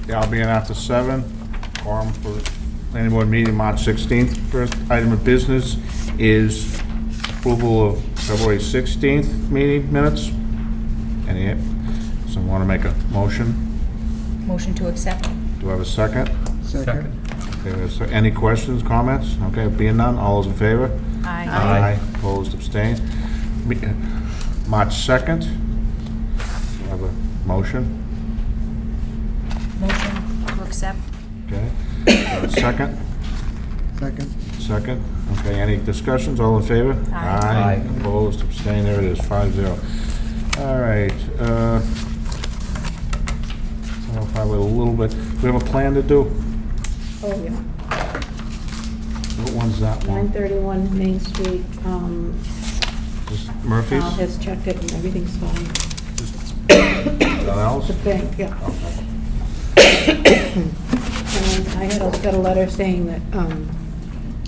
Yeah, I'll be in after 7. Quorum for planning board meeting, March 16th. First item of business is approval of February 16th meeting minutes. Someone want to make a motion? Motion to accept. Do I have a second? Second. Okay, any questions, comments? Okay, being none, all those in favor? Aye. Opposed, abstained. March 2nd. Do I have a motion? Motion to accept. Okay. Do I have a second? Second. Second. Okay, any discussions? All in favor? Aye. Aye. Opposed, abstained, there it is, 5-0. All right, so probably a little bit, we have a plan to do? Oh, yeah. What one's that one? 931 Main Street, Just Murphy's? Al has checked it and everything's fine. Anything else? The bank, yeah. Okay. And I had also got a letter saying that,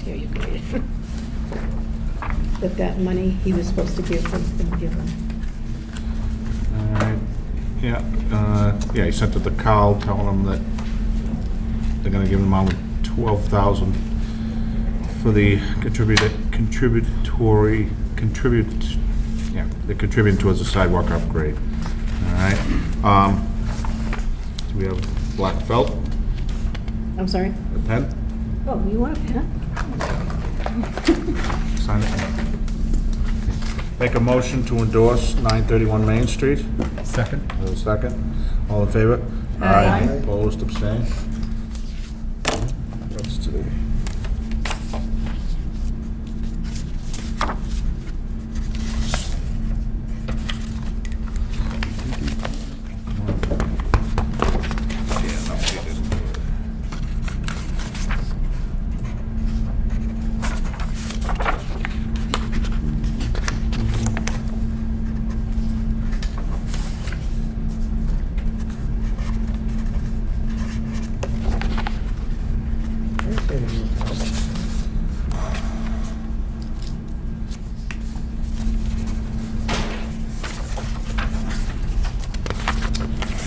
here you go, read it. That money he was supposed to give has been given. All right, yeah, he sent it to Carl, telling him that they're gonna give him out $12,000 for the they're contributing towards the sidewalk upgrade. All right, do we have black felt, I'm sorry? a pen? Oh, you want a pen? Sign it. Make a motion to endorse 931 Main Street. Second. Have a second? All in favor? Aye. Opposed, abstained? What's today? Yeah, no, he didn't do it.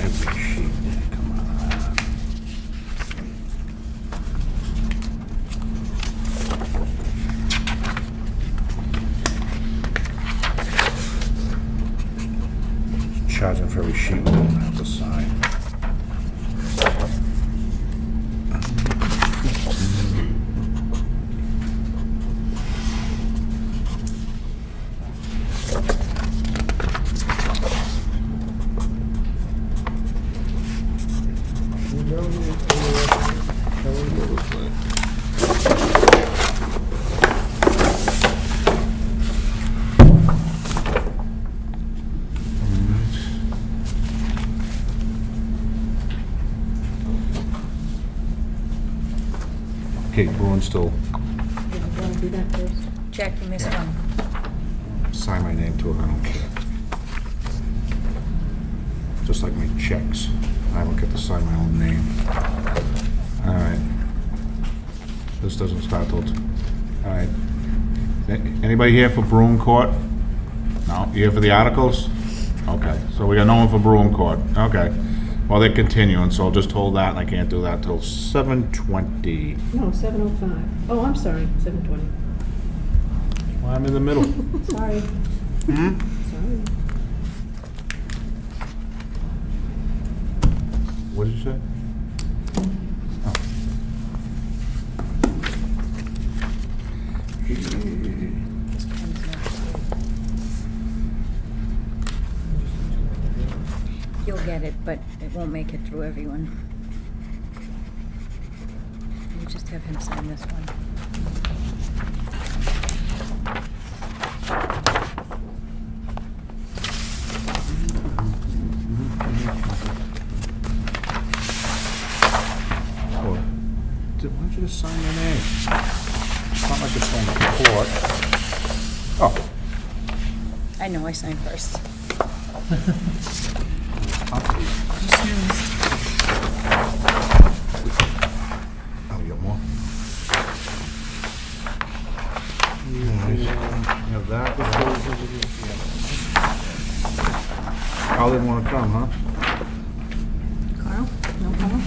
Every sheet, come on. Charging for every sheet we don't have to sign. Okay, Bruin still Yeah, you want to do that first? Jack, you missed one. sign my name to it, I don't care. Just like my checks, I don't get to sign my own name. All right. This doesn't start till, all right. Anybody here for Broom Court? No, you here for the articles? Okay, so we got no one for Broom Court, okay. Well, they're continuing, so I'll just hold that, and I can't do that till 7:20. No, 7:05. Oh, I'm sorry, 7:20. Well, I'm in the middle. Sorry. Hmm? Sorry. What did you say? Oh. This pen's not. You'll get it, but it won't make it through everyone. You just have him sign this one. Oh, why don't you just sign your name? It's not like it's on the report. Oh. I know, I signed first. Oh, you got more? You have that. Carl didn't want to come, huh? Carl? No Carl?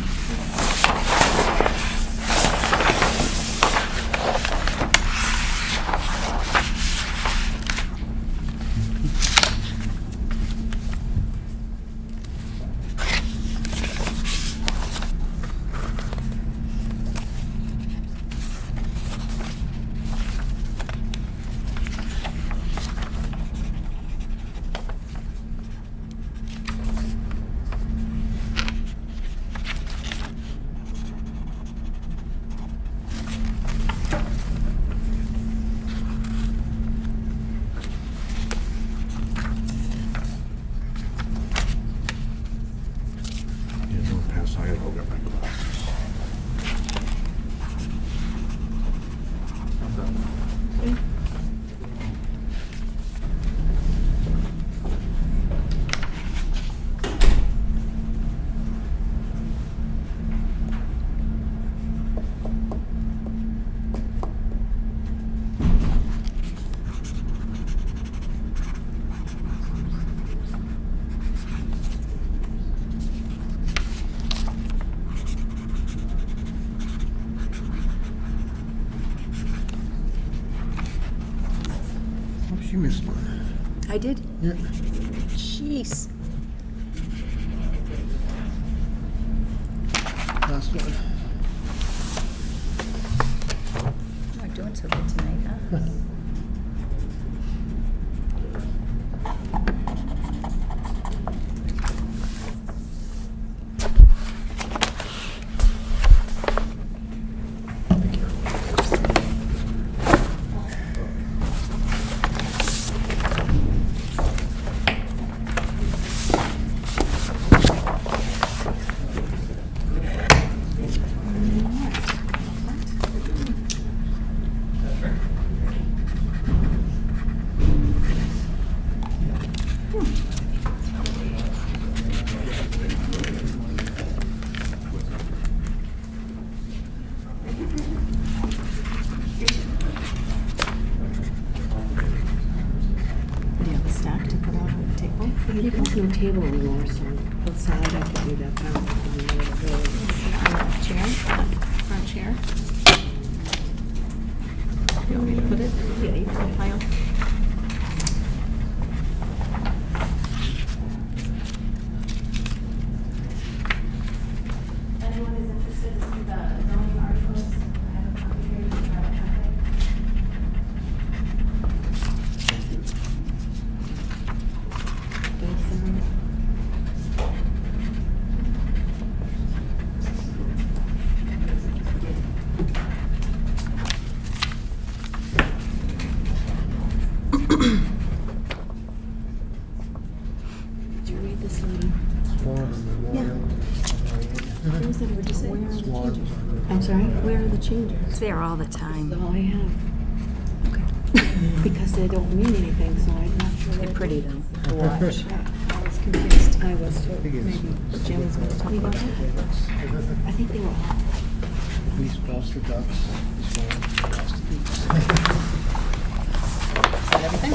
missed one. I did? Yeah. Jeez. Last one. You're not doing so good tonight, huh? Do you have a stack to put out on the table? There's no table anymore, so outside I could do that. On that chair, that front chair? You want me to put it? Yeah, you can pile. Anyone is interested in the zoning articles, I have a copy here, you can grab a copy. Did you read this lady? Swan Memorial. What was it, what'd you say? Where are the Swan. changes? I'm sorry? Where are the changes? It's there all the time. That's all I have. Because they don't mean anything, so I'm not sure. They're pretty though. To watch. I was confused. I was too. Maybe Jim was gonna talk about that. I think they were. These foster ducks, swan, foster geese. Is that everything?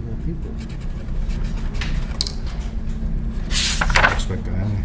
More people. Expected any.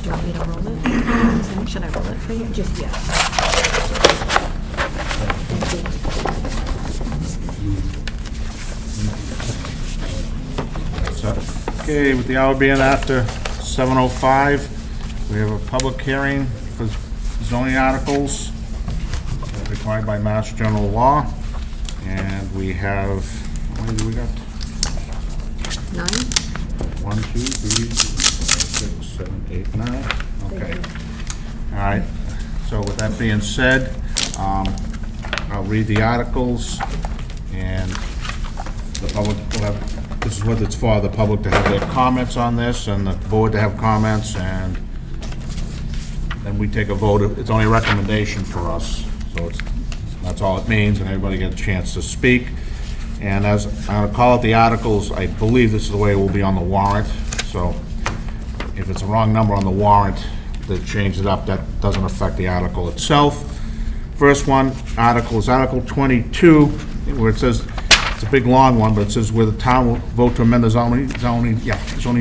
Do you want me to roll it? Should I roll it for you? Just, yeah. So, okay, with the hour being after 7:05, we have a public hearing for zoning articles required by Mass General Law. And we have, how many do we got? 9? 1, 2, 3, 4, 5, 6, 7, 8, 9. Okay. All right. So with that being said, I'll read the articles, and the public will have, this is what it's for, the public to have their comments on this, and the board to have comments, and then we take a vote. It's only a recommendation for us, so that's all it means, and everybody gets a chance to speak. And as I call it the articles, I believe this is the way it will be on the warrant, so if it's a wrong number on the warrant that changes it up, that doesn't affect the article itself. First one, article is Article 22, where it says, it's a big long one, but it says where the town will vote to amend the zoning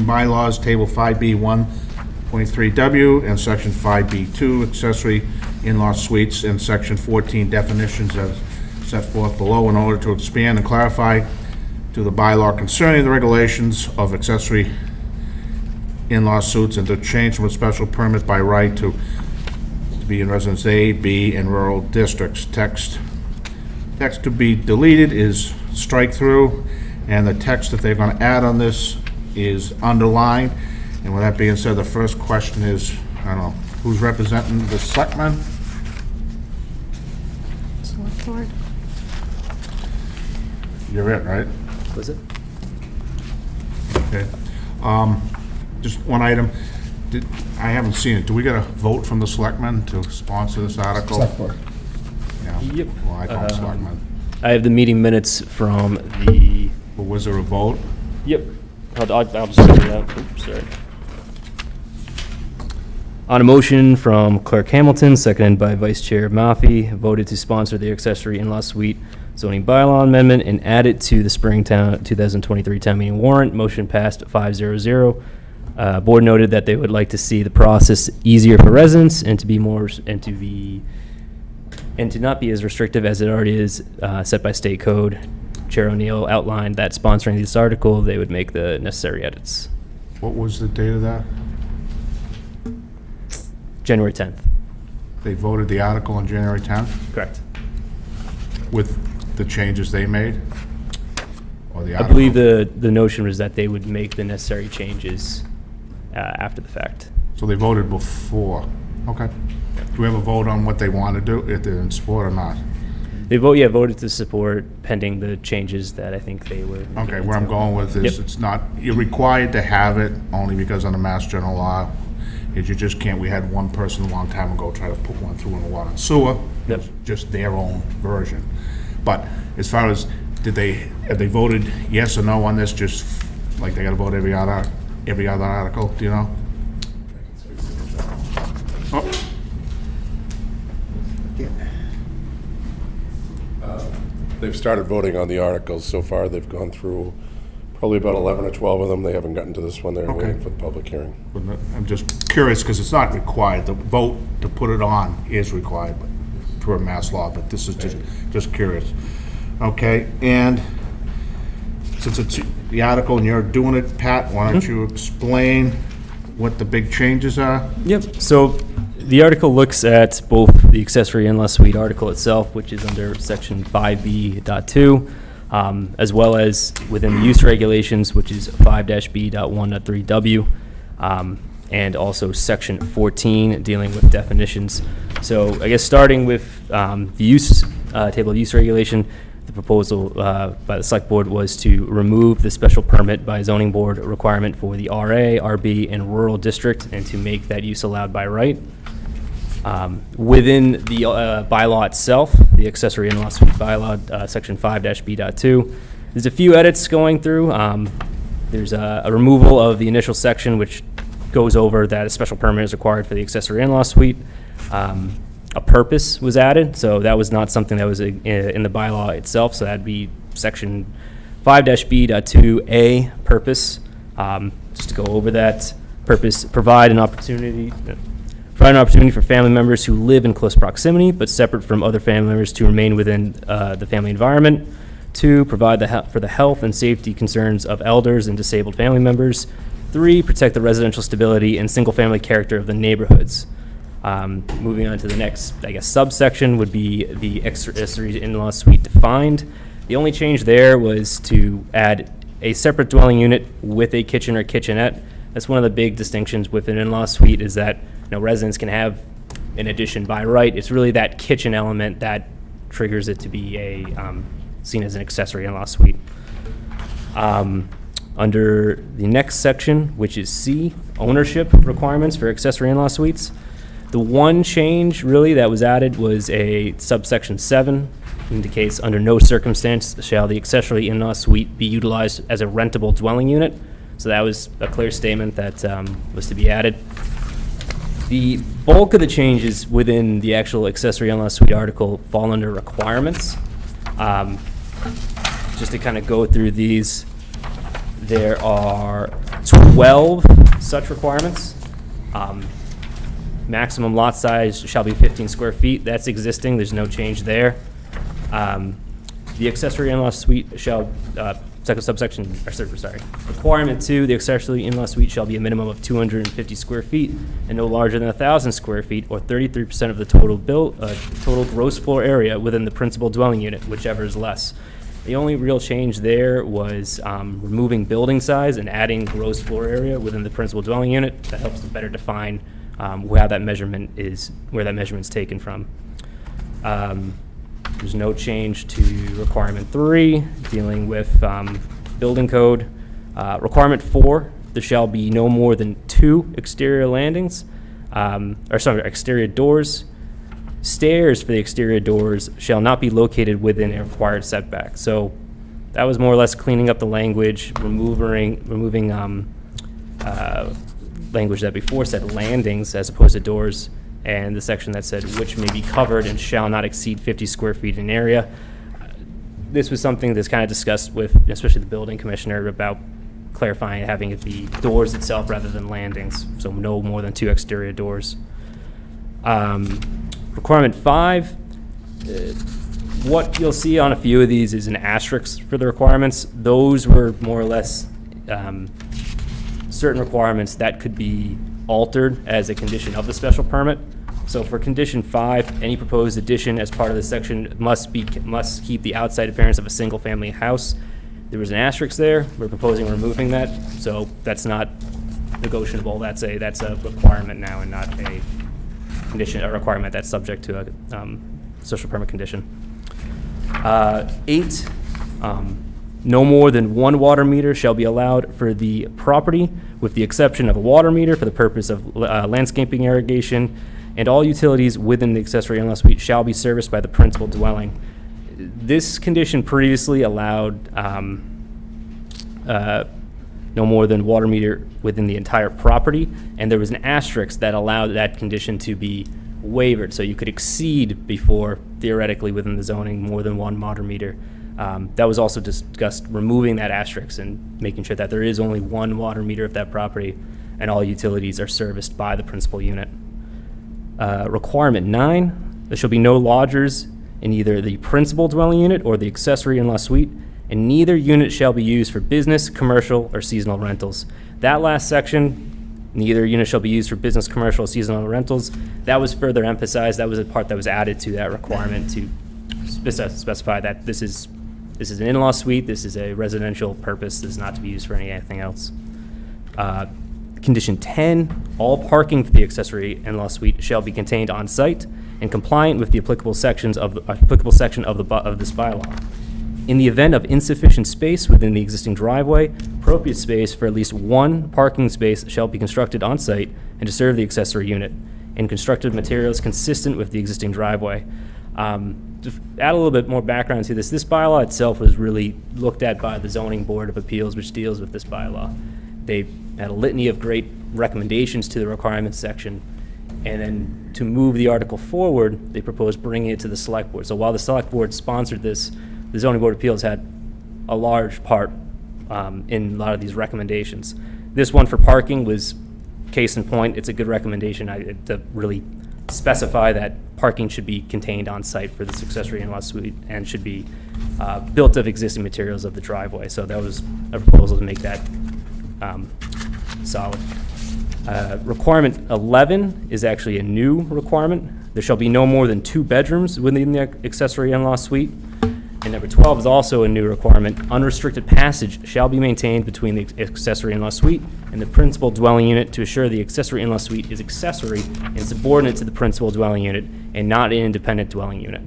bylaws, table 5B 1.3W and section 5B 2, accessory in-law suites in section 14 definitions as set forth below in order to expand and clarify to the bylaw concerning the regulations of accessory in-law suites and to change from a special permit by right to be in residence A, B, and rural districts. Text to be deleted is strike through, and the text that they're gonna add on this is underlined. And with that being said, the first question is, I don't know, who's representing the selectmen? Select board. You're it, right? Was it? Okay. Just one item. I haven't seen it. Do we get a vote from the selectmen to sponsor this article? Select board. Yeah. Yep. Well, I call them selectmen. I have the meeting minutes from the, But was there a vote? yep, I'll just say that, oops, sorry. On a motion from Clerk Hamilton, seconded by Vice Chair Maffey, voted to sponsor the accessory in-law suite zoning bylaw amendment and add it to the spring 2023 town meeting warrant. Motion passed 5-0. Board noted that they would like to see the process easier for residents and to be more, and to not be as restrictive as it already is set by state code. Chair O'Neill outlined that sponsoring this article, they would make the necessary edits. What was the date of that? January 10th, They voted the article on January 10th correct. with the changes they made? Or the I article? believe the notion was that they would make the necessary changes after the fact. So they voted before. Okay. Do we have a vote on what they want to do, if they're in support or not? They voted to support pending the changes that I think they were. looking Okay, where I'm into. going with this, Yep. it's not, you're required to have it only because under Mass General Law, is you just can't, we had one person a long time ago try to put one through in the water and sewer. Yep. It was just their own version. But as far as, have they voted yes or no on this, just like they gotta vote every other article, do you know? Oh, They've started voting on the articles so far. They've gone through probably about 11 or 12 of them. They haven't gotten to this one. They're Okay. waiting for the public hearing. I'm just curious, because it's not required, the vote to put it on is required per Mass Law, but this is just curious. Okay, and since it's the article and you're doing it, Pat, why don't you explain what the big changes are? Yep, so the article looks at both the accessory in-law suite article itself, which is under section 5B.2, as well as within the use regulations, which is 5-B.1.3W, and also section 14 dealing with definitions. So I guess starting with the use, table of use regulation, the proposal by the select board was to remove the special permit by zoning board requirement for the RA, RB, and rural district, and to make that use allowed by right. Within the bylaw itself, the accessory in-law suite bylaw, section 5-B.2, there's a few edits going through. There's a removal of the initial section, which goes over that a special permit is required for the accessory in-law suite. A purpose was added, so that was not something that was in the bylaw itself, so that'd be section 5-B.2A, purpose. Just to go over that, purpose, provide an opportunity for family members who live in close proximity but separate from other family members to remain within the family environment. 2, provide for the health and safety concerns of elders and disabled family members. 3, protect the residential stability and single-family character of the neighborhoods. Moving on to the next, I guess, subsection would be the accessory in-law suite defined. The only change there was to add a separate dwelling unit with a kitchen or kitchenette. That's one of the big distinctions with an in-law suite, is that residents can have an addition by right. It's really that kitchen element that triggers it to be seen as an accessory in-law suite. Under the next section, which is C, ownership requirements for accessory in-law suites, the one change really that was added was a subsection 7, indicates under no circumstance shall the accessory in-law suite be utilized as a rentable dwelling unit. So that was a clear statement that was to be added. The bulk of the changes within the actual accessory in-law suite article fall under requirements. Just to kind of go through these, there are 12 such requirements. Maximum lot size shall be 15 square feet. That's existing. There's no change there. The accessory in-law suite shall, requirement 2, the accessory in-law suite shall be a minimum of 250 square feet and no larger than 1,000 square feet, or 33% of the total total gross floor area within the principal dwelling unit, whichever is less. The only real change there was removing building size and adding gross floor area within the principal dwelling unit. That helps to better define where that measurement is, where that measurement's taken from. There's no change to requirement 3, dealing with building code. Requirement 4, there shall be no more than 2 exterior landings, exterior doors. Stairs for the exterior doors shall not be located within a required setback. So that was more or less cleaning up the language, removing language that before said landings as opposed to doors, and the section that said which may be covered and shall not exceed 50 square feet in area. This was something that's kind of discussed with, especially the building commissioner, about clarifying having it be doors itself rather than landings, so no more than 2 exterior doors. Requirement 5, what you'll see on a few of these is an asterisk for the requirements. Those were more or less certain requirements that could be altered as a condition of the special permit. So for condition 5, any proposed addition as part of this section must keep the outside appearance of a single-family house. There was an asterisk there. We're proposing removing that, so that's not negotiable. That's a requirement now and not a condition, a requirement that's subject to a special permit condition. 8, no more than 1 water meter shall be allowed for the property, with the exception of a water meter for the purpose of landscaping irrigation, and all utilities within the accessory in-law suite shall be serviced by the principal dwelling. This condition previously allowed no more than water meter within the entire property, and there was an asterisk that allowed that condition to be waived, so you could exceed before, theoretically, within the zoning, more than 1 water meter. That was also discussed, removing that asterisk and making sure that there is only 1 water meter of that property and all utilities are serviced by the principal unit. Requirement 9, there shall be no lodgers in either the principal dwelling unit or the accessory in-law suite, and neither unit shall be used for business, commercial, or seasonal rentals. That last section, neither unit shall be used for business, commercial, or seasonal rentals, that was further emphasized. That was a part that was added to that requirement to specify that this is an in-law suite, this is a residential purpose, this is not to be used for anything else. Condition 10, all parking for the accessory in-law suite shall be contained on site and compliant with the applicable section of this bylaw. In the event of insufficient space within the existing driveway, appropriate space for at least 1 parking space shall be constructed on site and to serve the accessory unit, and constructed materials consistent with the existing driveway. To add a little bit more background to this bylaw itself was really looked at by the Zoning Board of Appeals, which deals with this bylaw. They had a litany of great recommendations to the requirements section, and then to move the article forward, they proposed bringing it to the Select Board. So while the Select Board sponsored this, the Zoning Board of Appeals had a large part in a lot of these recommendations. This one for parking was case in point. It's a good recommendation to really specify that parking should be contained on site for this accessory in-law suite and should be built of existing materials of the driveway. So that was a proposal to make that solid. Requirement 11 is actually a new requirement. There shall be no more than 2 bedrooms within the accessory in-law suite. And number 12 is also a new requirement. Unrestricted passage shall be maintained between the accessory in-law suite and the principal dwelling unit to assure the accessory in-law suite is accessory and subordinate to the principal dwelling unit and not an independent dwelling unit.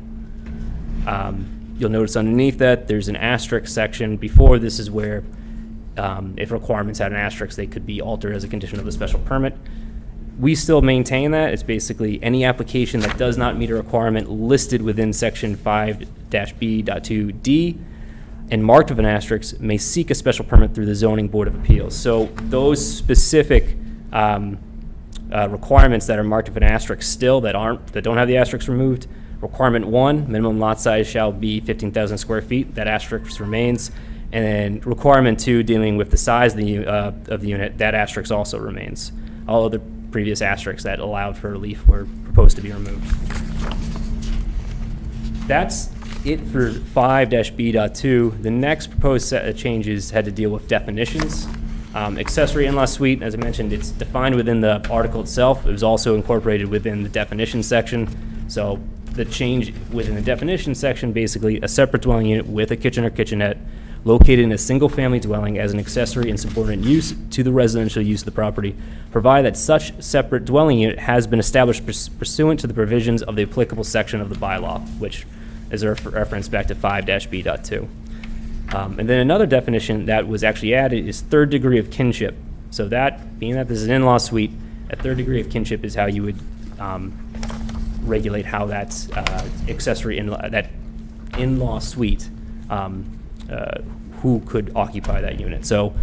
You'll notice underneath that there's an asterisk section. Before, this is where if requirements had an asterisk, they could be altered as a condition of the special permit. We still maintain that. It's basically any application that does not meet a requirement listed within section 5-B.2D and marked with an asterisk may seek a special permit through the Zoning Board of Appeals. So those specific requirements that are marked with an asterisk still that don't have the asterisk removed. Requirement 1, minimum lot size shall be 15,000 square feet. That asterisk remains. And then requirement 2, dealing with the size of the unit, that asterisk also remains. All other previous asterisks that allowed for relief were proposed to be removed. That's it for 5-B.2. The next proposed set of changes had to deal with definitions. Accessory in-law suite, as I mentioned, it's defined within the article itself. It was also incorporated within the definition section. So the change within the definition section, basically a separate dwelling unit with a kitchen or kitchenette located in a single-family dwelling as an accessory and subordinate use to the residential use of the property, provided that such separate dwelling unit has been established pursuant to the provisions of the applicable section of the bylaw, which is a reference back to 5-B.2. And then another definition that was actually added is third degree of kinship. So that, being that this is an in-law suite, a third degree of kinship is how you would regulate how that accessory that in-law suite, who could occupy that unit. So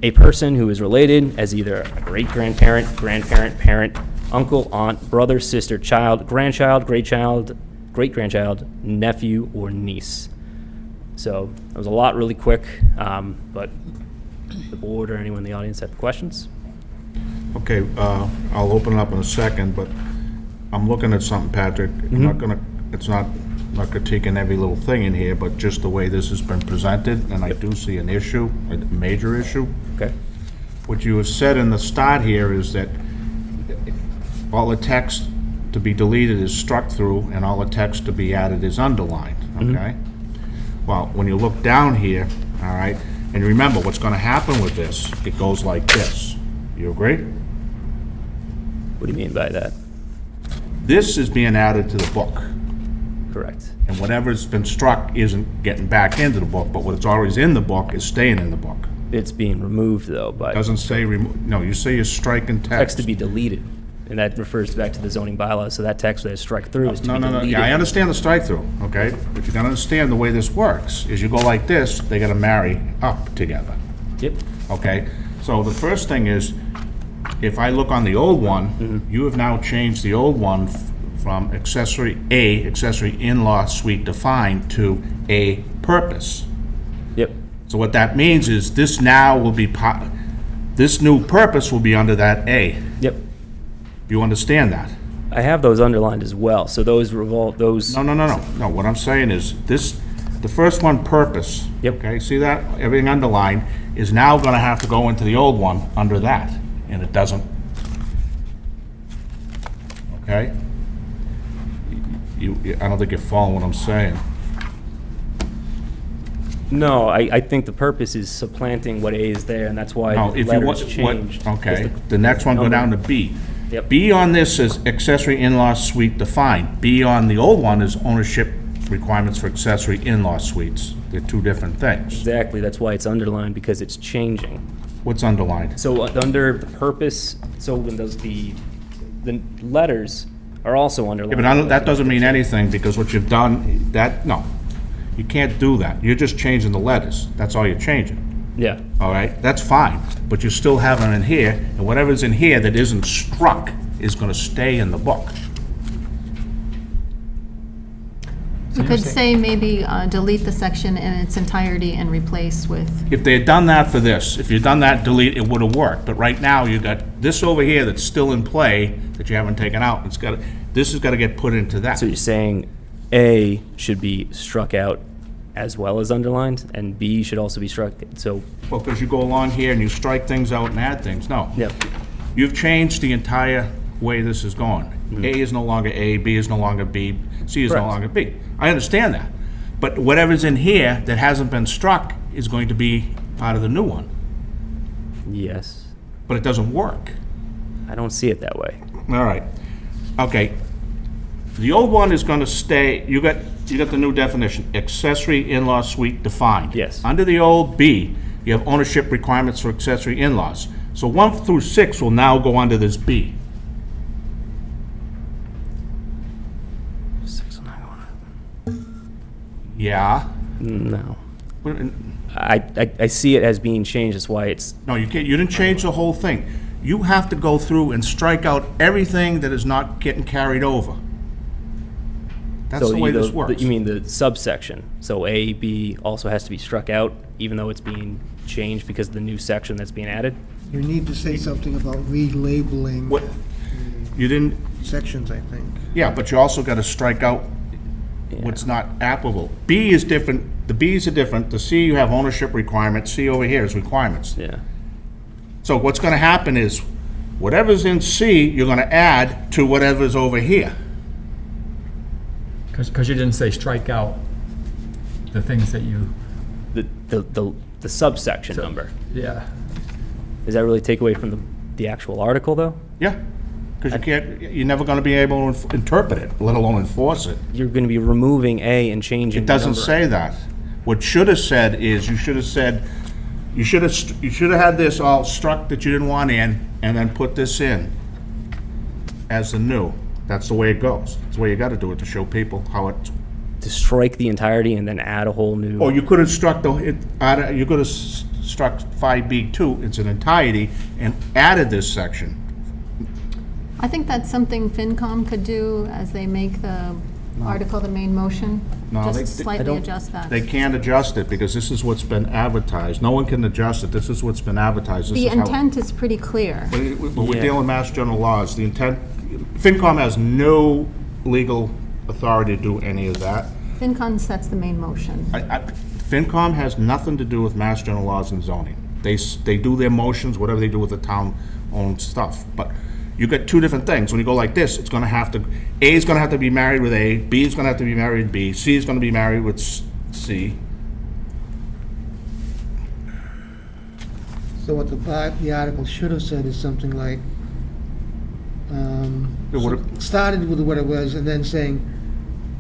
a person who is related as either a great-grandparent, grandparent, parent, uncle, aunt, brother, sister, child, grandchild, great-grandchild, nephew, or niece. So that was a lot really quick, but the board or anyone in the audience have questions? Okay, I'll open it up in a second, but I'm looking at something, Patrick. I'm not gonna, it's not critiquing every little thing in here, but just the way this has been presented, and I do see an issue, a major issue. Okay. What you have said in the start here is that all the text to be deleted is struck through, and all the text to be added is underlined, okay? Well, when you look down here, all right, and remember, what's gonna happen with this, it goes like this. You agree? What do you mean by that? This is being added to the book, Correct. and whatever's been struck isn't getting back into the book, but what's always in the book is staying in the book. It's being removed, though, by Doesn't say no, you say you're striking text text. to be deleted, and that refers back to the zoning bylaws, so that text that is struck through is to No, be no, deleted. no, yeah, I understand the strike-through, okay? But you gotta understand the way this works, is you go like this, they gotta marry up together, Yep. okay? So the first thing is, if I look on the old one, you have now changed the old one from accessory in-law suite defined to a purpose. Yep. So what that means is this now will be, this new purpose will be under that A. Yep. You understand that? I have those underlined as well, so those revolve, those. No, no, no, no. No, what I'm saying is this, the first one, purpose. Yep. Okay, see that? Everything underlined is now gonna have to go into the old one under that, and it doesn't. Okay? I don't think you're following what I'm saying. No, I think the purpose is supplanting what A is there, and that's why No, the if you letter want, is changed. okay, Is the next one go down to B. Yep. B on this is accessory in-law suite defined. B on the old one is ownership requirements for accessory in-law suites. They're two different things. Exactly, that's why it's underlined, because it's changing. What's underlined? So under the purpose, so when those, the letters are also Yeah, underlined. but that doesn't mean anything, because what you've done, no, you can't do that. You're just changing the letters. That's all you're changing, Yeah, all right? That's fine, but you still have it in here, and whatever's in here that isn't struck is gonna stay in the book. You could say maybe delete the section in its entirety and replace with, If they had done that for this, if you'd done that delete, it would've worked, but right now, you got this over here that's still in play, that you haven't taken out, this has gotta get put into that. so you're saying A should be struck out as well as underlined, and B should also be struck, so, Well, because you go along here and you strike things out and add things, no. yep, You've changed the entire way this is going. A is no longer A, B is no longer B, C is no Correct. longer B. I understand that. But whatever's in here that hasn't been struck is going to be part of the new one. yes. But it doesn't work. I don't see it that way. All right. Okay. The old one is gonna stay, you got the new definition, accessory in-law suite defined. Yes. Under the old B, you have ownership requirements for accessory in-laws. So 1 through 6 will now go under this B. Yeah. No. Well, I see it as being changed, that's why it's, no, you can't, you didn't change the whole thing. You have to go through and strike out everything that is not getting carried over. That's so the way you- this the- works. You mean the subsection, so A, B also has to be struck out, even though it's being changed because of the new section that's being added? You need to say something about relabeling. What, You didn't, sections, I think. yeah, but you also gotta strike out what's not applicable. B is different, the Bs are different, the C you have ownership requirements, C over here is requirements. Yeah. So what's gonna happen is, whatever's in C, you're gonna add to whatever's over here. Because you didn't say strike out the things that you, The subsection number. yeah. Does that really take away from the actual article, though? Yeah, because you can't, you're never gonna be able to interpret it, let alone enforce it. You're going to be removing A and changing It the doesn't number. say that. What should have said is, you should have said, you should have had this all struck that you didn't want in, and then put this in as the new. That's the way it goes. That's the way you gotta do it, to show people how it, To strike the entirety and then add a whole new. or you could have struck you could have struck 5B2, it's an entirety, and added this section. I think that's something FinCom could do as they make the article the main motion. No, Just they- slightly adjust that. They can't adjust it, because this is what's been advertised. No one can adjust it, this is what's been advertised. This The is how- intent is pretty clear. But we're Yeah. dealing with Mass General laws, the intent, FinCom has no legal authority to do any of that. FinCom sets the main motion. FinCom has nothing to do with Mass General laws and zoning. They do their motions, whatever they do with the town-owned stuff. But you got two different things. When you go like this, it's gonna have to, A is gonna have to be married with A, B is gonna have to be married with B, C is gonna be married with C. So what the article should have said is something like, It would've- started with what it was, and then saying,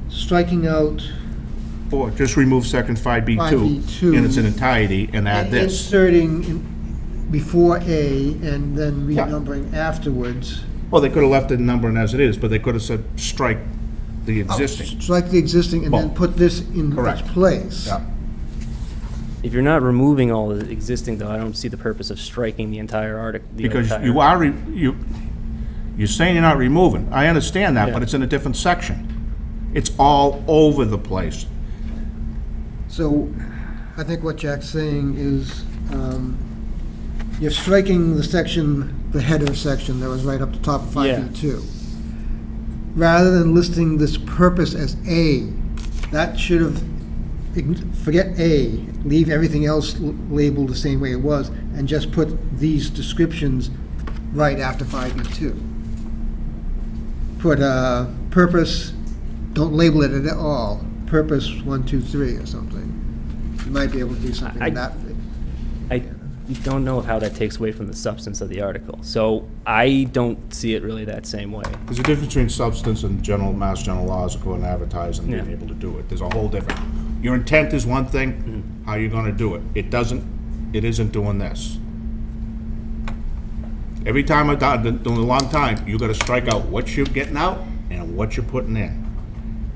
striking out, Or just remove section 5B2 5B2 in its entirety and add this. inserting before A, and then Yeah. renumbering afterwards. Well, they could have left it numbering as it is, but they could have said, strike the existing. Strike the existing and then Well, put this in correct. its place. Yeah. If you're not removing all the existing, though, I don't see the purpose of striking the entire article. Because you are, you're saying you're not removing. I understand that, but Yeah. it's in a different section. It's all over the place. So I think what Jack's saying is, you're striking the section, the header section that was right up the top of 5B2. Rather than listing this purpose as A, that should have, forget A, leave everything else labeled the same way it was, and just put these descriptions right after 5B2. Put purpose, don't label it at all, purpose 1, 2, 3 or something. You might be able to do something with that. I don't know how that takes away from the substance of the article. So I don't see it really that same way. There's a difference between substance and Mass General laws according to advertising and being Yeah. able to do it. There's a whole different, your intent is one thing, how you're gonna do it. It isn't doing this. Every time I've done it in a long time, you gotta strike out what you're getting out and what you're putting in.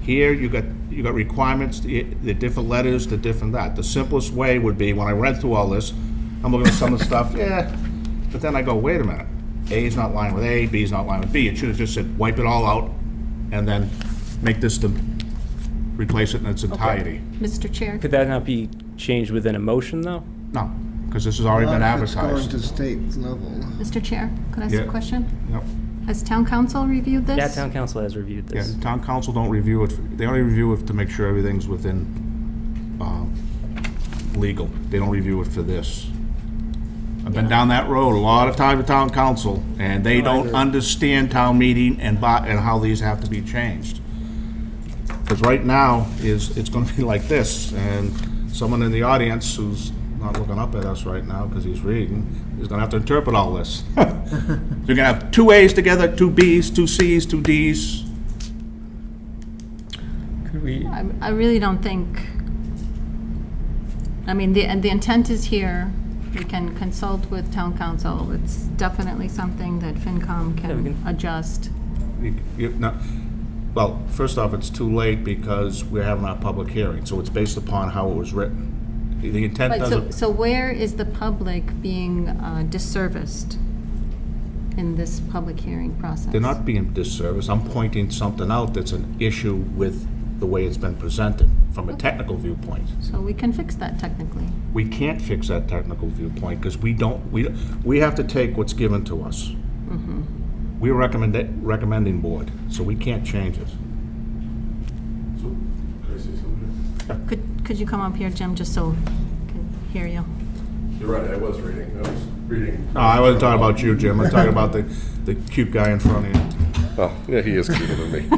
Here, you got requirements, the different letters, the different that. The simplest way would be, when I read through all this, I'm looking at some of the stuff, yeah, but then I go, wait a minute. A is not lying with A, B is not lying with B. It should have just said, wipe it all out, and then make this replace it in its entirety. Mr. Chair? Could that not be changed within a motion, though? No, because this has already been Not if it's going advertised. to state level. Mr. Chair, could I ask a Yeah. question? Yep. Has town council reviewed this? Yeah, town council has reviewed Yeah, this. town council don't review it, they only review it to make sure everything's within, legal. They don't review it for this. I've been down that road a lot of time with town council, and they don't understand town meeting and how these have to be changed. Because right now it's gonna be like this, and someone in the audience who's not looking up at us right now because he's reading, is gonna have to interpret all this. You're gonna have two A's together, two B's, two C's, two D's. Could we, I really don't think, I mean, the intent is here. We can consult with town council. It's definitely something that FinCom we can can- adjust. No, well, first off, it's too late because we're having our public hearing, so it's based upon how it was written. The intent Right, doesn't, so where is the public being disserviced in this public hearing process? they're not being disserviced. I'm pointing something out that's an issue with the way it's been presented from a technical viewpoint. So we can fix that technically. We can't fix that technical viewpoint because we have to take what's given to us. We're recommending board, so we can't change it. Can I say something? Could you come up here, Jim, just so I can hear you? You're right, I was reading. No, I wasn't talking about you, Jim. I'm talking about the cute guy in front of you. Oh, yeah, he is cuter than me.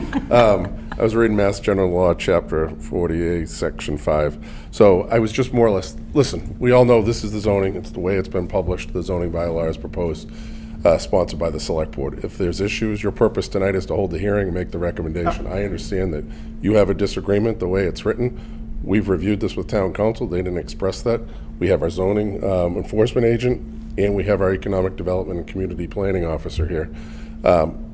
I was reading Mass General Law, Chapter 48, Section 5. So I was just more or less, listen, we all know this is the zoning, it's the way it's been published, the zoning bylaw is proposed, sponsored by the Select Board. If there's issues, your purpose tonight is to hold the hearing and make the recommendation. I understand that you have a disagreement the way it's written. We've reviewed this with Town Council, they didn't express that. We have our zoning enforcement agent, and we have our economic development and community planning officer here.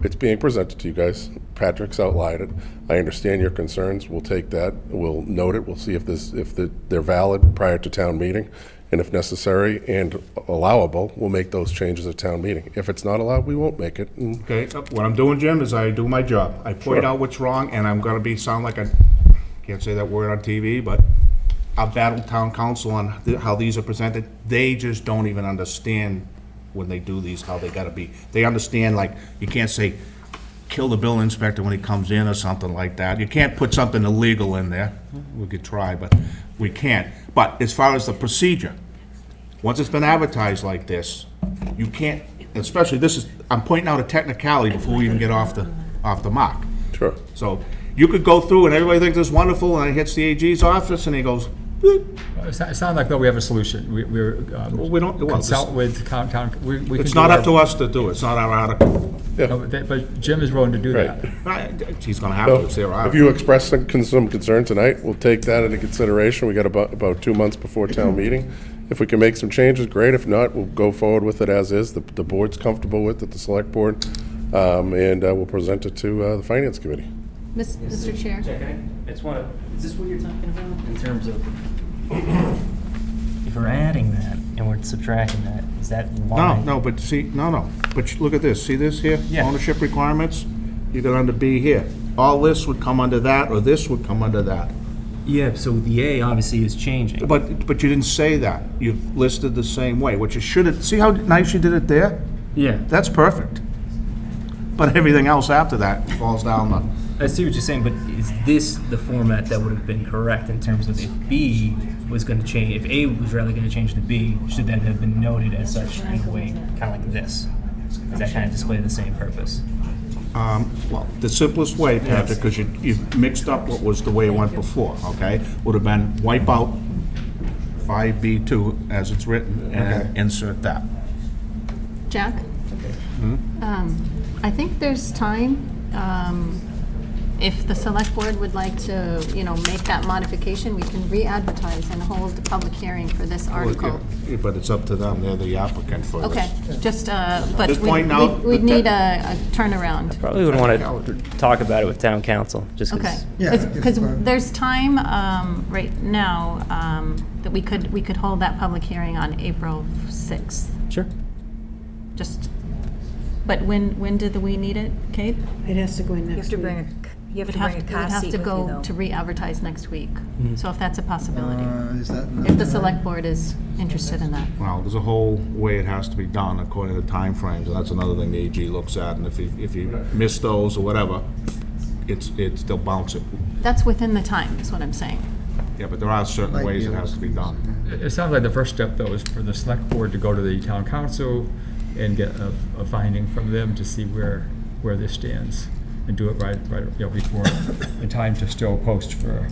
It's being presented to you guys. Patrick's outlined it. I understand your concerns. We'll take that. We'll note it. We'll see if they're valid prior to town meeting. And if necessary and allowable, we'll make those changes at town meeting. If it's not allowed, we won't make it. And Okay, what I'm doing, Jim, is I do my job. I point Sure. out what's wrong, and I'm gonna sound like can't say that word on TV, but I'll battle town council on how these are presented. They just don't even understand when they do these, how they gotta be. They understand, like, you can't say, kill the building inspector when he comes in or something like that. You can't put something illegal in there. We could try, but we can't. But as far as the procedure, once it's been advertised like this, you can't, especially I'm pointing out a technicality before we even get off the mark. Sure. So you could go through and everybody thinks it's wonderful, and it hits the AG's office and he goes, "Boop." It sounds like, though, we have a solution. We're Well, we don't- well, consult with town, we can It's do not up our- to us to do it. It's not our article. No, but Jim is willing to do Right. that. He's gonna have to, it's their If article. you express some concern tonight, we'll take that into consideration. We got about 2 months before town meeting. If we can make some changes, great. If not, we'll go forward with it as is. The board's comfortable with it, the select board, and we'll present it to the finance committee. Mr. Chair? I just want to, is this what you're talking about in terms of, if we're adding that and we're subtracting that, is that why? No, but see, no. But look at this. See this here? Yeah. Ownership requirements? You got under B here. All this would come under that, or this would come under that. Yeah, so the A obviously is changing. But you didn't say that. You've listed the same way, which you should have, see how nice you did it there? Yeah, That's perfect. But everything else after that falls down the, I see what you're saying, but is this the format that would have been correct in terms of if B was going to change, if A was rather going to change to B, should that have been noted as such in a way, kind of like this? Does that kind of display the same purpose? well, the simplest way, Patrick, because you mixed up what was the way it went before, okay? Would have been wipe out 5B2 as it's written and insert that. Jack? I think there's time, if the select board would like to, make that modification, we can re-advertise and hold a public hearing for this article. Yeah, but it's up to them. They're the applicant for this. Okay, just, but Just pointing out we'd the need a turnaround. Probably would want to talk about it with town council, just Okay, because. Yeah, because it's- there's time right now that we could hold that public hearing on April 6th. Sure. Just, but when did we need it, Kate? It has to go in You have next to week. bring a It would car have seat to with you, go though. to re-advertise next week, so if that's a possibility. Is that? If the select board is interested in that. Well, there's a whole way it has to be done according to timeframes, and that's another thing the AG looks at. And if you miss those or whatever, they'll bounce it. That's within the time, is what I'm saying. Yeah, but there are certain Might ways be it able has to be done. It sounds like the first step, though, is for the select board to go to the town council and get a finding from them to see where this stands, and do it right, before, in time to still post for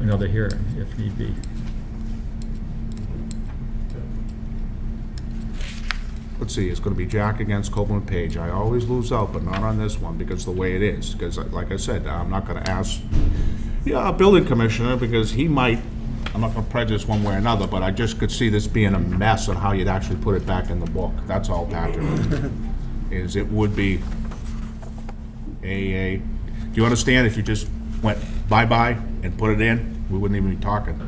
another hearing, if need be. Let's see, it's gonna be Jack against Copeland Page. I always lose out, but not on this one, because the way it is. Because like I said, I'm not gonna ask, a building commissioner, because he might, I'm not gonna prejudice one way or another, but I just could see this being a mess on how you'd actually put it back in the book. That's all, Patrick. Is it would be do you understand if you just went bye-bye and put it in, we wouldn't even be talking?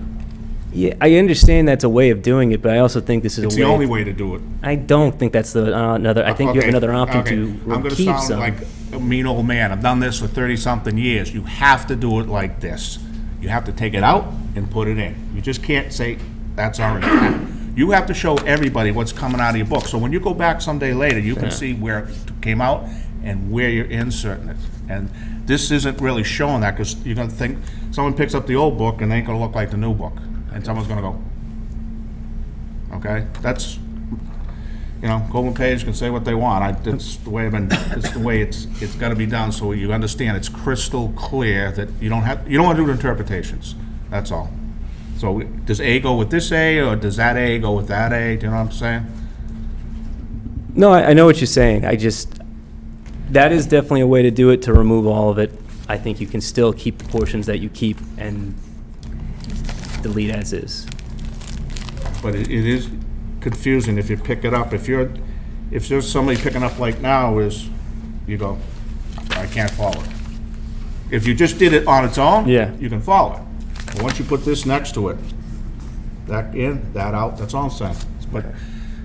Yeah, I understand that's a way of doing it, but I also think this is It's a way. the only way to do it. I don't think that's the another. I think you have Okay, another option okay. to I'm gonna keep sound some. like a mean old man. I've done this for 30-something years. You have to do it like this. You have to take it out and put it in. You just can't say, that's our intent. You have to show everybody what's coming out of your book. So when you go back someday later, you can see where it came out, and where you're inserting it. And this isn't really showing that, because you're gonna think, someone picks up the old book and it ain't gonna look like the new book, and someone's gonna go, okay? That's, you know, Golden Page can say what they want. That's the way it's the way it's gotta be done, so you understand it's crystal clear that you don't wanna do interpretations, that's all. So does A go with this A, or does that A go with that A? Do you know what I'm saying? No, I know what you're saying. That is definitely a way to do it, to remove all of it. I think you can still keep the portions that you keep and delete as is. But it is confusing if you pick it up. If there's somebody picking up like now is, you go, I can't follow it. If you just did it on its own, Yeah. you can follow it. But once you put this next to it, that in, that out, that's all I'm saying. But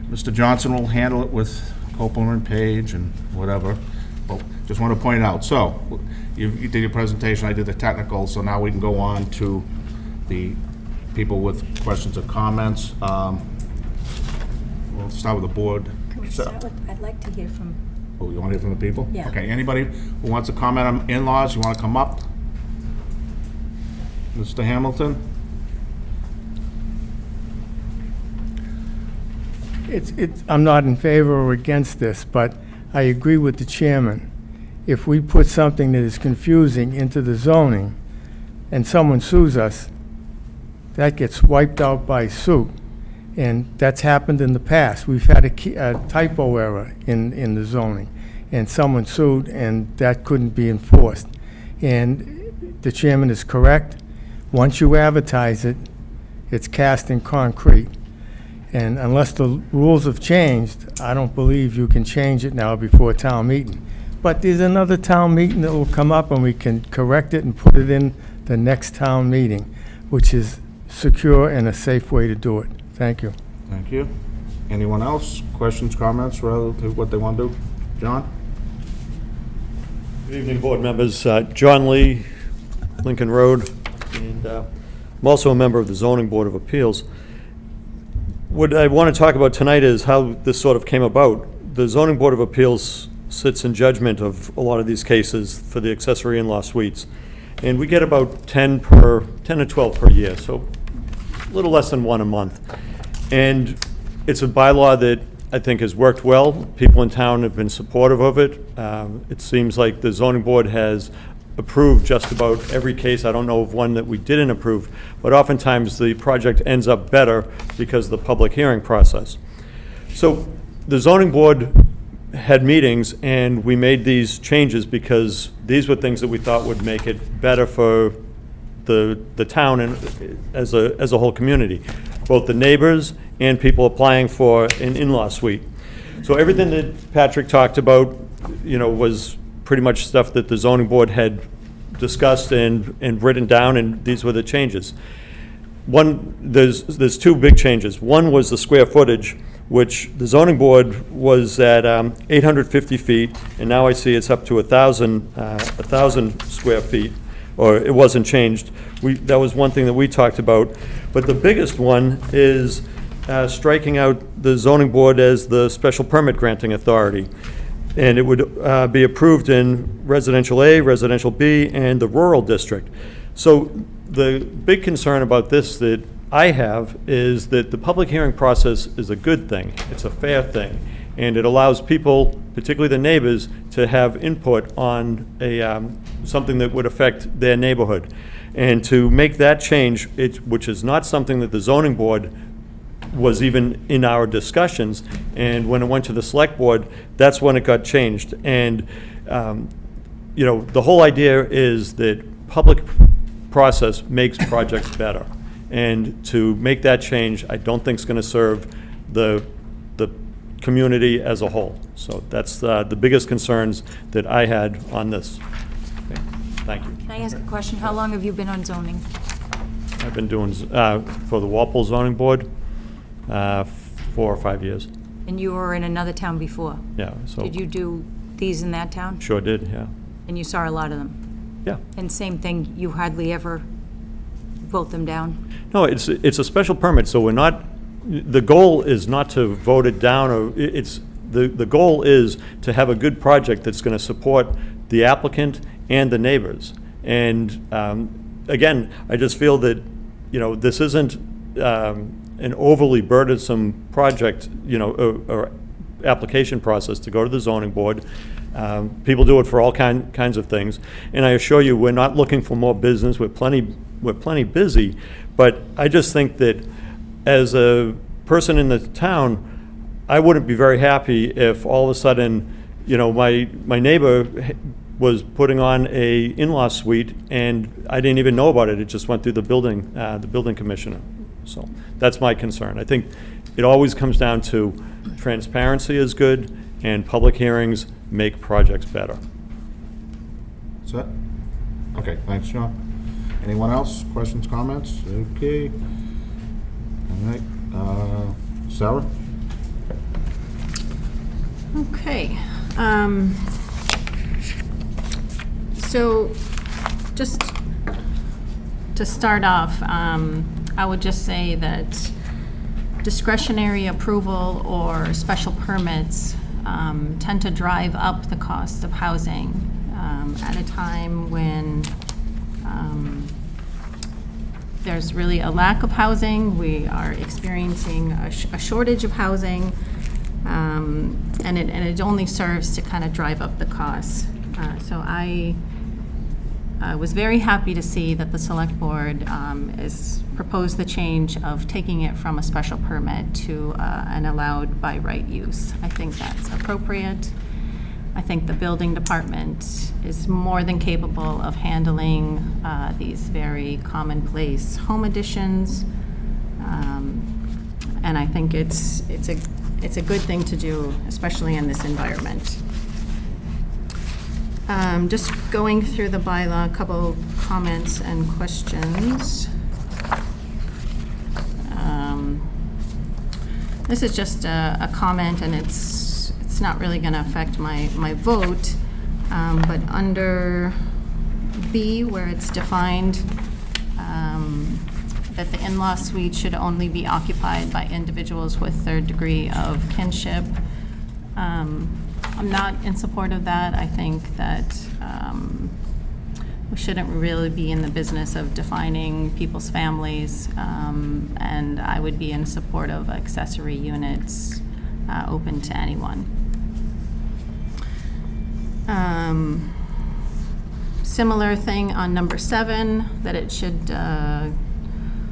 Mr. Johnson will handle it with Copeland and Page and whatever. But just want to point out, so you did your presentation, I did the technical, so now we can go on to the people with questions or comments. We'll start with the board. Can we start with, I'd like to hear from, Oh, you want to hear from the people? Yeah. Okay, anybody who wants to comment on in-laws, you want to come up? Mr. Hamilton? I'm not in favor or against this, but I agree with the chairman. If we put something that is confusing into the zoning and someone sues us, that gets wiped out by suit. And that's happened in the past. We've had a typo error in the zoning, and someone sued, and that couldn't be enforced. And the chairman is correct. Once you advertise it, it's cast in concrete. And unless the rules have changed, I don't believe you can change it now before town meeting. But there's another town meeting that will come up, and we can correct it and put it in the next town meeting, which is secure and a safe way to do it. Thank you. Thank you. Anyone else? Questions, comments relative to what they want to do? John? Good evening, board members. John Lee, Lincoln Road, and I'm also a member of the Zoning Board of Appeals. What I want to talk about tonight is how this sort of came about. The Zoning Board of Appeals sits in judgment of a lot of these cases for the accessory in-law suites. And we get about 10 to 12 per year, so a little less than one a month. And it's a bylaw that I think has worked well. People in town have been supportive of it. It seems like the zoning board has approved just about every case. I don't know of one that we didn't approve, but oftentimes the project ends up better because of the public hearing process. So the zoning board had meetings, and we made these changes because these were things that we thought would make it better for the town and as a whole community, both the neighbors and people applying for an in-law suite. So everything that Patrick talked about, was pretty much stuff that the zoning board had discussed and written down, and these were the changes. There's two big changes. One was the square footage, which the zoning board was at 850 feet, and now I see it's up to 1,000 square feet, or it wasn't changed. That was one thing that we talked about. But the biggest one is striking out the zoning board as the special permit granting authority. And it would be approved in residential A, residential B, and the rural district. So the big concern about this that I have is that the public hearing process is a good thing. It's a fair thing. And it allows people, particularly the neighbors, to have input on something that would affect their neighborhood. And to make that change, which is not something that the zoning board was even in our discussions, and when it went to the select board, that's when it got changed. And, the whole idea is that public process makes projects better. And to make that change, I don't think is going to serve the community as a whole. So that's the biggest concerns that I had on this. Okay. Thank you. can I ask a question? How long have you been on zoning? I've been doing, for the Walpole zoning board, 4 or 5 years. And you were in another town before? Yeah, so. Did you do these in that town? Sure did, yeah. And you saw a lot of them? Yeah. And same thing, you hardly ever vote them down? No, it's a special permit, so we're not, the goal is not to vote it down, or the goal is to have a good project that's going to support the applicant and the neighbors. And again, I just feel that, this isn't an overly burdensome project, or application process to go to the zoning board. People do it for all kinds of things. And I assure you, we're not looking for more business. We're plenty busy. But I just think that as a person in the town, I wouldn't be very happy if all of a sudden, my neighbor was putting on a in-law suite and I didn't even know about it. It just went through the building commissioner. So that's my concern. I think it always comes down to transparency is good and public hearings make projects better. Is that? Okay, thanks, John. Anyone else? Questions, comments? Okay. All right, Sarah? Okay. So just to start off, I would just say that discretionary approval or special permits tend to drive up the cost of housing at a time when there's really a lack of housing. We are experiencing a shortage of housing, and it only serves to kind of drive up the costs. So I was very happy to see that the Select Board has proposed the change of taking it from a special permit to an allowed by right use. I think that's appropriate. I think the building department is more than capable of handling these very commonplace home additions. And I think it's a good thing to do, especially in this environment. Just going through the bylaw, a couple comments and questions. This is just a comment, and it's not really going to affect my vote, but under B, where it's defined that the in-law suite should only be occupied by individuals with third degree of kinship, I'm not in support of that. I think that we shouldn't really be in the business of defining people's families, and I would be in support of accessory units open to anyone. Similar thing on number 7, that it should,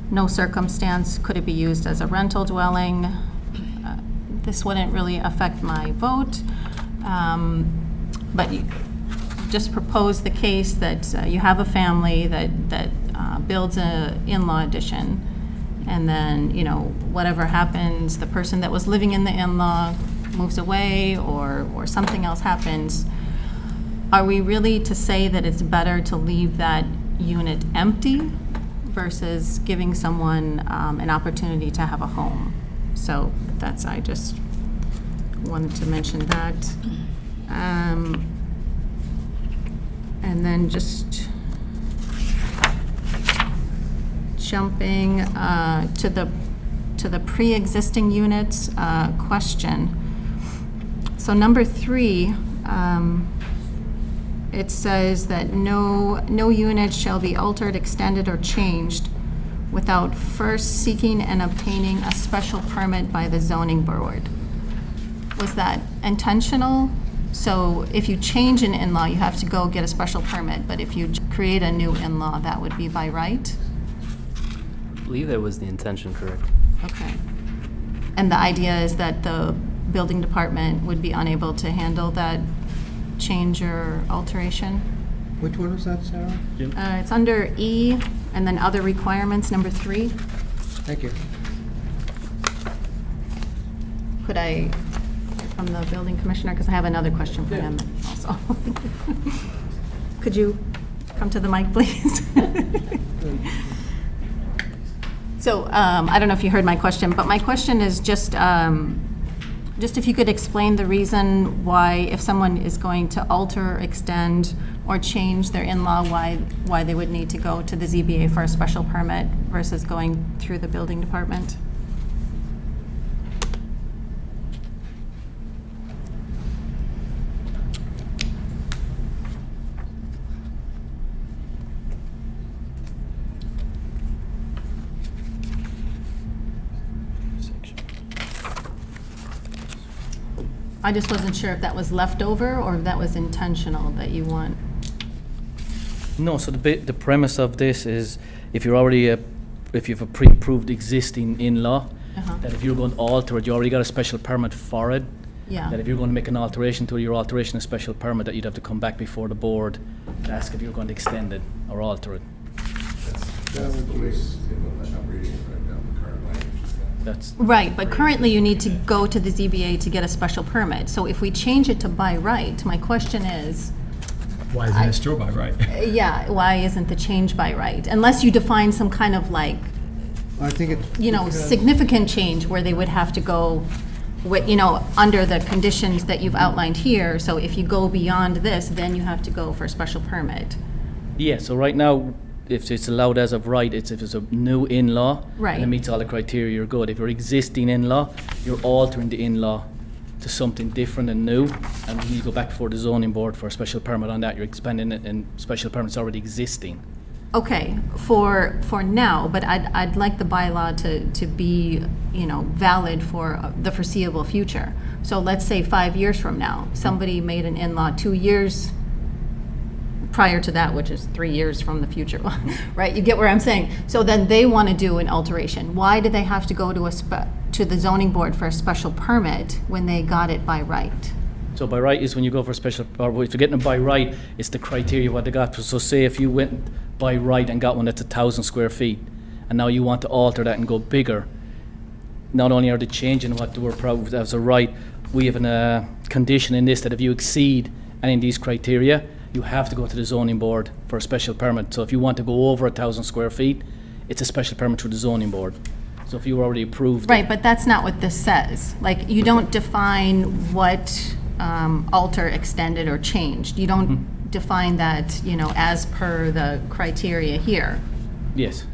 no circumstance could it be used as a rental dwelling. This wouldn't really affect my vote, but just propose the case that you have a family that builds an in-law addition, and then, whatever happens, the person that was living in the in-law moves away or something else happens. Are we really to say that it's better to leave that unit empty versus giving someone an opportunity to have a home? So I just wanted to mention that. And then just jumping to the pre-existing units question. So number 3, it says that no unit shall be altered, extended, or changed without first seeking and obtaining a special permit by the zoning board. Was that intentional? So if you change an in-law, you have to go get a special permit, but if you create a new in-law, that would be by right? I believe that was the intention, correct? Okay. And the idea is that the building department would be unable to handle that change or alteration? Which one is that, Sarah? It's under E, and then other requirements, number 3. Thank you. Could I, from the building commissioner, because I have another question for him also. Could you come to the mic, please? So, I don't know if you heard my question, but my question is just if you could explain the reason why, if someone is going to alter, extend, or change their in-law, why they would need to go to the ZBA for a special permit versus going through the building department? I just wasn't sure if that was leftover or if that was intentional that you want. No, so the premise of this is if you're already if you have a pre-approved existing in-law, that if you're going to alter it, you already got a special permit for it. Yeah. That if you're going to make an alteration to your alteration of special permit, that you'd have to come back before the board to ask if you're going to extend it or alter it. That's the way I'm reading it right now, the current language. That's, Right, but currently you need to go to the ZBA to get a special permit. So if we change it to by right, my question is, Why isn't it still by right? yeah, why isn't the change by right? Unless you define some kind of like, I think it. significant change where they would have to go with, under the conditions that you've outlined here. So if you go beyond this, then you have to go for a special permit. yeah, so right now, if it's allowed as of right, if it's a new in-law. Right. And it meets all the criteria, you're good. If you're existing in-law, you're altering the in-law to something different and new, and you go back before the zoning board for a special permit on that, you're expanding it, and special permit's already existing. Okay, for now, but I'd like the bylaw to be, valid for the foreseeable future. So let's say 5 years from now, somebody made an in-law 2 years prior to that, which is 3 years from the future, right? You get where I'm saying? So then they want to do an alteration. Why do they have to go to the zoning board for a special permit when they got it by right? So by right is when you go for a special, or if you're getting it by right, it's the criteria what they got. So say if you went by right and got one that's 1,000 square feet, and now you want to alter that and go bigger, not only are they changing what they were approved as a right, we have a condition in this that if you exceed any of these criteria, you have to go to the zoning board for a special permit. So if you want to go over 1,000 square feet, it's a special permit through the zoning board. So if you were already approved. Right, but that's not what this says. Like, you don't define what alter, extended, or changed. You don't define that, as per the criteria here. Yes.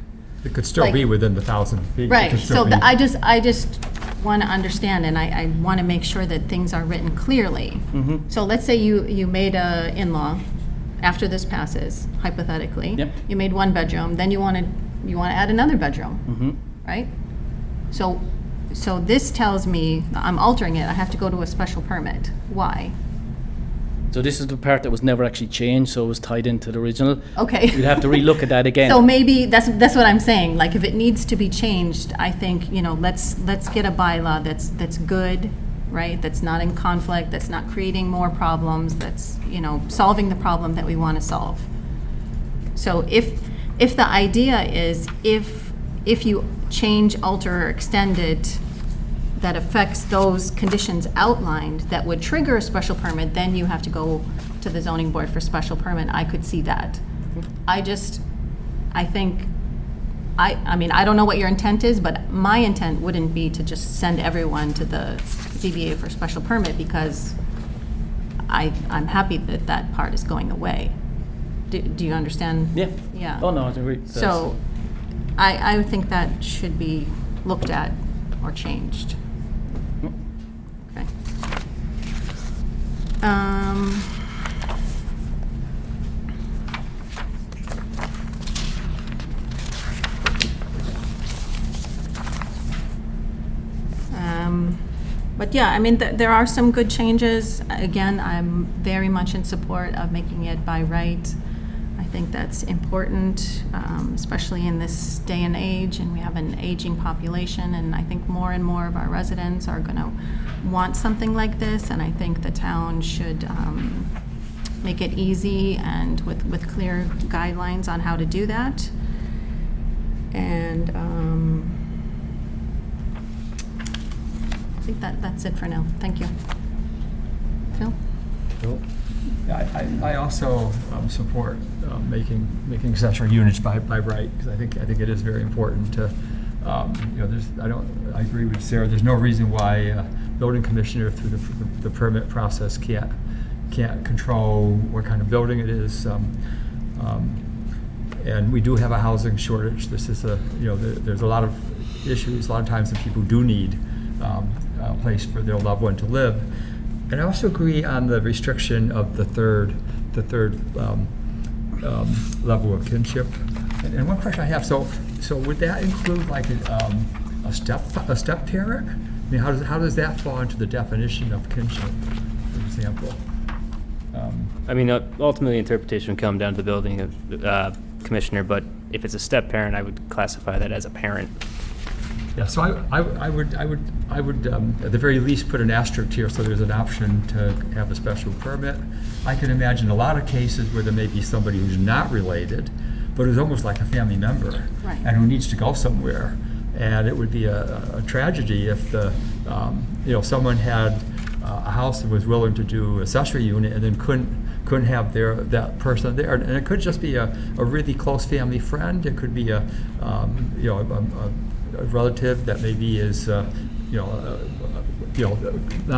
It could still be within the 1,000 feet. It Right, could so still be- I just want to understand, and I want to make sure that things are written clearly. So let's say you made a in-law, after this passes, hypothetically. Yep. You made one bedroom, then you want to add another bedroom, right? So this tells me I'm altering it, I have to go to a special permit. Why? So this is the part that was never actually changed, so it was tied into the original. Okay. We'd have to relook at that again. So maybe, that's what I'm saying, like, if it needs to be changed, I think, let's get a bylaw that's good, right? That's not in conflict, that's not creating more problems, that's, solving the problem that we want to solve. So if the idea is, if you change, alter, or extend it, that affects those conditions outlined that would trigger a special permit, then you have to go to the zoning board for special permit. I could see that. I think, I don't know what your intent is, but my intent wouldn't be to just send everyone to the ZBA for special permit, because I'm happy that that part is going away. Do you understand? Yeah. Yeah. Oh, no, I agree. So I would think that should be looked at or changed. Okay. But yeah, there are some good changes. Again, I'm very much in support of making it by right. I think that's important, especially in this day and age, and we have an aging population, and I think more and more of our residents are going to want something like this, and I think the town should make it easy and with clear guidelines on how to do that. And I think that's it for now. Thank you. Phil? I also support making accessory units by right, because I think it is very important to, I agree with Sarah, there's no reason why building commissioner through the permit process can't control what kind of building it is. And we do have a housing shortage. This is there's a lot of issues, a lot of times that people do need a place for their loved one to live. And I also agree on the restriction of the third level of kinship. And one question I have, so would that include like a step parent? mean, how does that fall into the definition of kinship, for example? I mean, ultimately, interpretation would come down to the building commissioner, but if it's a step-parent, I would classify that as a parent. Yeah, so I would, at the very least, put an asterisk here, so there's an option to have a special permit. I can imagine a lot of cases where there may be somebody who's not related, but is almost like a family member. Right. And who needs to go somewhere. And it would be a tragedy if someone had a house that was willing to do accessory unit and then couldn't have that person there. And it could just be a really close family friend. It could be a relative that maybe is not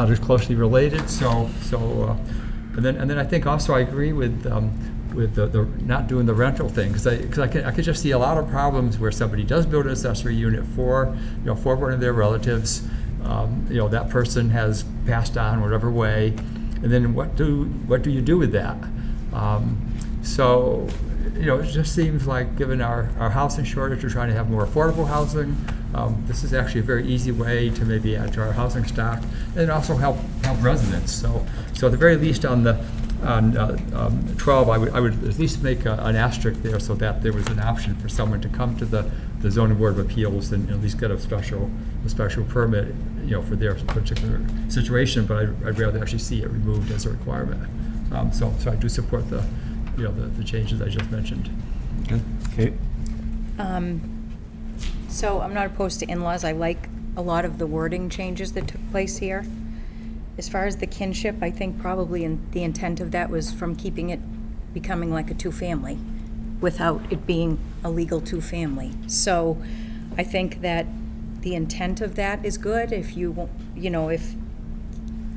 as closely related. And then I think also I agree with the not doing the rental thing, because I could just see a lot of problems where somebody does build an accessory unit for one of their relatives. That person has passed on whatever way, and then what do you do with that? It just seems like, given our housing shortage, we're trying to have more affordable housing. This is actually a very easy way to maybe add to our housing stock and also help residents. So at the very least on 12, I would at least make an asterisk there, so that there was an option for someone to come to the zoning board of appeals and at least get a special permit, for their particular situation. But I'd rather actually see it removed as a requirement. So I do support the changes I just mentioned. Okay. So I'm not opposed to in-laws. I like a lot of the wording changes that took place here. As far as the kinship, I think probably the intent of that was from keeping it becoming like a two-family without it being a legal two-family. So I think that the intent of that is good. If if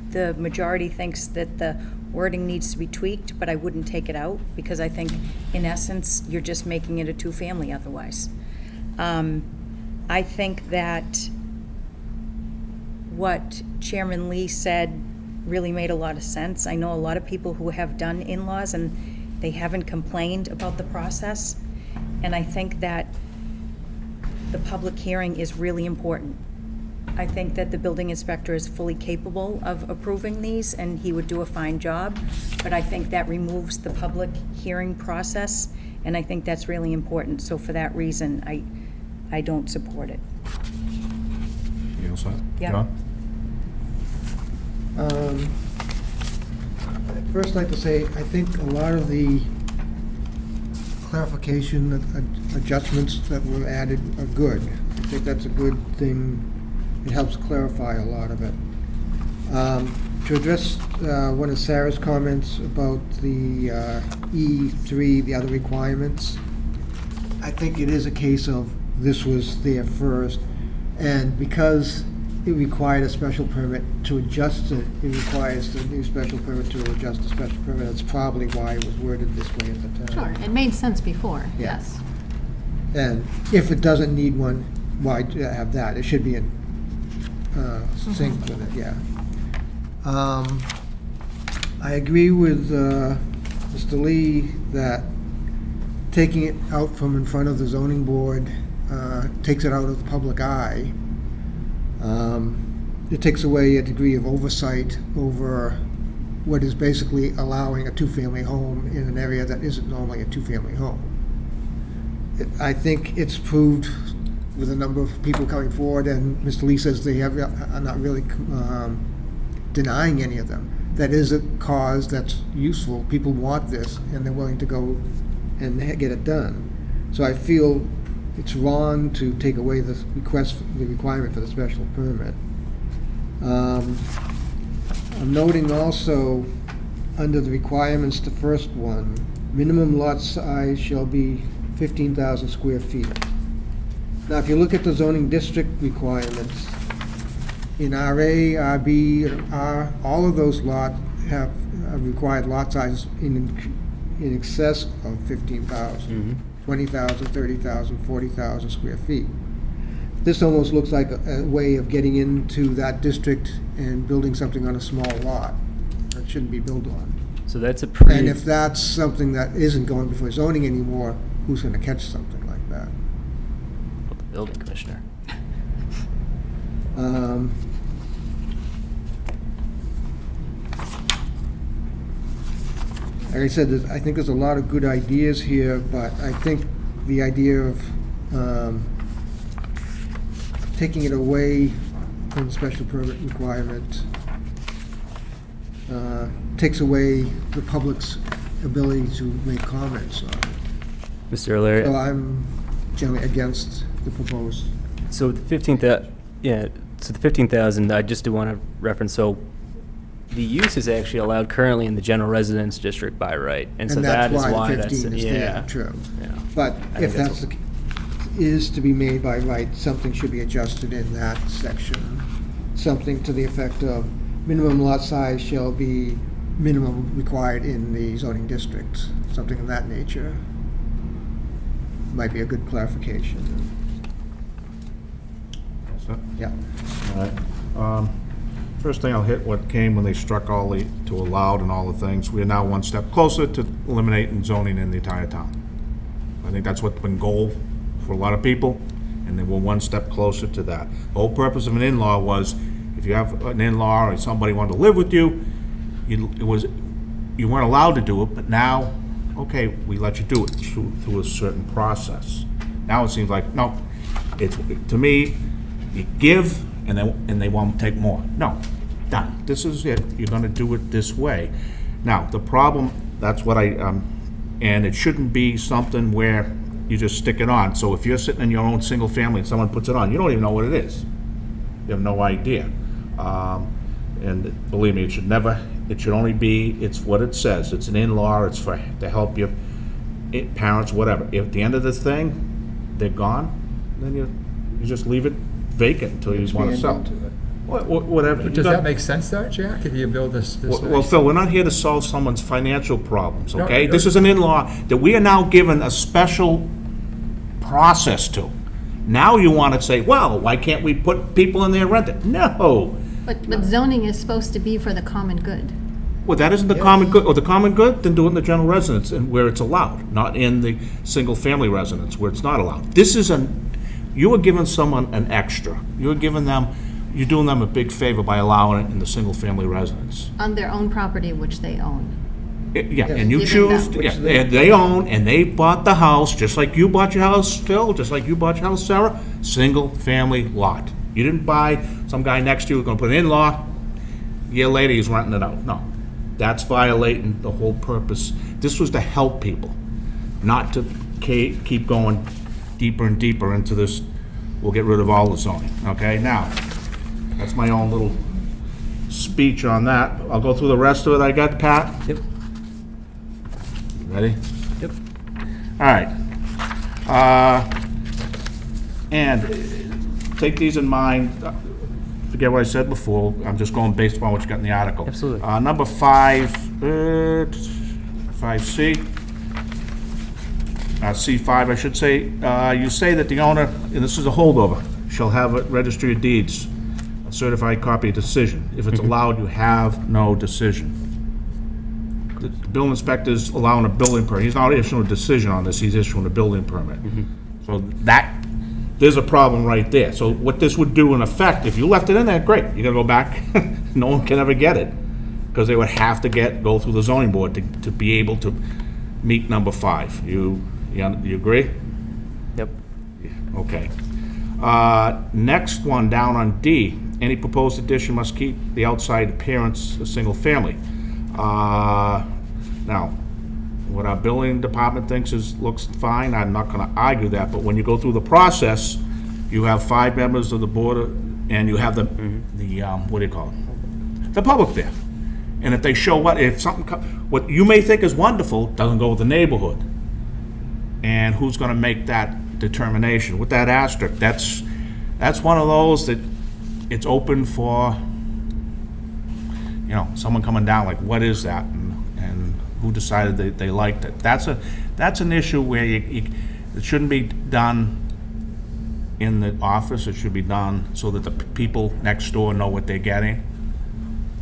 the majority thinks that the wording needs to be tweaked, but I wouldn't take it out, because I think in essence you're just making it a two-family otherwise. I think that what Chairman Lee said really made a lot of sense. I know a lot of people who have done in-laws and they haven't complained about the process. And I think that the public hearing is really important. I think that the building inspector is fully capable of approving these, and he would do a fine job. But I think that removes the public hearing process, and I think that's really important. So for that reason, I don't support it. You all set? Yeah. John? I'd first like to say, I think a lot of the clarification, adjustments that were added are good. I think that's a good thing. It helps clarify a lot of it. To address one of Sarah's comments about the E3, the other requirements, I think it is a case of this was there first, and because it required a special permit to adjust it, it requires the new special permit to adjust the special permit. That's probably why it was worded this way at the time. Sure, it made sense before, Yeah. yes. And if it doesn't need one, why have that? It should be in sync with it, yeah. I agree with Mr. Lee that taking it out from in front of the zoning board takes it out of the public eye. It takes away a degree of oversight over what is basically allowing a two-family home in an area that isn't normally a two-family home. I think it's proved with a number of people coming forward, and Mr. Lee says they are not really denying any of them. That is a cause that's useful. People want this, and they're willing to go and get it done. So I feel it's wrong to take away the requirement for the special permit. I'm noting also, under the requirements, the first one, minimum lot size shall be 15,000 square feet. Now, if you look at the zoning district requirements, in RA, RB, and R, all of those lots have required lot sizes in excess of 15,000, 20,000, 30,000, 40,000 square feet. This almost looks like a way of getting into that district and building something on a small lot that shouldn't be built on. So that's a And pretty, if that's something that isn't going before zoning anymore, who's going to catch something like that? the building commissioner. like I said, I think there's a lot of good ideas here, but I think the idea of taking it away from the special permit requirement takes away the public's ability to make comments on it. Mr. O'Leary? So I'm generally against the proposed. So the 15,000, yeah, so the 15,000, I just do want to reference, so the use is actually allowed currently in the general residence district by right. And so that is why that's, 15 is yeah. there, true. Yeah. But I if think that's, is to be made by right, something should be adjusted in that section. Something to the effect of minimum lot size shall be minimum required in the zoning district, something of that nature. Might be a good clarification. Yeah. All right. First thing I'll hit what came when they struck all the, to allowed and all the things. We are now one step closer to eliminating zoning in the entire town. I think that's what's been goal for a lot of people, and then we're one step closer to that. The whole purpose of an in-law was, if you have an in-law or somebody wanted to live with you, you weren't allowed to do it, but now, okay, we let you do it through a certain process. Now it seems like, no, it's, to me, you give, and they won't take more. No, done. This is it. You're gonna do it this way. Now, the problem, that's what and it shouldn't be something where you just stick it on. So if you're sitting in your own single family and someone puts it on, you don't even know what it is. You have no idea. And believe me, it should only be, it's what it says. It's an in-law, it's to help your parents, whatever. If at the end of the thing, they're gone, then you just leave it vacant until you want to sell. Whatever. Does that make sense though, Jack, if you build this Well, nice- Phil, we're not here to solve someone's financial problems, okay? No. This is an in-law that we are now given a special process to. Now you want to say, well, why can't we put people in there and rent it? No. But zoning is supposed to be for the common good. Well, that isn't the common good, or the common good, then do it in the general residence and where it's allowed, not in the single-family residence where it's not allowed. This is you are giving someone an extra. You're doing them a big favor by allowing it in the single-family residence. On their own property, which they own. Yeah, and you Given choose, them. yeah, and they own, and they bought the house, just like you bought your house, Phil, just like you bought your house, Sarah, single-family lot. You didn't buy, some guy next to you was gonna put an in-law, year later, he's renting it out. No, that's violating the whole purpose. This was to help people, not to keep going deeper and deeper into this, we'll get rid of all the zoning, okay? Now, that's my own little speech on that. I'll go through the rest of it I got, Pat. Yep. Ready? Yep. All right. And take these in mind. Forget what I said before. I'm just going based upon what you got in the article. Absolutely. Number 5C. C5, I should say. You say that the owner, and this is a holdover, shall have a registry of deeds, a certified copy of decision. If it's allowed, you have no decision. The building inspector's allowing a building permit. He's not issuing a decision on this, he's issuing a building permit. So there's a problem right there. So what this would do in effect, if you left it in there, great, you gotta go back, no one can ever get it. Because they would have to go through the zoning board to be able to meet number 5. You agree? Yep. Okay. Next one, down on D, any proposed addition must keep the outside appearance a single family. Now, what our building department thinks looks fine, I'm not gonna argue that, but when you go through the process, you have 5 members of the board, and you have the what do you call it? The public there. And if they show what you may think is wonderful, doesn't go with the neighborhood. And who's gonna make that determination? With that asterisk, that's one of those that it's open for, someone coming down, like, what is that? And who decided that they liked it? That's an issue where it shouldn't be done in the office. It should be done so that the people next door know what they're getting.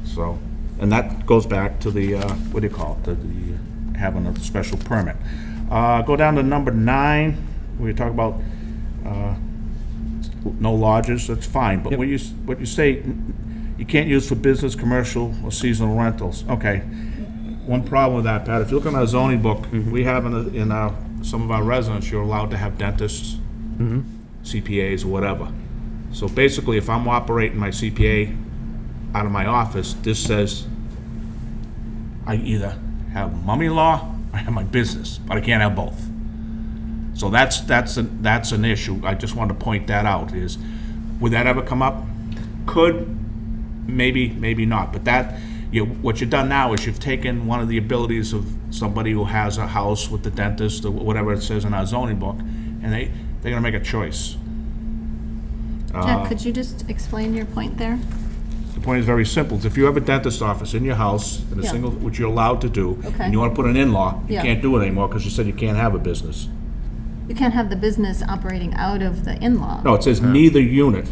So, and that goes back to the, what do you call it, the having a special permit. Go down to number 9, where you talk about no lodges, that's fine, but what you say, you can't use for business, commercial, or seasonal rentals, okay. one problem with that, Pat, if you look in our zoning book, we have in our, some of our residents, you're allowed to have dentists, CPAs, or whatever. So basically, if I'm operating my CPA out of my office, this says I either have mummy-in-law or I have my business, but I can't have both. So that's an issue. I just wanted to point that out, is, would that ever come up? Could, maybe not, but that, what you've done now is you've taken one of the abilities of somebody who has a house with the dentist, or whatever it says in our zoning book, and they're gonna make a choice. Jack, could you just explain your point there? The point is very simple. If you have a dentist office in your house, in a Yeah. single, which you're allowed to do, Okay. and you wanna put an in-law, you Yeah. can't do it anymore, because you said you can't have a business. You can't have the business operating out of the in-law. No, it says neither unit.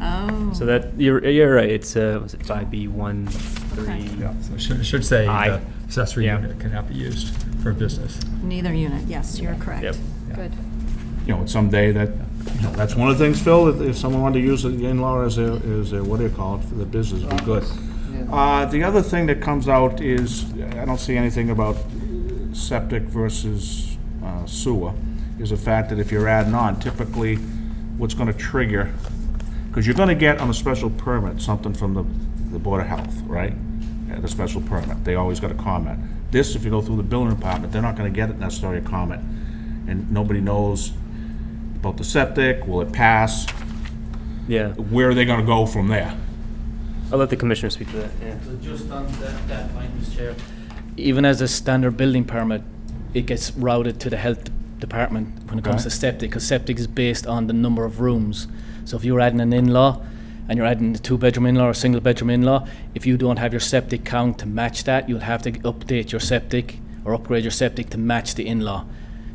Oh. So that, you're right, it's, was it 5B13? Yeah, so it should say Aye. the accessory Yeah. unit cannot be used for business. Neither unit, yes, you're correct. Yep. Good. You know, someday that, that's one of the things, Phil, if someone wanted to use the in-law as a, what do you call it, for the business, would be good. The other thing that comes out is, I don't see anything about septic versus sewer, is the fact that if you're adding on, typically, what's gonna trigger, because you're gonna get on a special permit, something from the Board of Health, right? The special permit, they always got a comment. This, if you go through the building department, they're not gonna get it necessarily a comment, and nobody knows about the septic, will it pass, Yeah, where are they gonna go from there? I'll let the commissioner speak to that, yeah. So just on that point, Mr. Chair, even as a standard building permit, it gets routed to the health department when it comes Okay. to septic, because septic is based on the number of rooms. So if you're adding an in-law, and you're adding a two-bedroom in-law or a single-bedroom in-law, if you don't have your septic count to match that, you'll have to update your septic or upgrade your septic to match the in-law.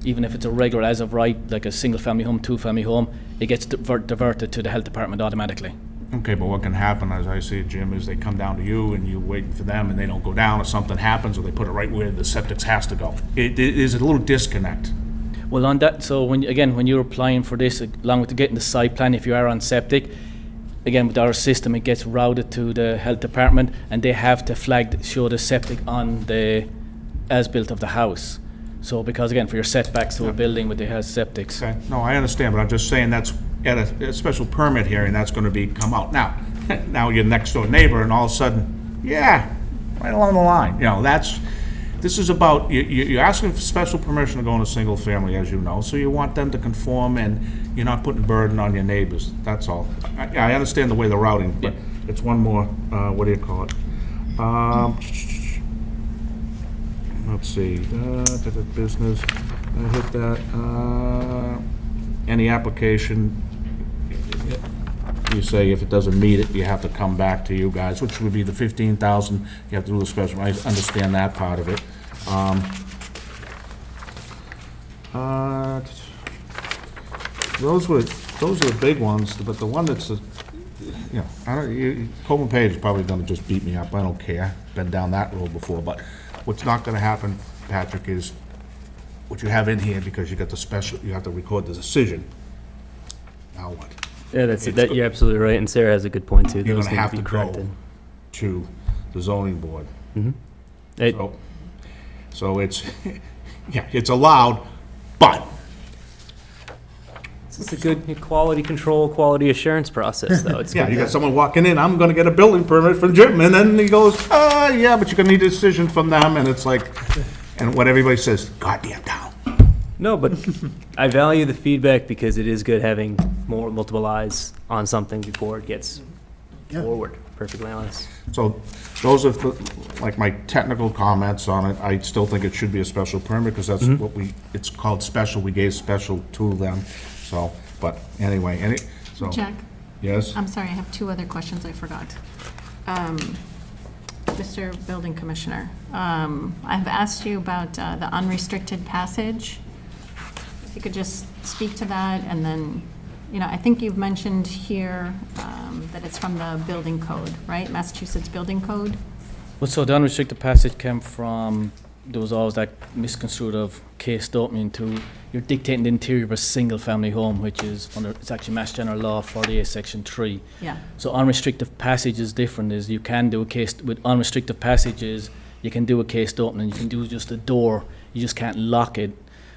Even if it's a regular as of right, like a single-family home, two-family home, it gets diverted to the health department automatically. Okay, but what can happen, as I see it, Jim, is they come down to you and you're waiting for them and they don't go down, or something happens, or they put it right where the septic has to go. It is a little disconnect. Well, on that, so when you're applying for this, along with getting the site plan, if you are on septic, again, with our system, it gets routed to the health department, and they have to show the septic on the as-built of the house. So, because again, for your setbacks to a building with the has septics. Okay, no, I understand, but I'm just saying that's at a special permit hearing, that's gonna come out. Now, now you're next door neighbor, and all of a sudden, yeah, right along the line, this is about, you're asking for special permission to go in a single family, as you know, so you want them to conform, and you're not putting burden on your neighbors, that's all. I understand the way they're routing, but it's one more, what do you call it? Let's see, business, I hit that, any application, you say if it doesn't meet it, you have to come back to you guys, which would be the 15,000, you have to do the special, I understand that part of it. Those are the big ones, but the one that's, Coleman Page is probably gonna just beat me up, I don't care, been down that road before, but what's not gonna happen, Patrick, is what you have in here, because you got the special, you have to record the decision. Now what? Yeah, you're absolutely right, and Sarah has a good point too. You're Those gonna need have be to go corrected. to the zoning board. It- So it's, it's allowed, but It's a good quality control, quality assurance process, though. It's yeah, good you got to- someone walking in, I'm gonna get a building permit from Jim, and then he goes, yeah, but you're gonna need a decision from them, and it's like, and what everybody says, goddamn town. No, but I value the feedback because it is good having multiple eyes on something before it gets forward, perfectly honest. So those are like my technical comments on it. I still think it should be a special permit, because that's what it's called special, we gave special to them, so, but anyway, so. Jack, Yes? I'm sorry, I have two other questions I forgot. Mr. Building Commissioner, I've asked you about the unrestricted passage. If you could just speak to that, and then, I think you've mentioned here that it's from the building code, right? Massachusetts Building Code? Well, so the unrestricted passage came from, there was always that misconstrued of case opening to, you're dictating the interior of a single-family home, which is it's actually Mass General Law 48, Section 3. Yeah. So unrestricted passage is different, is you can do a case with unrestricted passages, You can do a cased opening, you can do just a door, you just can't lock it,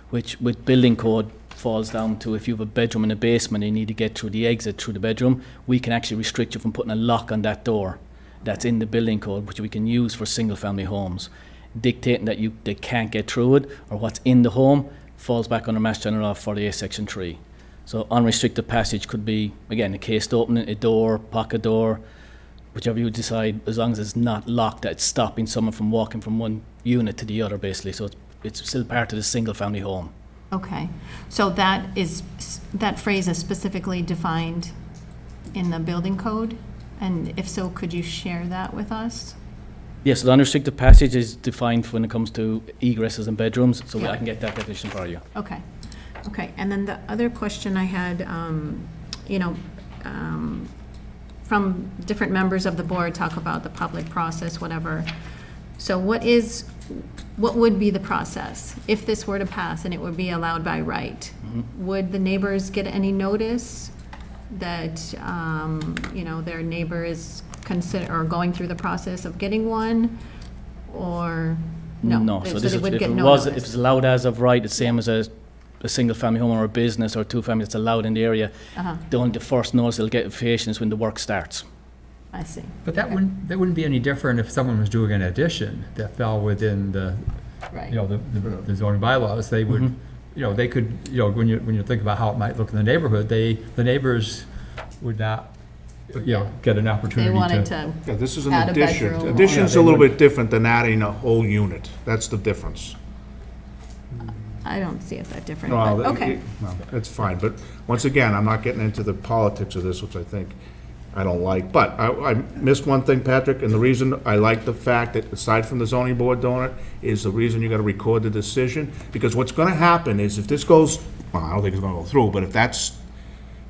which with building code falls down to if you have a bedroom and a basement, you need to get through the exit through the bedroom, we can actually restrict you from putting a lock on that door. That's in the building code, which we can use for single-family homes. Dictating that they can't get through it, or what's in the home, falls back under Mass General Law 48, Section 3. So unrestricted passage could be, again, a cased opening, a door, pocket door, whichever you decide, as long as it's not locked, that it's stopping someone from walking from one unit to the other, basically. So it's still part of the single-family home. Okay, so that phrase is specifically defined in the building code? And if so, could you share that with us? Yes, the unrestricted passage is defined when it comes to egresses and bedrooms, so Yeah. I can get that definition for you. Okay, okay. And then the other question I had, from different members of the board talk about the public process, whatever. So what would be the process if this were to pass and it would be allowed by right? Would the neighbors get any notice that, their neighbor is going through the process of getting one, or no? No, so they this is, would if get it no was, if notice. it's allowed as of right, the same as a single-family home or a business or two-family that's allowed in the area, Uh-huh, the first notice they'll get notification is when the work starts. I see. But that wouldn't be any different if someone was doing an addition that fell within the, Right. the zoning bylaws. They would, they could, when you think about how it might look in the neighborhood, the neighbors would not, get an They opportunity wanted to. to Yeah, this is an add a addition. bedroom. Addition's Yeah, a they little would- bit different than adding a whole unit. That's the difference. I don't see it that different, Well, but, okay. No, it's fine, but once again, I'm not getting into the politics of this, which I think I don't like. But I missed one thing, Patrick, and the reason I like the fact that, aside from the zoning board doing it, is the reason you gotta record the decision. Because what's gonna happen is if this goes, well, I don't think it's gonna go through, but if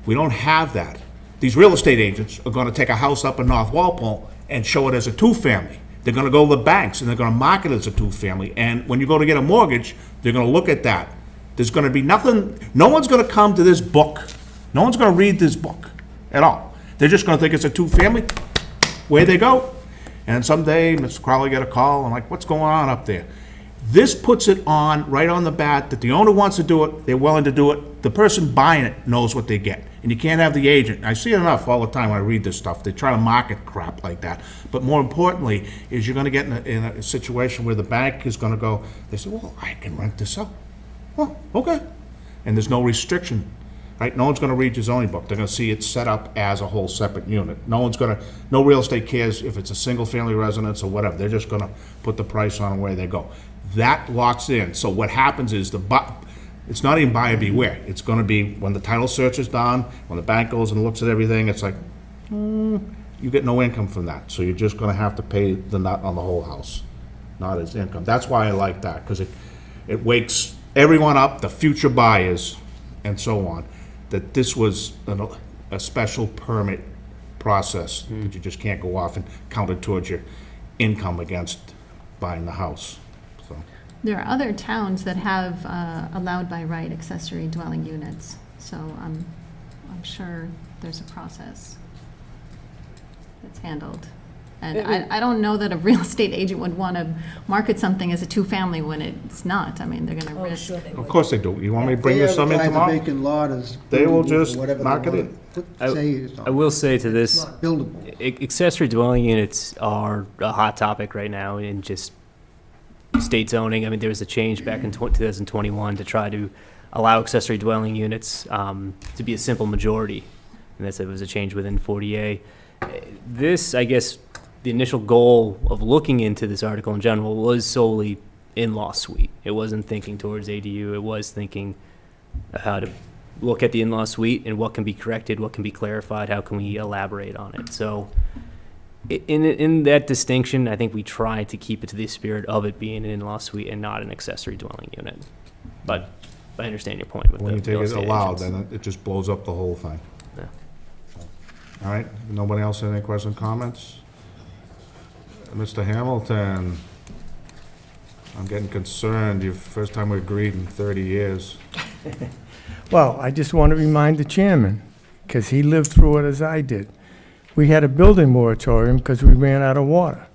we don't have that, these real estate agents are gonna take a house up in North Walpole and show it as a two-family. They're gonna go to the banks and they're gonna market it as a two-family. And when you go to get a mortgage, they're gonna look at that. There's gonna be nothing, no one's gonna come to this book. No one's gonna read this book at all. They're just gonna think it's a two-family, away they go. And someday, Mr. Crowley get a call, and like, what's going on up there? This puts it on, right on the bat, that the owner wants to do it, they're willing to do it, the person buying it knows what they get. And you can't have the agent, I see it enough all the time when I read this stuff, they try to market crap like that. But more importantly, is you're gonna get in a situation where the bank is gonna go, they say, well, I can rent this out. Well, okay. And there's no restriction, right? No one's gonna read your zoning book, they're gonna see it set up as a whole separate unit. No real estate cares if it's a single-family residence or whatever, they're just gonna put the price on where they go. That locks in, so what happens is it's not even buyer beware. It's gonna be, when the title search is done, when the bank goes and looks at everything, it's like, you get no income from that, so you're just gonna have to pay the nut on the whole house, not as income. That's why I like that, because it wakes everyone up, the future buyers, and so on, that this was a special permit process, that you just can't go off and count it towards your income against buying the house, so. There are other towns that have allowed by right accessory dwelling units, so I'm sure there's a process that's handled. And I don't know that a real estate agent would want to market something as a two-family when it's not. I mean, they're going to risk. Of course they do. You want me to bring you some in They tomorrow? advertise a vacant lot as They will buildable just for whatever they market want it. to say it's I will say to It's this, not buildable. accessory dwelling units are a hot topic right now in just state zoning. I mean, there was a change back in 2021 to try to allow accessory dwelling units to be a simple majority, and it was a change within 40A. This, I guess, the initial goal of looking into this article in general was solely in-law suite. It wasn't thinking towards ADU. It was thinking how to look at the in-law suite and what can be corrected, what can be clarified, how can we elaborate on it. So in that distinction, I think we try to keep it to the spirit of it being an in-law suite and not an accessory dwelling unit. But I understand your point with When you the take real it estate allowed, agents. then it just blows up the whole thing. Yeah. All right, nobody else have any questions, comments? Mr. Hamilton, I'm getting concerned, first time we agreed in 30 years. Well, I just want to remind the chairman, because he lived through it as I did. We had a building moratorium because we ran out of water.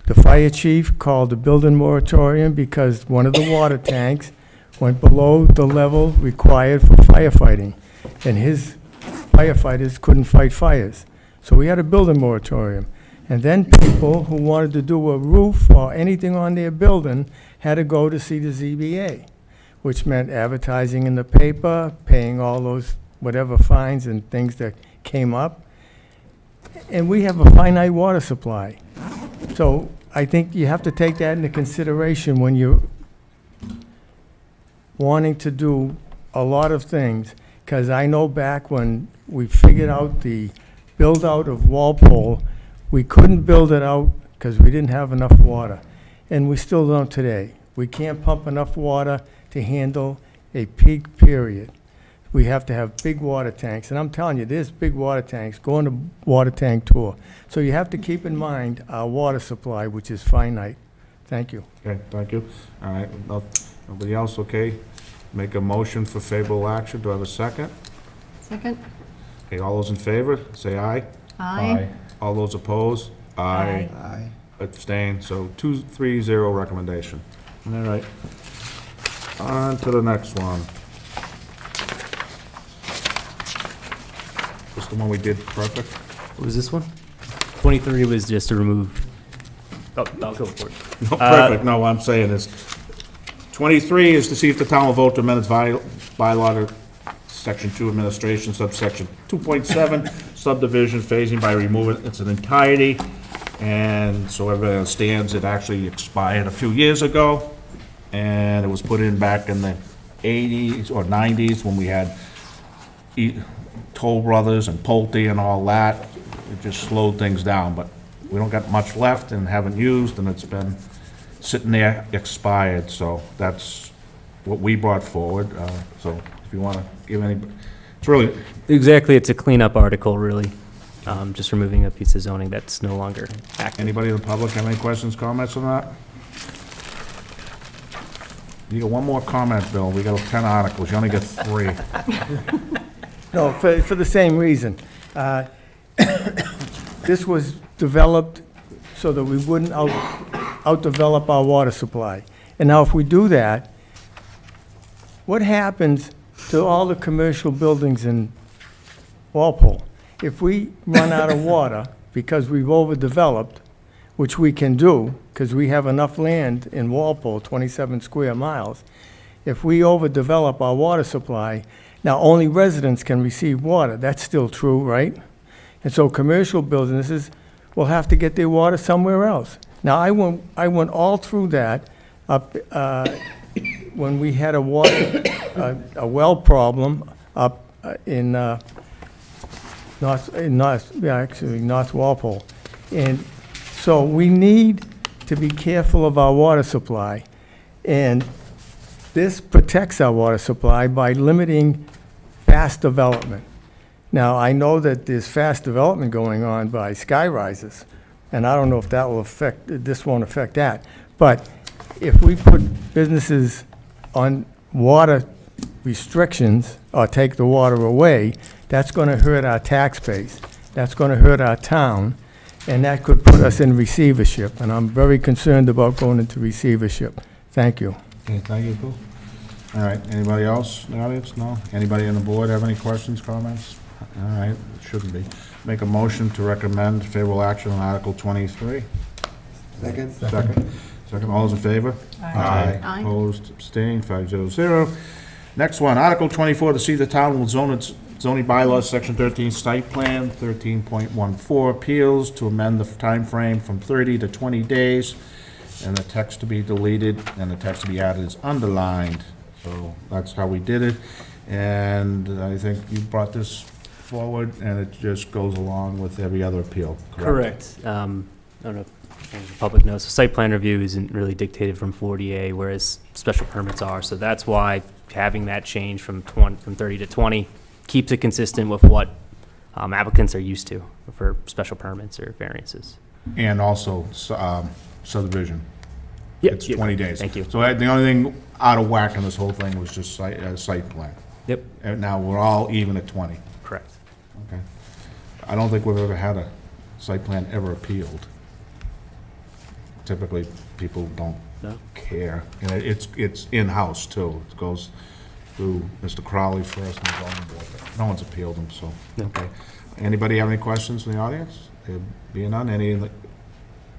The fire chief called a building moratorium because one of the water tanks went below the level required for firefighting, and his firefighters couldn't fight fires. So we had a building moratorium. And then people who wanted to do a roof or anything on their building had to go to see the ZBA, which meant advertising in the paper, paying all those whatever fines and things that came up. And we have a finite water supply. So I think you have to take that into consideration when you're wanting to do a lot of things. Because I know back when we figured out the build-out of Walpole, we couldn't build it out because we didn't have enough water. And we still don't today. We can't pump enough water to handle a peak period. We have to have big water tanks. And I'm telling you, there's big water tanks. Go on a water tank tour. So you have to keep in mind our water supply, which is finite. Thank you. Okay, thank you. All right, nobody else, okay? Make a motion for favorable action. Do I have a second? Second? Okay, all those in favor, say aye. Aye. All those opposed? Aye. Aye. Abstain, so 2-3-0 recommendation. All right. On to the next one. This the one we did perfect? What was this one? 23 was just to remove, oh, I'll go for it. No, perfect, no, what I'm saying is, 23 is to see if the town will vote to amend its bylaw to Section 2 Administration, subsection 2.7 subdivision phasing by removing its entirety. And so everybody understands it actually expired a few years ago. And it was put in back in the 80s or 90s when we had Toll Brothers and Pulte and all that. It just slowed things down, but we don't got much left and haven't used, and it's been sitting there expired. So that's what we brought forward. So if you want to give any, it's really, Exactly, it's a cleanup article, really. Just removing a piece of zoning that's no longer active. anybody in the public have any questions, comments on that? You got one more comment, Bill. We got 10 articles. You only get 3. No, for the same reason. This was developed so that we wouldn't outdevelop our water supply. And now if we do that, what happens to all the commercial buildings in Walpole? If we run out of water because we've overdeveloped, which we can do, because we have enough land in Walpole, 27 square miles, if we overdevelop our water supply, now only residents can receive water. That's still true, right? And so commercial businesses will have to get their water somewhere else. Now, I went all through that up, when we had a water, a well problem up in North Walpole. And so we need to be careful of our water supply. And this protects our water supply by limiting fast development. Now, I know that there's fast development going on by sky rises, and I don't know if that will affect, this won't affect that. But if we put businesses on water restrictions or take the water away, that's going to hurt our tax base. That's going to hurt our town, and that could put us in receivership. And I'm very concerned about going into receivership. Thank you. Okay, thank you, Bill. All right, anybody else in the audience? No? Anybody on the board have any questions, comments? All right, it shouldn't be. Make a motion to recommend favorable action on Article 23. Second? Second, all those in favor? Aye. Opposed, abstained, 500. Next one, Article 24, to see the town will zone its zoning bylaws, Section 13, site plan, 13.14, appeals, to amend the time frame from 30 to 20 days, and the text to be deleted, and the text to be added is underlined. So that's how we did it, and I think you brought this forward, and it just goes along with every other appeal, correct? Correct. I don't know if the public knows, site plan review isn't really dictated from 40A, whereas special permits are. So that's why having that change from 30 to 20 keeps it consistent with what applicants are used to for special permits or variances. And also subdivision. Yep, It's yep. 20 days. Thank you. So the only thing out of whack in this whole thing was just site plan. Yep, And now we're all even at 20. correct. Okay. I don't think we've ever had a site plan ever appealed. typically people don't No? care. And it's in-house too. It goes through Mr. Crowley first and the zoning board. No one's appealed them, so, okay. Anybody have any questions from the audience? There being none, any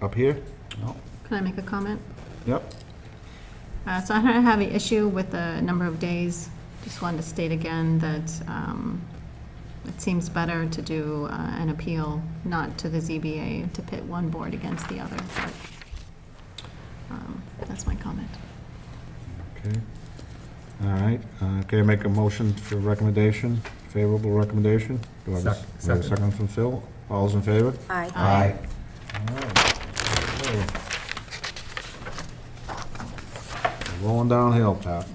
up here? No. Can I make a comment? Yep. So I don't have an issue with the number of days. Just wanted to state again that it seems better to do an appeal, not to the ZBA, to pit one board against the other. But that's my comment. Okay. All right. Can I make a motion for recommendation, favorable recommendation? Do I have a- Sec- do I have a second. second from Phil? All's in favor? Aye. Aye. All right. Okay. Rolling downhill, Pat.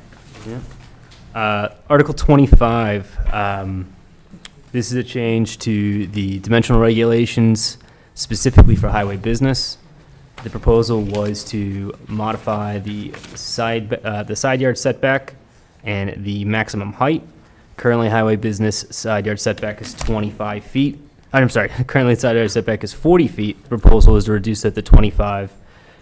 Article 25, this is a change to the dimensional regulations specifically for highway business. The proposal was to modify the side yard setback and the maximum height. Currently, highway business side yard setback is 25 feet. I'm sorry, currently side yard setback is 40 feet. The proposal is to reduce that to 25.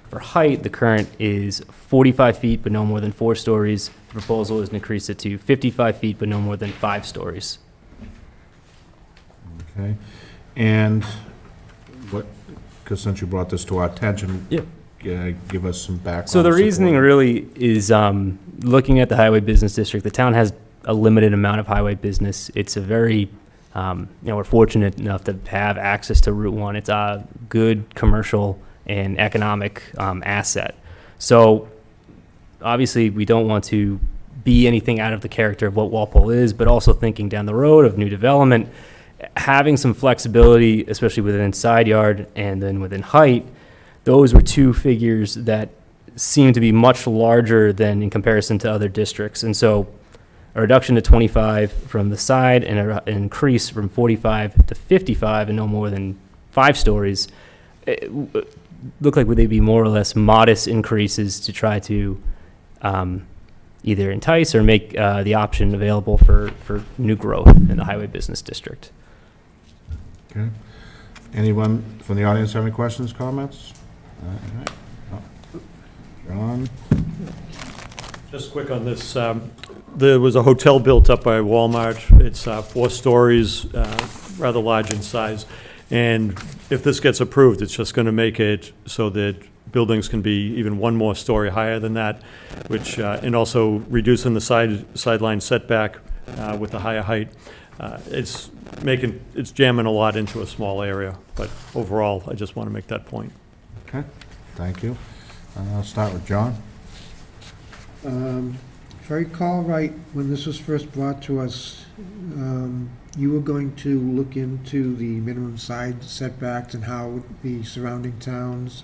For height, the current is 45 feet, but no more than 4 stories. The proposal is to increase it to 55 feet, but no more than 5 stories. Okay. And what, because since you brought this to our attention, Yeah. give us some background. So the support. reasoning really is looking at the highway business district. The town has a limited amount of highway business. It's a very, we're fortunate enough to have access to Route 1. It's a good commercial and economic asset. So obviously, we don't want to be anything out of the character of what Walpole is, but also thinking down the road of new development, having some flexibility, especially within side yard and then within height. Those were two figures that seem to be much larger than in comparison to other districts. And so a reduction to 25 from the side and an increase from 45 to 55 and no more than 5 stories look like would they be more or less modest increases to try to either entice or make the option available for new growth in the highway business district. Okay. Anyone from the audience have any questions, comments? All right. Oh. John? Just quick on this, there was a hotel built up by Walmart. It's 4 stories, rather large in size. And if this gets approved, it's just going to make it so that buildings can be even one more story higher than that, which, and also reducing the sideline setback with the higher height. It's jamming a lot into a small area, but overall, I just want to make that point. Okay, thank you. I'll start with John. If I recall right, when this was first brought to us, you were going to look into the minimum side setbacks and how the surrounding towns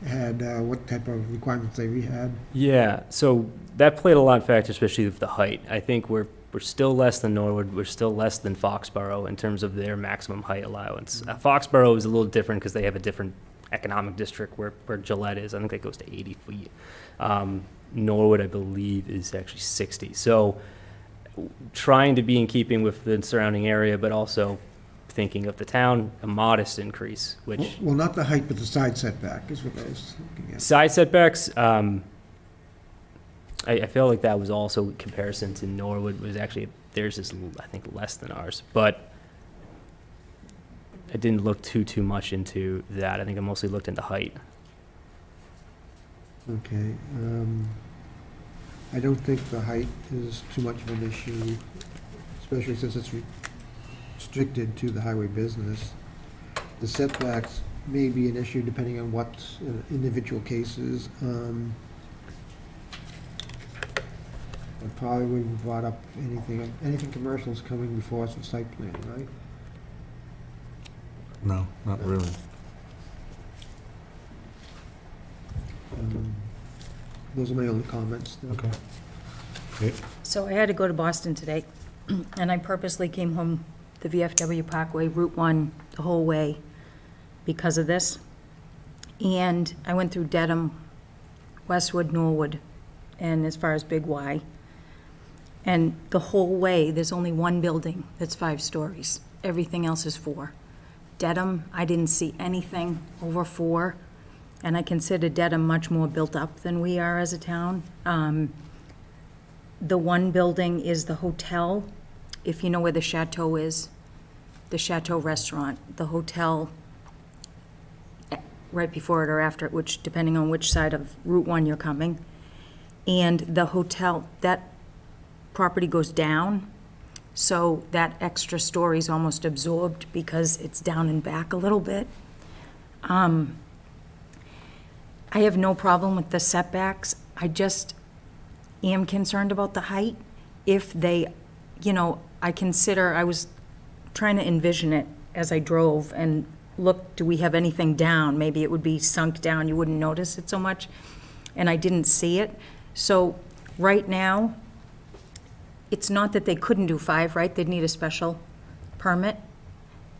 had, what type of requirements they had. Yeah, so that played a lot of factor, especially with the height. I think we're still less than Norwood, we're still less than Foxborough in terms of their maximum height allowance. Foxborough is a little different because they have a different economic district where Gillette is. I think that goes to 80 feet. Norwood, I believe, is actually 60. So trying to be in keeping with the surrounding area, but also thinking of the town, a modest increase, which... Well, not the height, but the side setback is what I was looking at. Side setbacks, I feel like that was also in comparison to Norwood, was actually, theirs is, I think, less than ours. But I didn't look too much into that. I think I mostly looked into height. Okay, I don't think the height is too much of an issue, especially since it's restricted to the highway business. The setbacks may be an issue depending on what individual cases. I probably wouldn't have brought up anything commercial is coming before us for site plan, right? No, not really. Those are my only comments. Okay. Okay. So I had to go to Boston today, and I purposely came home the VFW Parkway, Route 1, the whole way because of this. And I went through Dedham, Westwood, Norwood, and as far as Big Y. And the whole way, there's only one building that's 5 stories. Everything else is 4. Dedham, I didn't see anything over 4. and I consider Dedham much more built up than we are as a town. The one building is the hotel, if you know where the Chateau is, the Chateau Restaurant. The hotel right before it or after it, which, depending on which side of Route 1 you're coming. And the hotel, that property goes down, so that extra story is almost absorbed because it's down and back a little bit. I have no problem with the setbacks. I just am concerned about the height. If they, I was trying to envision it as I drove and look, do we have anything down? Maybe it would be sunk down, you wouldn't notice it so much, and I didn't see it. So right now, it's not that they couldn't do 5, right? They'd need a special permit.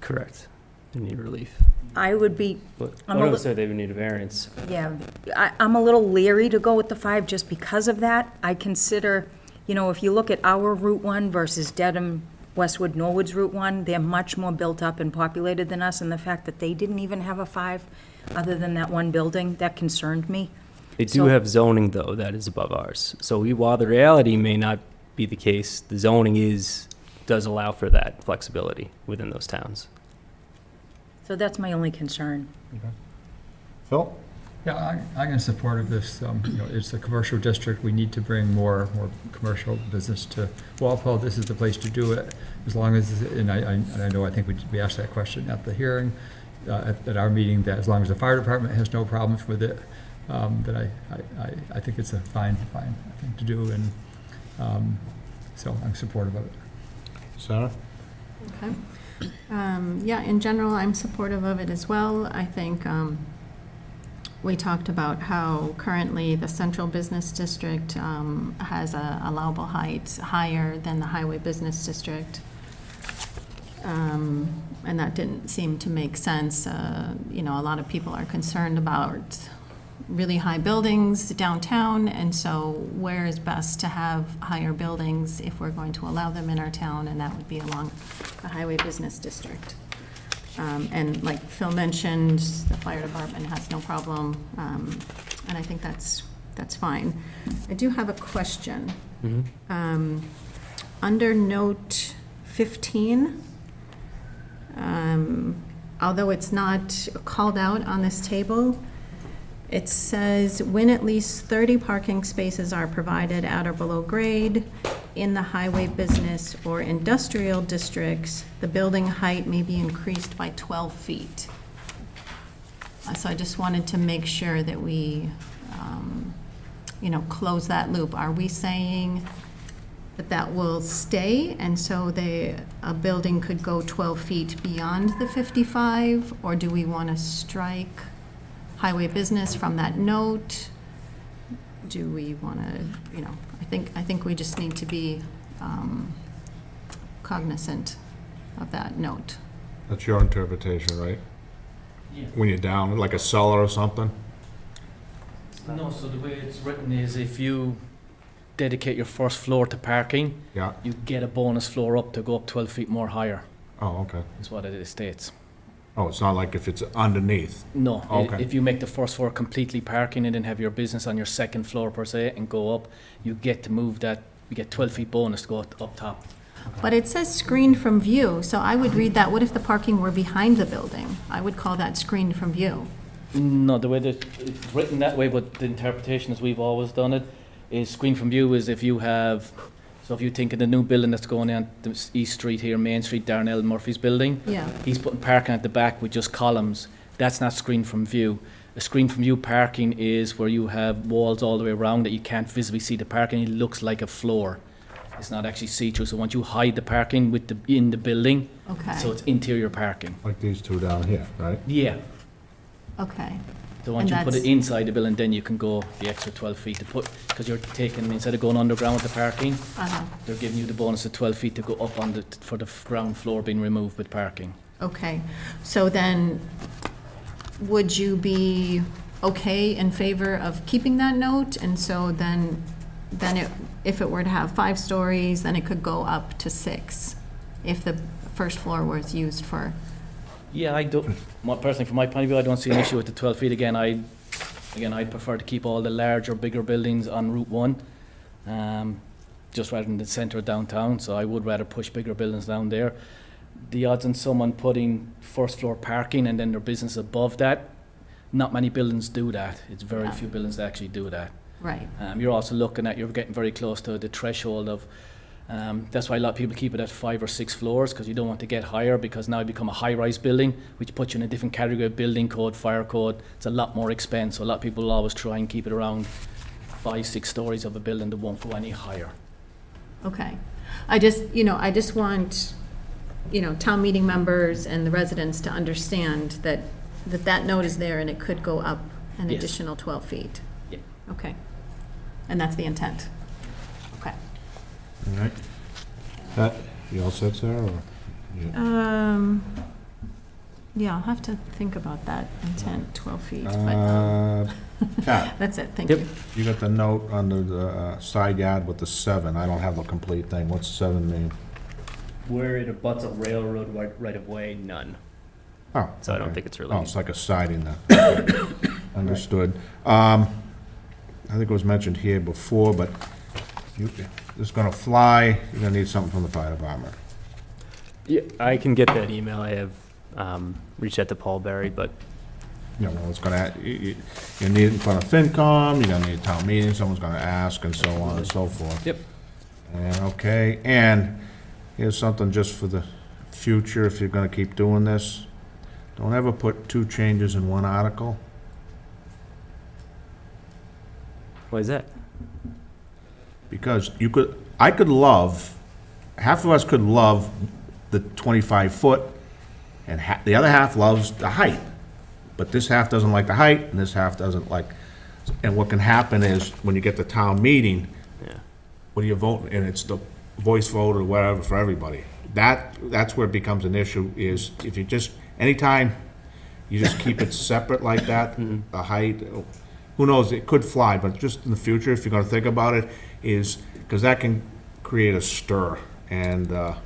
Correct. They need relief. I would be, But I I'm a don't li- say they would need a variance. yeah, I'm a little leery to go with the 5 just because of that. I consider, if you look at our Route 1 versus Dedham, Westwood, Norwood's Route 1, they're much more built up and populated than us, and the fact that they didn't even have a 5, other than that one building, that concerned me. They do So- have zoning, though, that is above ours. So while the reality may not be the case, the zoning does allow for that flexibility within those towns. So that's my only concern. Phil? Yeah, I'm in support of this. It's a commercial district. We need to bring more commercial business to Walpole. This is the place to do it. As long as, and I think we asked that question at the hearing, at our meeting, that as long as the fire department has no problems with it, that I think it's a fine thing to do, and so I'm supportive of it. Sarah? Okay. Yeah, in general, I'm supportive of it as well. I think we talked about how currently the central business district has a allowable height higher than the highway business district. And that didn't seem to make sense. A lot of people are concerned about really high buildings downtown, and so where is best to have higher buildings if we're going to allow them in our town, and that would be along the highway business district. And like Phil mentioned, the fire department has no problem, and I think that's fine. I do have a question. Under note 15, although it's not called out on this table, it says, when at least 30 parking spaces are provided at or below grade in the highway business or industrial districts, the building height may be increased by 12 feet. So I just wanted to make sure that we, close that loop. Are we saying that will stay, and so a building could go 12 feet beyond the 55, or do we want to strike highway business from that note? Do we want to, I think we just need to be cognizant of that note. That's your interpretation, right? Yeah. When you're down, like a cellar or something? No, so the way it's written is if you dedicate your first floor to parking, Yeah. you get a bonus floor up to go up 12 feet more higher, Oh, okay. is what it states. Oh, it's not like if it's underneath. No, Okay. if you make the first floor completely parking and then have your business on your second floor per se and go up, you get to move that, you get 12 feet bonus to go up top. But it says screened from view, so I would read that, what if the parking were behind the building? I would call that screened from view. No, the way that it's written that way, but the interpretation as we've always done it, is screen from view is if you have, so if you think of the new building that's going on the East Street here, Main Street, Darnell Murphy's building. Yeah. He's putting parking at the back with just columns. That's not screen from view. A screen from view parking is where you have walls all the way around that you can't visibly see the parking. It looks like a floor. It's not actually see-through, so once you hide the parking in the building, Okay. so it's interior parking. Like these two down here, right? Yeah. Okay. So once you And put it that's- inside the building, then you can go the extra 12 feet to put, because you're taking, instead of going underground with the parking, Uh-huh. they're giving you the bonus of 12 feet to go up on for the ground floor being removed with parking. Okay, so then, would you be okay in favor of keeping that note? And so then if it were to have 5 stories, then it could go up to 6, if the first floor was used for, Yeah, I don't, personally, from my point of view, I don't see an issue with the 12 feet. Again, Again, I'd prefer to keep all the larger, bigger buildings on Route 1, just rather than the centre of downtown, so I would rather push bigger buildings down there. The odds on someone putting first floor parking and then their business above that, not many buildings do that. It's very Yeah. few buildings that actually do that. Right. You're also looking at, you're getting very close to the threshold of, that's why a lot of people keep it at 5 or 6 floors, because you don't want to get higher, because now you become a high-rise building, which puts you in a different category of building code, fire code. It's a lot more expense, so a lot of people will always try and keep it around 5, 6 stories of a building that won't go any higher. Okay. I just want, town meeting members and the residents to understand that note is there and it could go up an Yes. additional 12 feet. Yeah. Okay. And that's the intent. Okay. All right. You all set, Sarah, or? Yeah, I'll have to think about that intent, 12 feet, but Pat, that's it, thank Yep. you. you got the note under the side yard with the 7. I don't have the complete thing. What's 7 mean? Where it abuts a railroad right-of-way, none. Oh. So I don't okay. think it's really- Oh, it's like a siding then. Understood. I think it was mentioned here before, but it's gonna fly, you're gonna need something from the fire department. Yeah, I can get that email. I have reached out to Paul Berry, but Well, it's gonna, you need it in front of FinCom, you're gonna need a town meeting, someone's gonna ask, and so on and so forth. Yep. And, okay, and here's something just for the future, if you're gonna keep doing this. Don't ever put 2 changes in one article. why is that? Because half of us could love the 25-foot, and the other half loves the height. But this half doesn't like the height, and this half doesn't like, and what can happen is, when you get to town meeting, Yeah. when you vote, and it's the voice vote or whatever for everybody, that's where it becomes an issue, is if you just, anytime you just keep it separate like that, the height, who knows, it could fly, but just in the future, if you're gonna think about it, is, because that can create a stir, and, That's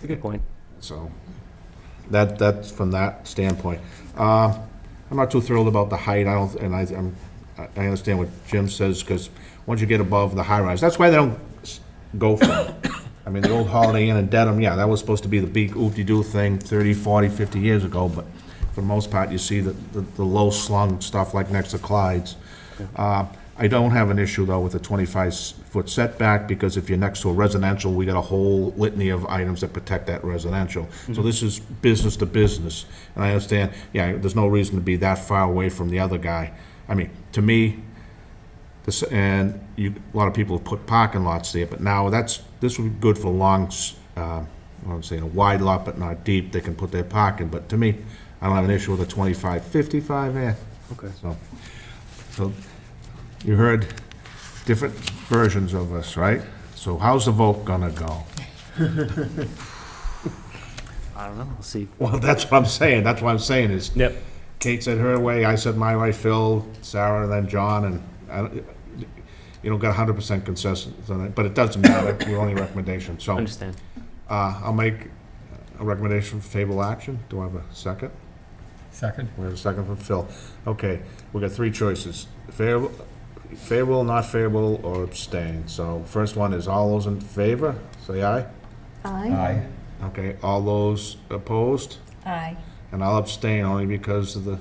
a good point. so, that's from that standpoint. I'm not too thrilled about the height, I understand what Jim says, because once you get above the high-rise, that's why they don't go for it. I mean, the old Holiday Inn in Dedham, yeah, that was supposed to be the big oop-de-doo thing 30, 40, 50 years ago, but for the most part, you see the low-slung stuff like next to Clyde's. I don't have an issue, though, with the 25-foot setback, because if you're next to a residential, we got a whole litany of items that protect that residential. So this is business to business, and I understand, yeah, there's no reason to be that far away from the other guy. I mean, to me, a lot of people have put parking lots there, but now this would be good for long, I'm saying a wide lot, but not deep, they can put their parking, but to me, I don't have an issue with a 25, 55, Okay. So, you heard different versions of us, right? So how's the vote gonna go? I don't know. We'll see. Well, that's what I'm saying, is, Yep. Kate said her way, I said my way, Phil, Sarah, and then John, and you don't got 100% consensus on it, but it doesn't matter, we're only recommendation, so. Understand. I'll make a recommendation for favorable action. Do I have a second? Second? We have a second from Phil. Okay, we got 3 choices. Favorable, not favorable, or abstain. So first one is all those in favor, say aye. Aye. Okay, all those opposed? Aye. And I'll abstain only because of the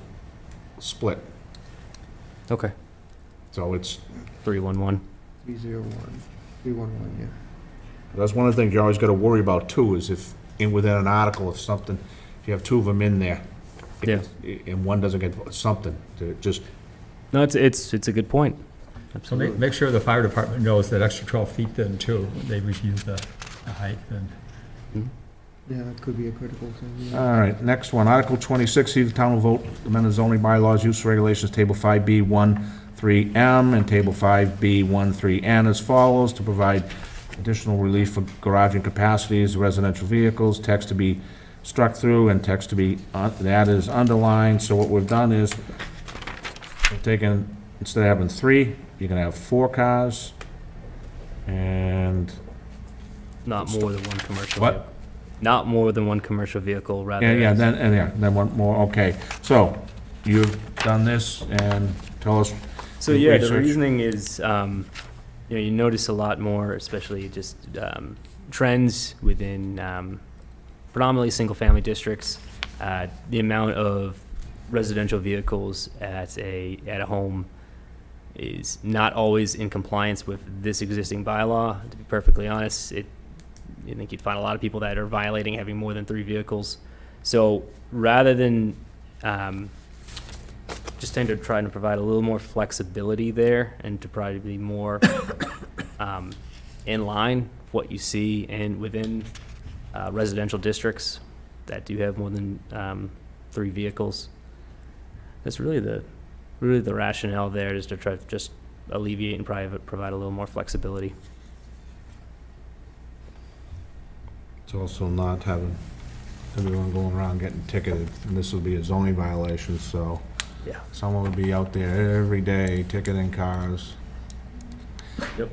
split. Okay. So it's, 311. 301, 311, yeah. that's one of the things you always gotta worry about too, is if, within an article, if something, if you have 2 of them in there, Yeah. and one doesn't get something, to just, No, it's a good point. So Absolutely. make sure the fire department knows that extra 12 feet then too, when they review the height then. Yeah, it could be a critical thing, yeah. all right, next one, Article 26, see if the town will vote amend the zoning bylaws, use regulations, Table 5B13M and Table 5B13N as follows, to provide additional relief for garaging capacities, residential vehicles, text to be struck through and text to be, that is underlined. So what we've done is, we've taken, instead of having 3, you're gonna have 4 cars, and, Not more than one commercial. What? vehicle. Not more than one commercial vehicle, rather. then one more, okay. So, you've done this, and tell us. So your yeah, the research. reasoning is, you notice a lot more, especially just trends within predominantly single-family districts. The amount of residential vehicles at a home is not always in compliance with this existing bylaw. To be perfectly honest, I think you'd find a lot of people that are violating having more than 3 vehicles. So rather than just tend to try to provide a little more flexibility there and to probably be more in line with what you see and within residential districts that do have more than 3 vehicles. That's really the rationale there, is to try to just alleviate and provide a little more flexibility. It's also not having everyone going around getting ticketed, and this will be a zoning violation, so Yeah. someone would be out there every day ticketing cars. Yep.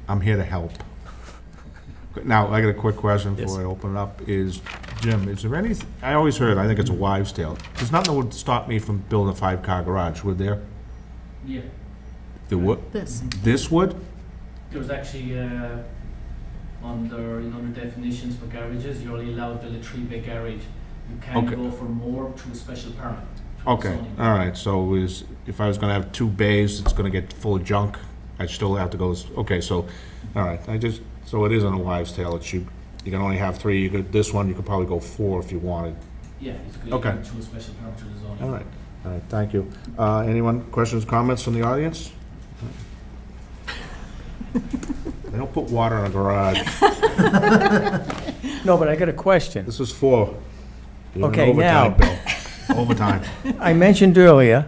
I'm here to help. Now, I got a quick question Yes. before I open it up, is, Jim, is there any, I always heard, I think it's a wives' tale, there's nothing that would stop me from building a 5-car garage, would there? Yeah, There would? This would? there was actually, under, in other definitions for garages, you're only allowed to build a 3-bay garage. You can Okay. go for more through a special permit. through Okay, zoning. all right, so if I was gonna have 2 bays, it's gonna get full of junk, I'd still have to go, okay, so, all right, so it isn't a wives' tale, it's you can only have 3, this one, you could probably go 4 if you wanted. Yeah, it's good. Okay. Through a special permit through the zoning. All right, thank you. Anyone, questions, comments from the audience? They don't put water in a garage. No, but I got a question. This is for. Okay, overtime, now- Bill. Overtime. I mentioned earlier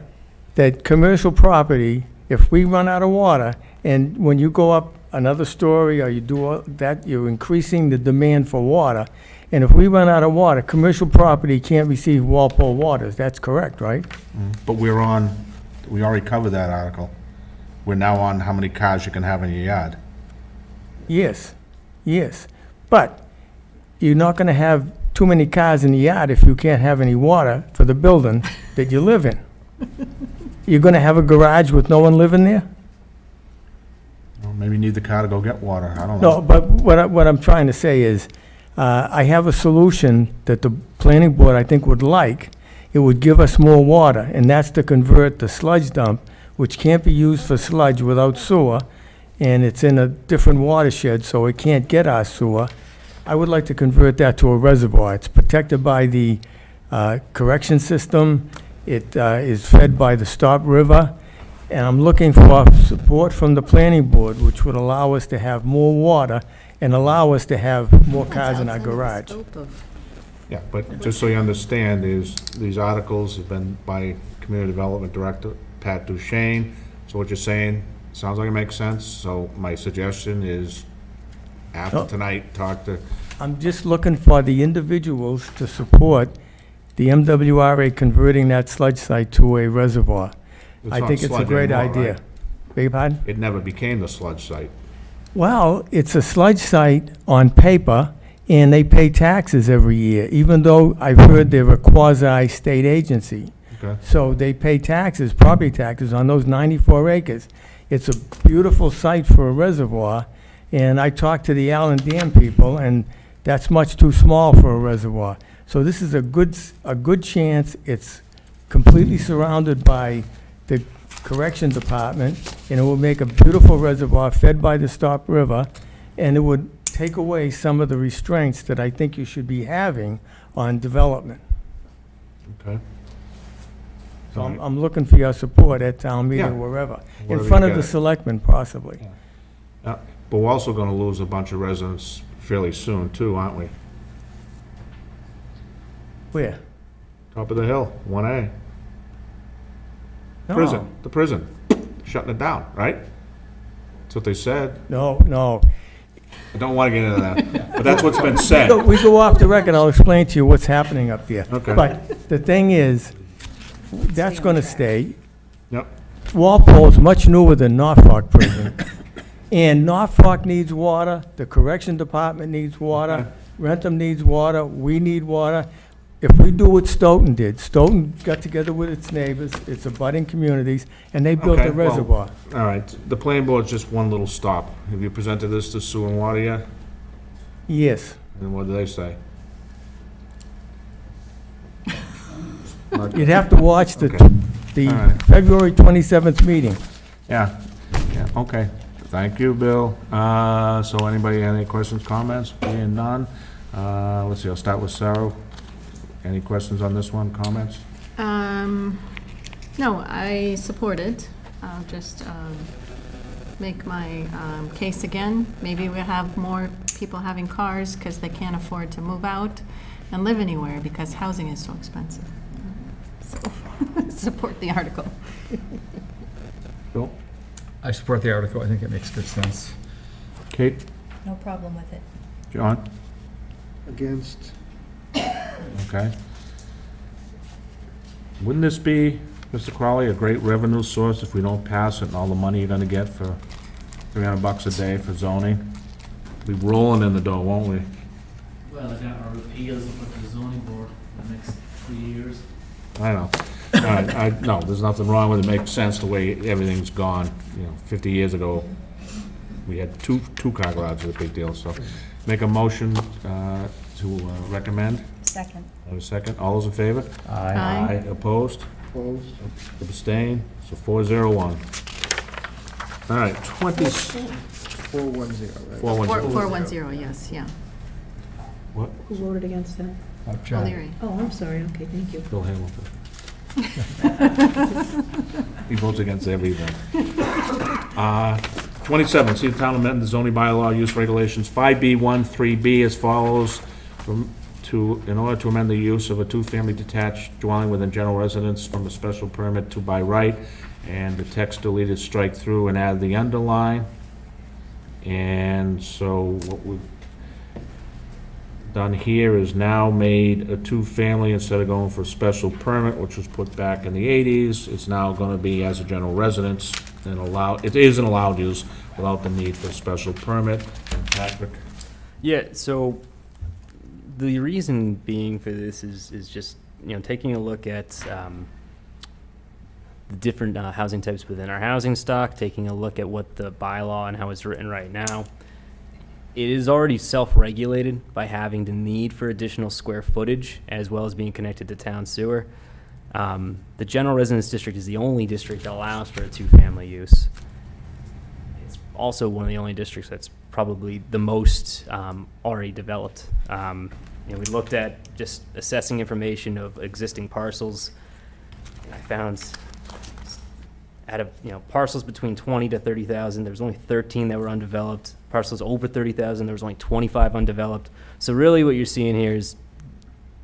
that commercial property, if we run out of water, and when you go up another story or you do all that, you're increasing the demand for water. And if we run out of water, commercial property can't receive Walpole waters. That's correct, right? But we already covered that article. We're now on how many cars you can have in your yard. Yes, yes. But you're not gonna have too many cars in the yard if you can't have any water for the building that you live in. You're gonna have a garage with no one living there? Well, maybe you need the car to go get water, I don't know. No, but what I'm trying to say is, I have a solution that the planning board, I think, would like. It would give us more water, and that's to convert the sludge dump, which can't be used for sludge without sewer, and it's in a different watershed, so it can't get our sewer. I would like to convert that to a reservoir. It's protected by the correction system. It is fed by the Stop River, and I'm looking for support from the planning board, which would allow us to have more water and allow us to have more cars in our garage. Yeah, but just so you understand, these articles have been by Community Development Director Pat Duchesne. So what you're saying, sounds like it makes sense, so my suggestion is, after Oh. tonight, talk to, I'm just looking for the individuals to support the MWRA converting that sludge site to a reservoir. It's I not think it's a sludge great anymore, idea. right? Beg your pardon? It never became the sludge site. Well, it's a sludge site on paper, and they pay taxes every year, even though I've heard they're a quasi-state agency. Okay. So they pay taxes, property taxes, on those 94 acres. It's a beautiful site for a reservoir, and I talked to the Allen Dam people, and that's much too small for a reservoir. So this is a good chance. It's completely surrounded by the correction department, and it will make a beautiful reservoir fed by the Stop River, and it would take away some of the restraints that I think you should be having on development. Okay. So I'm looking for your support at town meeting, Yeah. or wherever. Wherever In you front of get the it. selectmen, possibly. Yeah, but we're also gonna lose a bunch of residents fairly soon too, aren't we? Where? Top of the hill, 1A. No. Prison, the prison, shutting it down, right? That's what they said. No, no. I don't wanna get into that, but that's what's been So said. we go off the record, I'll explain to you what's happening up there. Okay. But the thing is, that's gonna stay. Yep, Walpole's much newer than Norfolk Prison. And Norfolk needs water, the correction department needs water, Rentham needs water, we need water. if we do what Stoughton did, Stoughton got together with its neighbors, its abutting communities, and they built Okay, a well, reservoir. All right, the planning board's just one little stop. Have you presented this to Sewer and Water yet? Yes. And what do they say? Not- You'd have to watch Okay. All the right. February 27th meeting. Yeah, okay. Thank you, Bill. So anybody have any questions, comments? Being none, let's see, I'll start with Sarah. Any questions on this one, comments? No, I support it. I'll just make my case again. Maybe we'll have more people having cars because they can't afford to move out and live anywhere because housing is so expensive. So, support the article. Bill? I support the article. I think it makes good sense. Kate? No problem with it. John? Against, Okay. Wouldn't this be, Mr. Crowley, a great revenue source if we don't pass it and all the money you're gonna get for $300 a day for zoning? Be rolling in the dough, won't we? Well, I got our appeals up at the zoning board in the next 3 years. I know. No, there's nothing wrong with it. It makes sense the way everything's gone. 50 years ago, we had two car garages, a big deal, so. Make a motion to recommend. Second. Have a second. All those in favor? Aye. Opposed? opposed? Abstain? So 401. All right, 410, right? 410. 410, yes, yeah. What? Who voted against that? John. O'Leary. Oh, I'm sorry, okay, thank you. Bill Hamilton. He votes against everything. 27, see the town amend the zoning bylaw use regulations 5B1, 3B as follows. In order to amend the use of a two-family detached dwelling within general residence from a special permit to by right, and the text deleted, strike through and add the underline. And so what we've done here is now made a two-family instead of going for a special permit, which was put back in the 80s. It's now going to be as a general residence and it is an allowed use without the need for a special permit. And Patrick? Yeah, so the reason being for this is just, taking a look at the different housing types within our housing stock, taking a look at what the bylaw and how it's written right now. It is already self-regulated by having the need for additional square footage as well as being connected to town sewer. The general residence district is the only district that allows for a two-family use. It's also one of the only districts that's probably the most already developed. We looked at just assessing information of existing parcels. I found out of parcels between 20 to 30,000, there was only 13 that were undeveloped. Parcels over 30,000, there was only 25 undeveloped. So really what you're seeing here is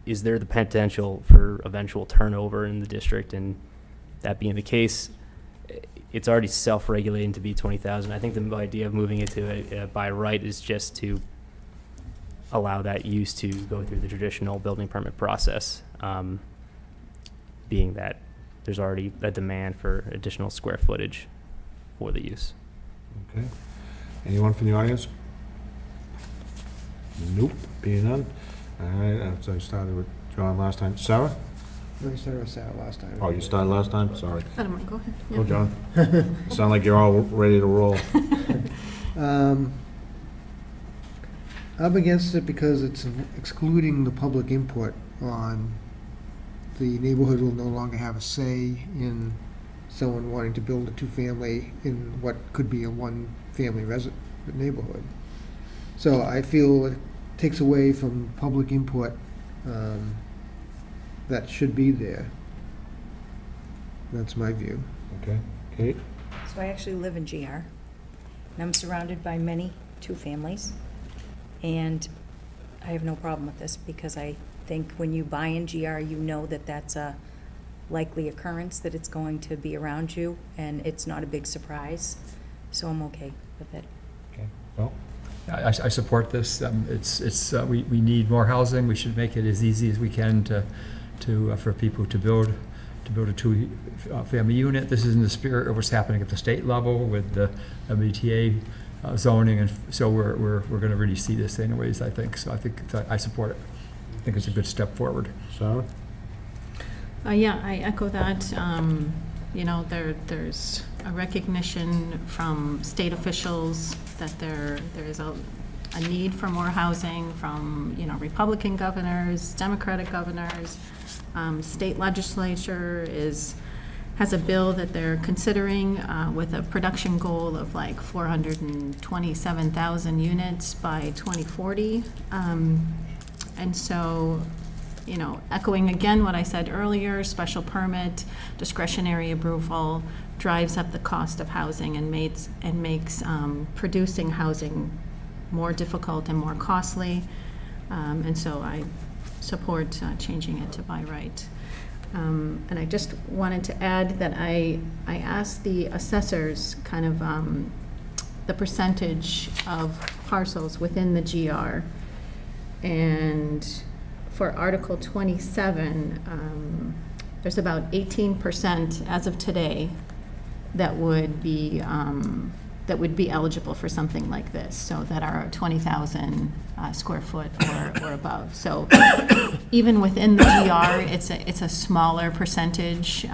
there the potential for eventual turnover in the district? And that being the case, it's already self-regulating to be 20,000. I think the idea of moving it to a by right is just to allow that use to go through the traditional building permit process, being that there's already a demand for additional square footage for the use. Okay. Anyone from the audience? Nope, being none. All right, so I started with John last time. Sarah? No, you started with Sarah last time. Oh, you started last time? Sorry. I don't mind, go ahead. Go, John. You sound like you're all ready to roll. I'm against it because it's excluding the public input on the neighborhood will no longer have a say in someone wanting to build a two-family in what could be a one-family neighborhood. So I feel it takes away from public input that should be there. That's my view. Okay. Kate? So I actually live in GR, and I'm surrounded by many two-families, and I have no problem with this, because I think when you buy in GR, you know that that's a likely occurrence, that it's going to be around you, and it's not a big surprise, so I'm okay with it. Okay. Well, I support this. We need more housing. We should make it as easy as we can for people to build a two-family unit. This is in the spirit of what's happening at the state level with the MBTA zoning, and so we're going to really see this anyways, I think. So I think I support it. think it's a good step forward. Sarah? Yeah, I echo that. You know, there's a recognition from state officials that there is a need for more housing from, you know, Republican governors, Democratic governors. State legislature has a bill that they're considering with a production goal of like 427,000 units by 2040. And so, you know, echoing again what I said earlier, special permit, discretionary approval drives up the cost of housing and makes producing housing more difficult and more costly. And so I support changing it to by right. And I just wanted to add that I asked the assessors kind of the percentage of parcels within the GR. And for Article 27, there's about 18% as of today that would be eligible for something like this, so that are 20,000 square foot or above. So even within the GR, it's a smaller percentage.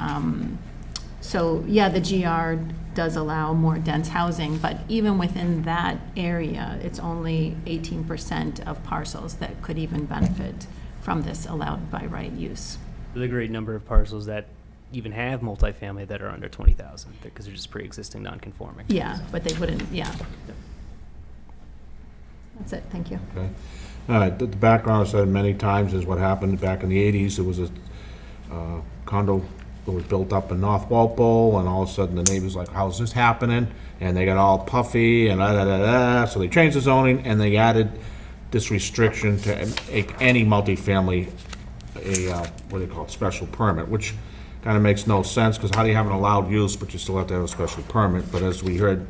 So yeah, the GR does allow more dense housing, but even within that area, it's only 18% of parcels that could even benefit from this allowed by right use. There's a great number of parcels that even have multifamily that are under 20,000 because they're just pre-existing non-conforming. Yeah, but they wouldn't, yeah. That's it, thank you. Okay. All right, the background, I've said many times, is what happened back in the 80s. There was a condo that was built up in North Walpole, and all of a sudden the neighbors like, how's this happening? And they got all puffy and so they changed the zoning and they added this restriction to make any multifamily what do they call it, special permit, which kind of makes no sense, because how do you have an allowed use, but you still have to have a special permit? But as we heard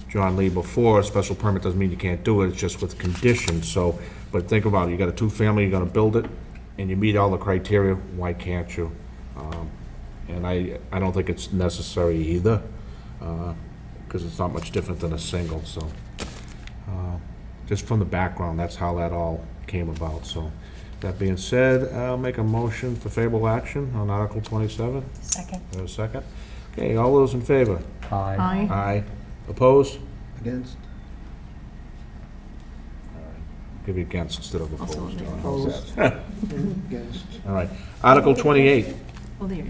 John Lee before, a special permit doesn't mean you can't do it, it's just with conditions. So, but think about it, you got a two-family, you're gonna build it, and you meet all the criteria, why can't you? And I don't think it's necessary either, because it's not much different than a single, so. Just from the background, that's how that all came about, so. That being said, I'll make a motion for favorable action on Article 27. Second. There's a second. Okay, all those in favor? Aye. Aye. Aye. Opposed? Against? Give you against instead of Also opposed. against. How's that? Against? All right. Article 28. Oh, there.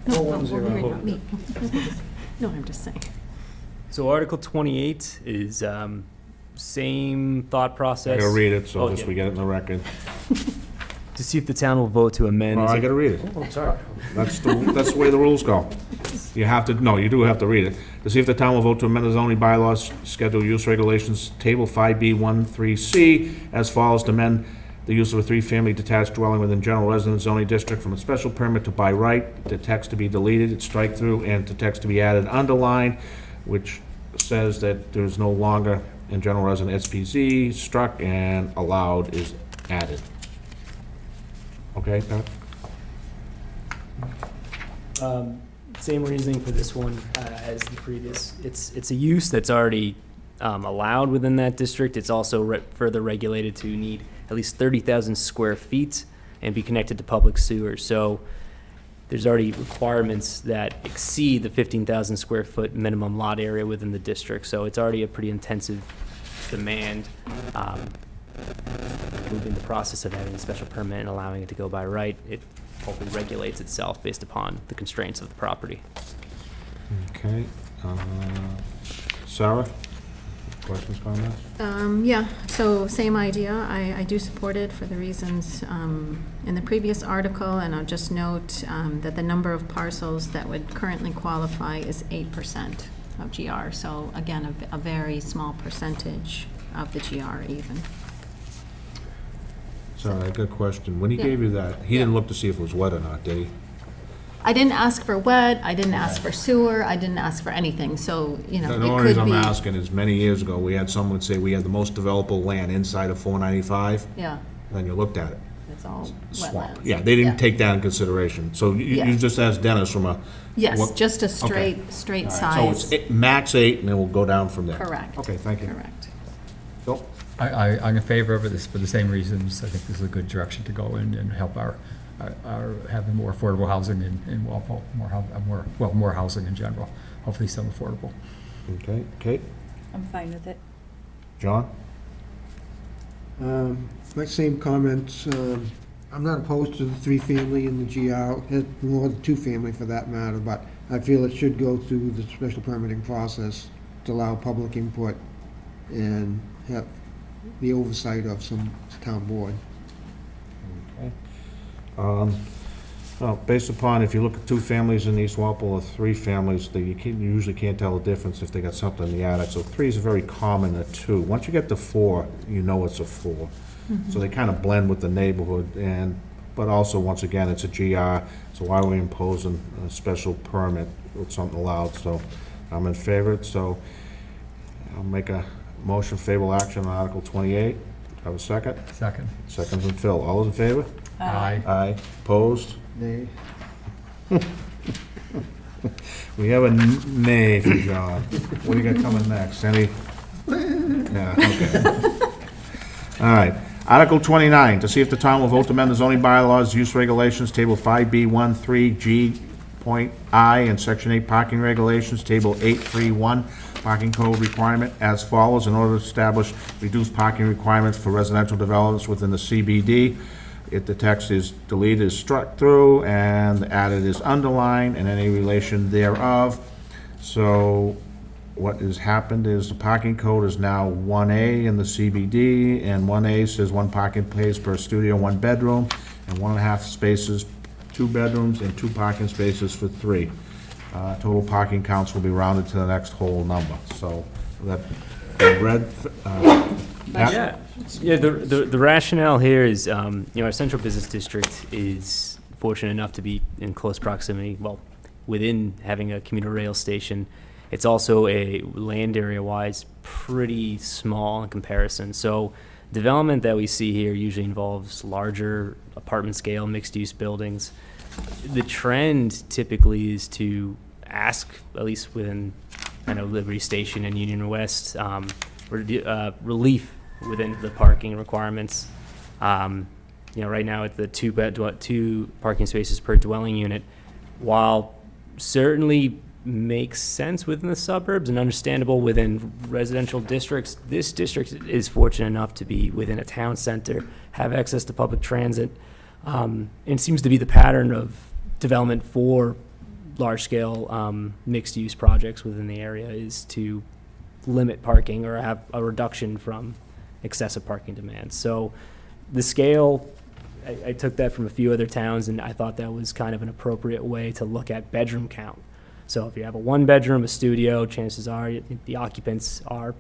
410. Not me. No, I'm just saying. So Article 28 is same thought I process. gotta read it, so Oh, just yeah. we get it in the record. To see if the town will vote to amend. Oh, I gotta read it. Oh, sorry. That's the way the rules go. You have to, no, you do have to read it. To see if the town will vote to amend the zoning bylaws, schedule use regulations, table 5B13C, as follows: to amend the use of a three-family detached dwelling within general residence zoning district from a special permit to by right, the text to be deleted, strike through, and the text to be added, underlined, which says that there's no longer in general resident SPZ, struck, and allowed is added. Okay, Pat? Same reasoning for this one as the previous. It's a use that's already allowed within that district. It's also further regulated to need at least 30,000 square feet and be connected to public sewer. So there's already requirements that exceed the 15,000 square foot minimum lot area within the district. So it's already a pretty intensive demand. Moving the process of having a special permit and allowing it to go by right, it hopefully regulates itself based upon the constraints of the property. Okay. Sarah? Questions, comments? Yeah, so same idea. I do support it for the reasons in the previous article, and I'll just note that the number of parcels that would currently qualify is 8% of GR. So again, a very small percentage of the GR even. Sorry, I got a question. When he Yeah. gave you that, he didn't look to see if it was wet or not, did he? I didn't ask for wet, I didn't ask for sewer, I didn't ask for anything, so, you know, The it only could reason I'm be. asking is many years ago, we had someone say we had the most developable land inside of 495, Yeah, then you looked at it. it's all Swamp. wetlands. Yeah, they didn't take that in consideration. So you Yeah. just asked Dennis from a. Yes, what- just a Okay. straight All right, size. So it's max 8, and then we'll go down from there. Correct. Okay, thank you. Correct. Phil? I'm in favor of it for the same reasons. I think this is a good direction to go in and help our having more affordable housing in Walpole, more housing in general, hopefully some affordable. Okay, Kate? I'm fine with it. John? My same comments, I'm not opposed to the three-family in the GR, nor the two-family for that matter, but I feel it should go through the special permitting process to allow public input and have the oversight of some town board. Okay. Well, based upon, if you look at two families in East Walpole or three families, you usually can't tell the difference if they got something in the attic. So three is very common to two. Once you get to four, you know it's a four. So they kind of blend with the neighborhood, but also, once again, it's a GR, so why are we imposing a special permit with something allowed? So I'm in favor, so I'll make a motion for favorable action on Article 28. Have a second? Second. Second from Phil. All those in favor? Aye. Aye. Opposed? Nay. We have a nay for John. What do you got coming next? Any? Yeah, okay. All right. Article 29, to see if the town will vote to amend the zoning bylaws, use regulations, Table 5B13G point I, and Section 8 parking regulations, Table 831, parking code requirement as follows, in order to establish reduced parking requirements for residential developments within the CBD. The text is deleted, is struck through, and added is underlined, and any relation thereof. So what has happened is the parking code is now 1A in the CBD, and 1A says one parking space per studio, one bedroom, and 1.5 spaces, 2 bedrooms, and 2 parking spaces for 3. Total parking counts will be rounded to the next whole number. So that read. Yeah, the rationale here is, our central business district is fortunate enough to be in close proximity, within having a commuter rail station. It's also land area-wise pretty small in comparison. So development that we see here usually involves larger apartment scale, mixed-use buildings. The trend typically is to ask, at least within, Liberty Station and Union West, relief within the parking requirements. Right now it's the 2 parking spaces per dwelling unit. While certainly makes sense within the suburbs and understandable within residential districts, this district is fortunate enough to be within a town center, have access to public transit, and it seems to be the pattern of development for large-scale mixed-use projects within the area is to limit parking or have a reduction from excessive parking demands. So the scale, I took that from a few other towns, and I thought that was kind of an appropriate way to look at bedroom count. So if you have a 1-bedroom, a studio, chances are the occupants are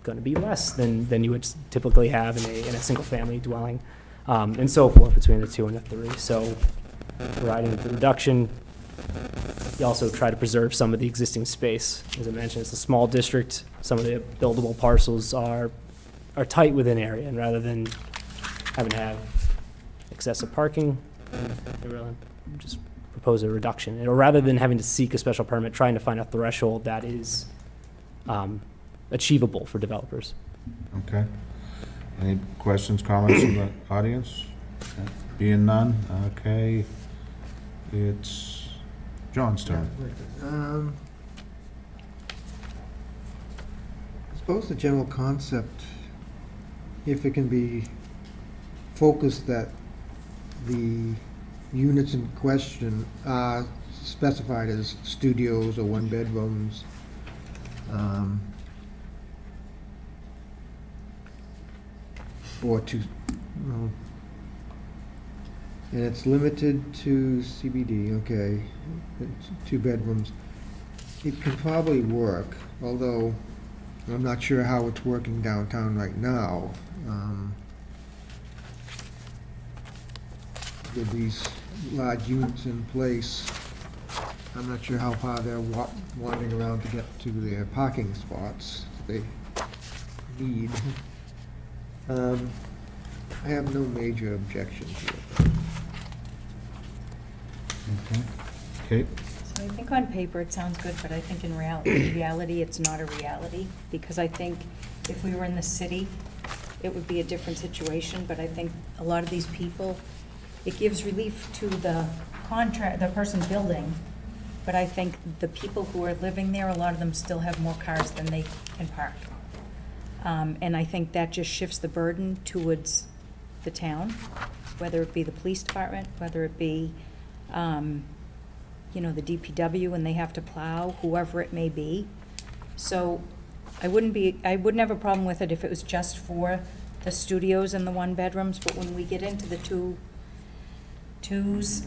going to be less than you would typically have in a single-family dwelling, and so forth between the 2 and the 3. So providing the reduction, you also try to preserve some of the existing space. As I mentioned, it's a small district. Some of the buildable parcels are tight within area, and rather than having to have excessive parking, they really just propose a reduction. Or rather than having to seek a special permit, trying to find a threshold that is achievable for developers. Okay. Any questions, comments from the audience? Okay. Being none, okay. It's John's turn. I suppose the general concept, if it can be focused that the units in question are specified as studios or 1-bedrooms, or 2, well, and it's limited to CBD, okay, 2 bedrooms. It can probably work, although I'm not sure how it's working downtown right now. With these large units in place, I'm not sure how far they're wandering around to get to their parking spots they need. I have no major objections to it. Okay. Kate? So I think on paper it sounds good, but I think in reality it's not a reality, because I think if we were in the city, it would be a different situation, but I think a lot of these people, it gives relief to the the person building, but I think the people who are living there, a lot of them still have more cars than they can park. And I think that just shifts the burden towards the town, whether it be the police department, whether it be, you know, the DPW when they have to plow, whoever it may be. So I wouldn't have a problem with it if it was just for the studios and the one-bedrooms, but when we get into the twos,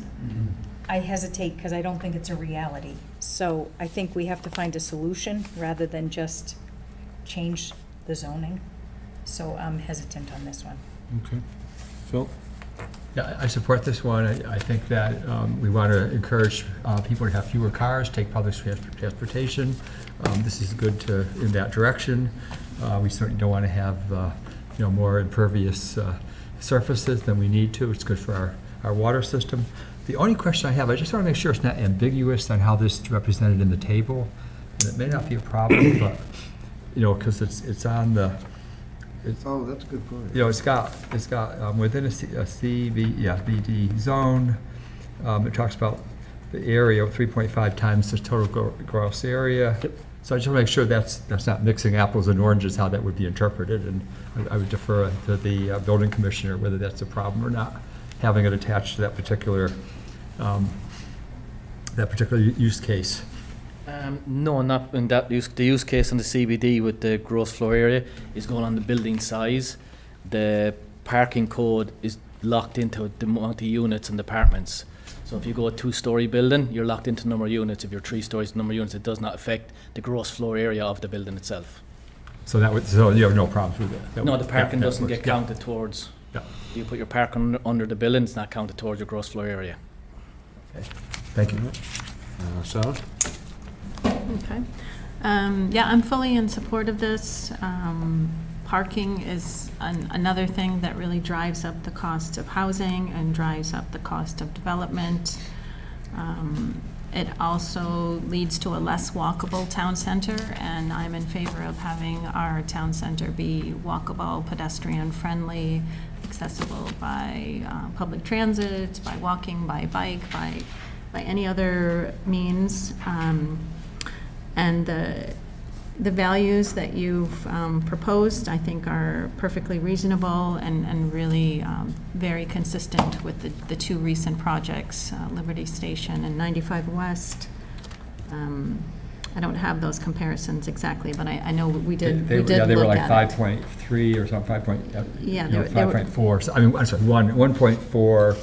I hesitate because I don't think it's a reality. So I think we have to find a solution rather than just change the zoning. So I'm hesitant on this one. Okay. Phil? Yeah, I support this one. I think that we want to encourage people to have fewer cars, take public transportation. This is good in that direction. We certainly don't want to have you know, more impervious surfaces than we need to. It's good for our water system. The only question I have, I just want to make sure it's not ambiguous on how this is represented in the table. And it may not be a problem, but, you know, because it's on the, Oh, that's a good point. you know, it's got within a BD zone, it talks about the area of 3.5 times the total gross area. So I just want to make sure that's not mixing apples and oranges, how that would be interpreted, and I would defer to the building commissioner whether that's a problem or not, having it attached to that particular use case. No, not in that use. The use case in the CBD with the gross floor area is going on the building size. The parking code is locked into the amount of units and apartments. So if you go a 2-story building, you're locked into number of units. If you're 3 stories, number of units, it does not affect the gross floor area of the building itself. So you have no problems with it? No, the parking doesn't get Yeah. counted towards. Yeah. You put your parking under the building, it's not counted towards your gross floor area. Thank you. Sarah? Okay. Yeah, I'm fully in support of this. Parking is another thing that really drives up the cost of housing and drives up the cost of development. It also leads to a less walkable town center, and I'm in favor of having our town center be walkable, pedestrian-friendly, accessible by public transit, by walking, by bike, by any other means. And the values that you've proposed, I think, are perfectly reasonable and really very consistent with the 2 recent projects, Liberty Station and 95 West. I don't have those comparisons exactly, but I know we did They look were like at it. 5.3 or something, Yeah, they were- 5.4. So, I mean, I'm sorry, 1.4,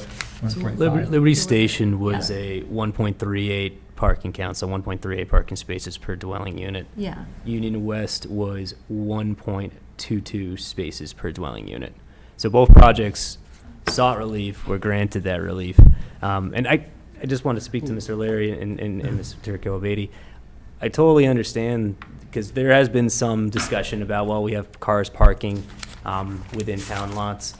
1.5. Liberty Station was a 1.38 parking count, so 1.38 parking spaces per dwelling unit. Yeah, Union West was 1.22 spaces per dwelling unit. So both projects sought relief, were granted that relief. And I just want to speak to Mr. Larry and Mr. Turco-Beatty. I totally understand, because there has been some discussion about, well, we have cars parking within town lots.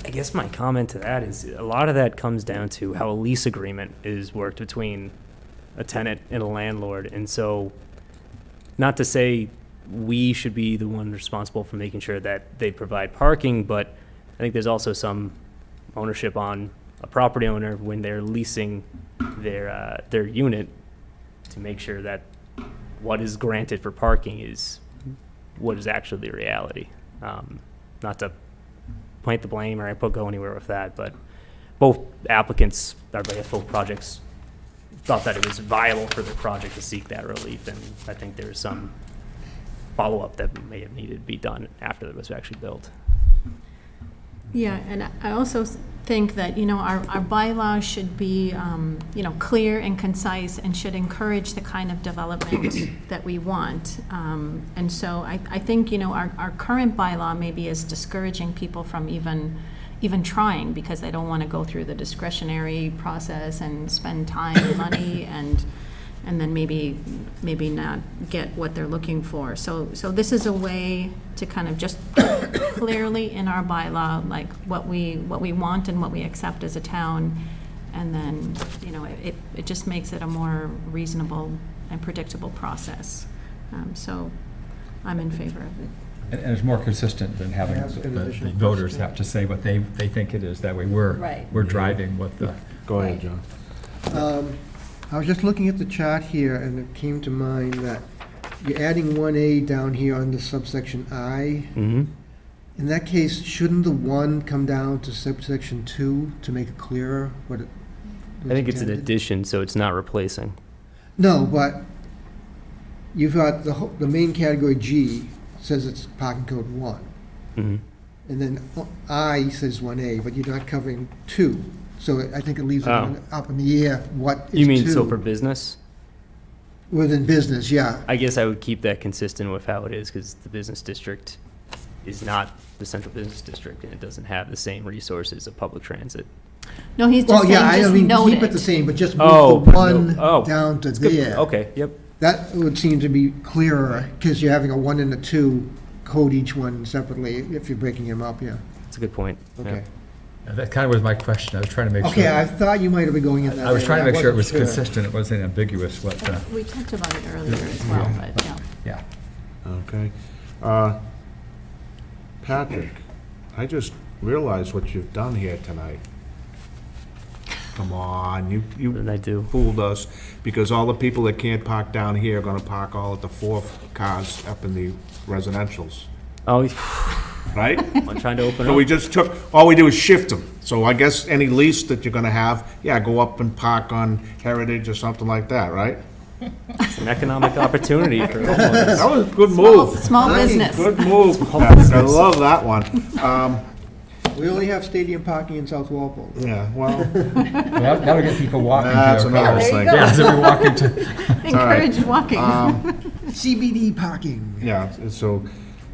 I guess my comment to that is a lot of that comes down to how a lease agreement is worked between a tenant and a landlord. And so, not to say we should be the one responsible for making sure that they provide parking, but I think there's also some ownership on a property owner when they're leasing their unit to make sure that what is granted for parking is what is actually the reality. Not to point the blame or go anywhere with that, but both applicants, or I guess both projects, thought that it was viable for the project to seek that relief, and I think there's some follow-up that may have needed to be done after it was actually built. yeah, and I also think that, our bylaws should be, clear and concise and should encourage the kind of development that we want. And so I think, our current bylaw maybe is discouraging people from even trying, because they don't want to go through the discretionary process and spend time and money and then maybe not get what they're looking for. So this is a way to kind of just clearly in our bylaw, like what we want and what we accept as a town, and then, it just makes it a more reasonable and predictable process. So I'm in favor of it. And it's more consistent than having I have an the additional voters question. have to say what they think it is. That way Right. we're driving what the, Go ahead, John. I was just looking at the chart here, and it came to mind that you're adding 1A down here under subsection I. Mm-hmm. In that case, shouldn't the 1 come down to subsection 2 to make it clearer what it was I think it's an intended? addition, so it's not replacing. No, but you've got the main category G says it's parking code 1. Mm-hmm. And then I says 1A, but you're not covering 2. So I think it leaves it Oh. up in the air what is 2. You mean so for business? Within business, yeah. I guess I would keep that consistent with how it is, because the business district is not the central business district, and it doesn't have the same resources of public transit. No, he's Well, just yeah, saying, I just mean, note keep it the it. same, but just Oh, move the put 1 no- oh, down to It's good. there. Okay, yep. That would seem to be clearer, because you're having a 1 and a 2, code each one separately if you're breaking them up, yeah. That's a good point. Yeah. Okay. that kind of was my question. I was trying to make sure. Okay, I thought you might have been going in that I was way, trying to but make sure it was wasn't consistent, it wasn't ambiguous what, We talked about it earlier as well, but, yeah. yeah. Okay. Patrick, I just realized what you've done here tonight. Come on, What did you I do? fooled us, because all the people that can't park down here are gonna park all at the 4 cars up in the residentials, Oh, right? I'm trying to open So we up. just took, all we do is shift them. So I guess any lease that you're gonna have, yeah, go up and park on Heritage or something like that, right? It's an economic opportunity for homeowners. That was a good move. Small business. Good move, Patrick. I love that one. We only have stadium parking in South Walpole. Yeah, well, That'll get people walking to that's their another cars. thing. Yeah, so we're walking to, Encourage walking. CBD parking. Yeah, so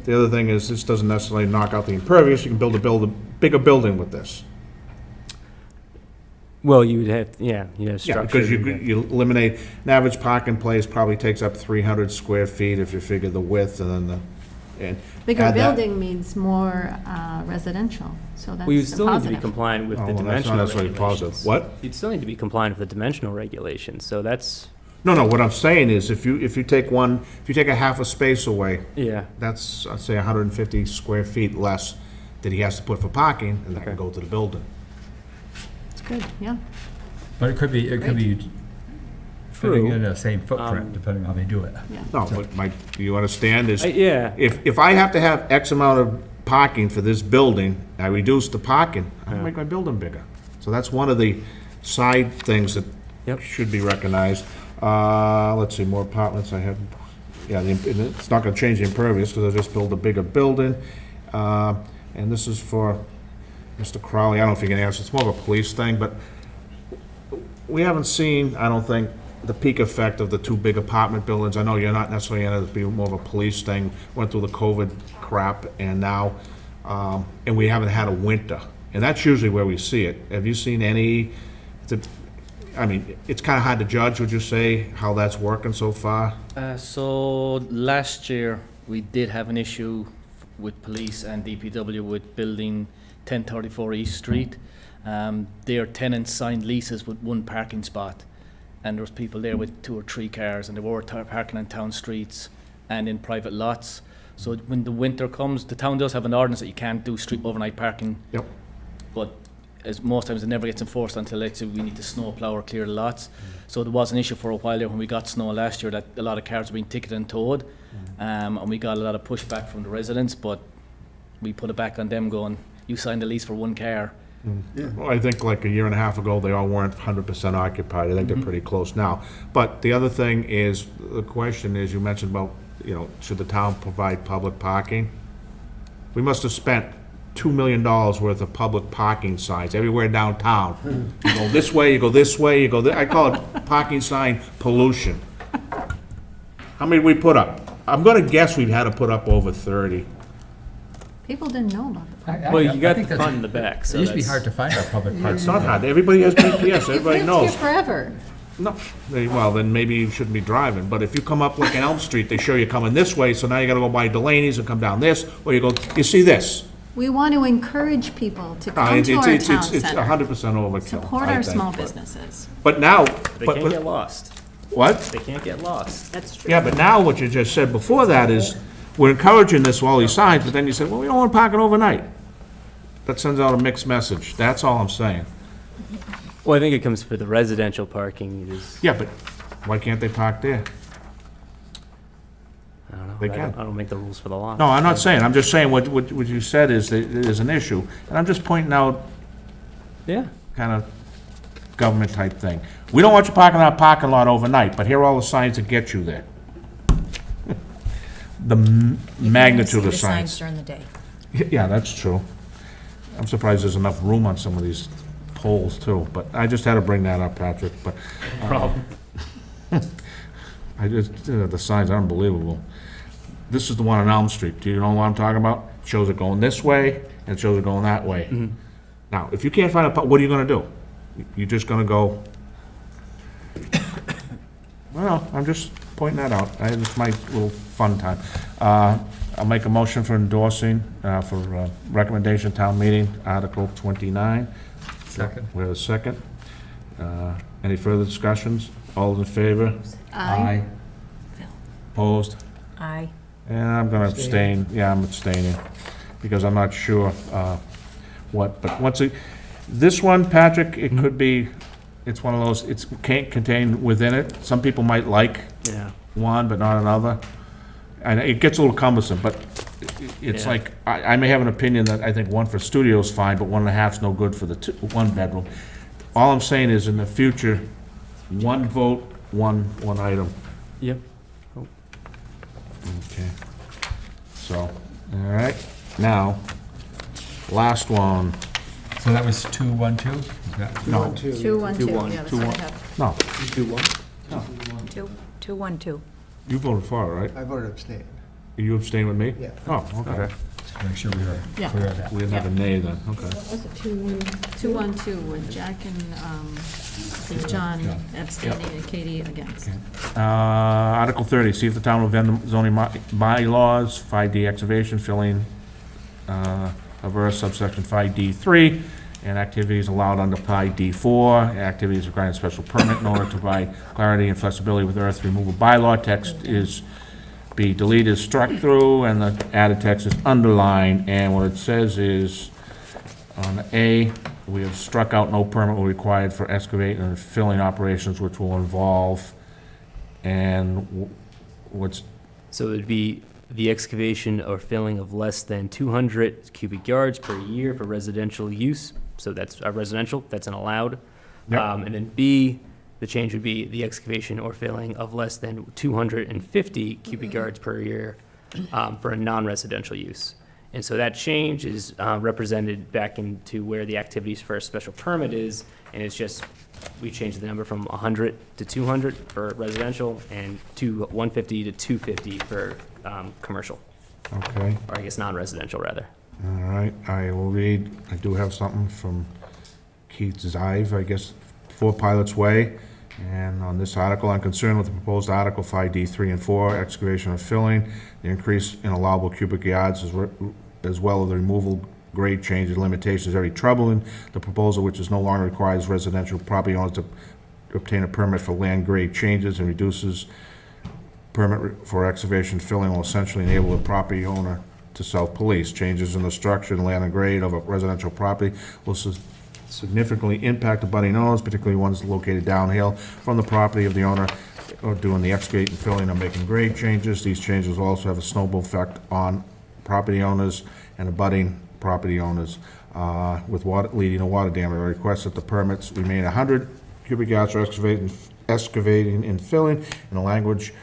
the other thing is, this doesn't necessarily knock out the impervious. You can build a bigger building with this. Well, you would have, you'd have Yeah, structure. because you eliminate, an average parking place probably takes up 300 square feet if you figure the width and then and Bigger add that. building means more residential, so that's Well, you a still need to be positive. compliant with Oh, the well, that's not dimensional necessarily positive. regulations. What? You'd still need to be compliant with the dimensional regulations, so that's, No, what I'm saying is, if you take a half a space away, yeah. that's, I'd say 150 square feet less that he has to put for parking, and that can Okay. go to the building. It's good, yeah. but it could be fitting True. in the same Um, footprint, depending on how they do it. No, but do you understand is, Yeah. if I have to have X amount of parking for this building, I reduce the parking, I can make my building bigger. So that's one of the side things that Yep. should be recognized. Let's see, more apartments I have, yeah, it's not gonna change the impervious, because I just build a bigger building. And this is for Mr. Crowley, I don't know if you can answer, it's more of a police thing, but we haven't seen, I don't think, the peak effect of the 2 big apartment buildings. I know you're not necessarily in it, it'd be more of a police thing, went through the COVID crap, and now, and we haven't had a winter. And that's usually where we see it. Have you seen any, I mean, it's kind of hard to judge, would you say, how that's working so far? So last year, we did have an issue with police and DPW with building 1034 East Street. Their tenants signed leases with 1 parking spot, and there was people there with 2 or 3 cars, and they were parking on town streets and in private lots. So when the winter comes, the town does have an ordinance that you can't do street overnight parking. Yep. But as most times it never gets enforced until, let's say, we need to snow plow or clear the lots. So there was an issue for a while there when we got snow last year that a lot of cars were being ticketed and towed. And we got a lot of pushback from the residents, but we put it back on them going, you signed a lease for 1 car. Well, I think like a year and a half ago, they all weren't 100% occupied. I think they're pretty close now. But the other thing is, the question is, you mentioned about, should the town provide public parking? We must have spent $2 million worth of public parking signs everywhere downtown. You go this way, you go this way, you go I call it parking sign pollution. How many we put up? I'm gonna guess we've had to put up over 30. People didn't know about the Well, you got think the that's- front and the back, so It used to be that's- hard to find our public parks. It's not hard. Everybody has GPS, everybody knows. forever. No, well, then maybe you shouldn't be driving, but if you come up like in Elm Street, they show you coming this way, so now you gotta go by Delaney's and come down this, or you see this. We want to encourage people to No, come to our town It's center. 100% overkill. Support I our think, small but- businesses. But now, They but, can't get lost. what? They can't get lost. That's true. Yeah, but now what you just said before that is, we're encouraging this, all these signs, but then you said, well, we don't want parking overnight. That sends out a mixed message. That's all I'm saying. Well, I think it comes for the residential parking is, Yeah, but why can't they park there? I don't know. They I can. don't make the rules for the lot. No, I'm not saying, I'm just saying what you said is that there's an issue. And I'm just pointing out Yeah. kind of government type thing. We don't want you parking in our parking lot overnight, but here are all the signs that get you there. The magnitude of See the signs signs. during the day. Yeah, that's true. I'm surprised there's enough room on some of these poles too, but I just had to bring that up, Patrick, but. Problem. I just, the signs are unbelievable. This is the one on Elm Street. Do you know what I'm talking about? It shows it going this way, and it shows it going that way. Now, if you can't find a, what are you gonna do? You're just gonna go, well, I'm just pointing that out. It's my little fun time. I'll make a motion for endorsing, for recommendation town meeting, Article 29. Second. We have a second. Any further discussions? All in favor? Aye. Opposed? Aye. And I'm gonna abstain, yeah, I'm abstaining, because I'm not sure what, but this one, Patrick, it could be, it's one of those, it's can't contain within it. Some people might like Yeah. one, but not another. And it gets a little cumbersome, but it's Yeah. like, I may have an opinion that I think one for studio's fine, but 1.5's no good for the one bedroom. All I'm saying is, in the future, one vote, one item. Yep. Okay. So, all right, now, last one. So that was 212? Is that- No, 212, yeah, that's what I 2-1. have. no, 212. you voted for it, right? I voted abstain. You abstained with me? Yeah. Oh, okay. To make sure we are Yeah. clear of that. We didn't have a nay then, okay. Was it 2-1? 212 with Jack and John abstaining and Katie against. Article 30, see if the town will amend the zoning bylaws, 5D excavation, filling, averse subsection 5D3, and activities allowed under 5D4, activities requiring a special permit in order to provide clarity and flexibility with earth removal bylaw. Text is be deleted, struck through, and the added text is underlined, and what it says is, on A, we have struck out no permit will be required for excavating and filling operations which will involve, and what's, So it'd be the excavation or filling of less than 200 cubic yards per year for residential use. So that's a residential, that's an allowed. Yep. And then B, the change would be the excavation or filling of less than 250 cubic yards per year for a non-residential use. And so that change is represented back into where the activities for a special permit is, and it's just, we changed the number from 100 to 200 for residential and to 150 to 250 for commercial, okay. or I guess non-residential rather. All right, I will read, I do have something from Keith Zive, I guess, 4 Pilots Way. And on this article, I'm concerned with the proposed Article 5D3 and 4, excavation and filling, the increase in allowable cubic yards as well as the removal grade changes limitations very troubling. The proposal, which is no longer requires residential property owners to obtain a permit for land grade changes and reduces permit for excavation filling will essentially enable the property owner to self-police. Changes in the structure and land and grade of a residential property will significantly impact abutting owners, particularly ones located downhill from the property of the owner or doing the excavating, filling, or making grade changes. These changes will also have a snowball effect on property owners and abutting property owners with water, leading to water damage. I request that the permits remain 100 cubic yards for excavating and filling, in the language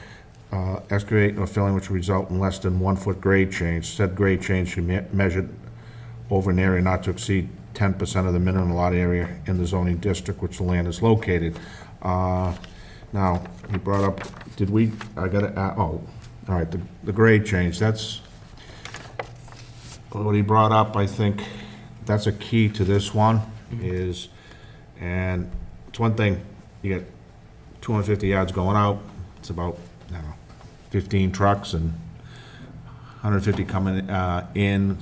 excavating or filling which will result in less than 1 foot grade change. Said grade change should be measured over an area not to exceed 10% of the minimum lot area in the zoning district which the land is located. Now, he brought up, did we, I gotta, oh, all right, the grade change, that's what he brought up. I think that's a key to this one, is, and it's one thing, you get 250 yards going out, it's about, I don't know, 15 trucks and 150 coming in,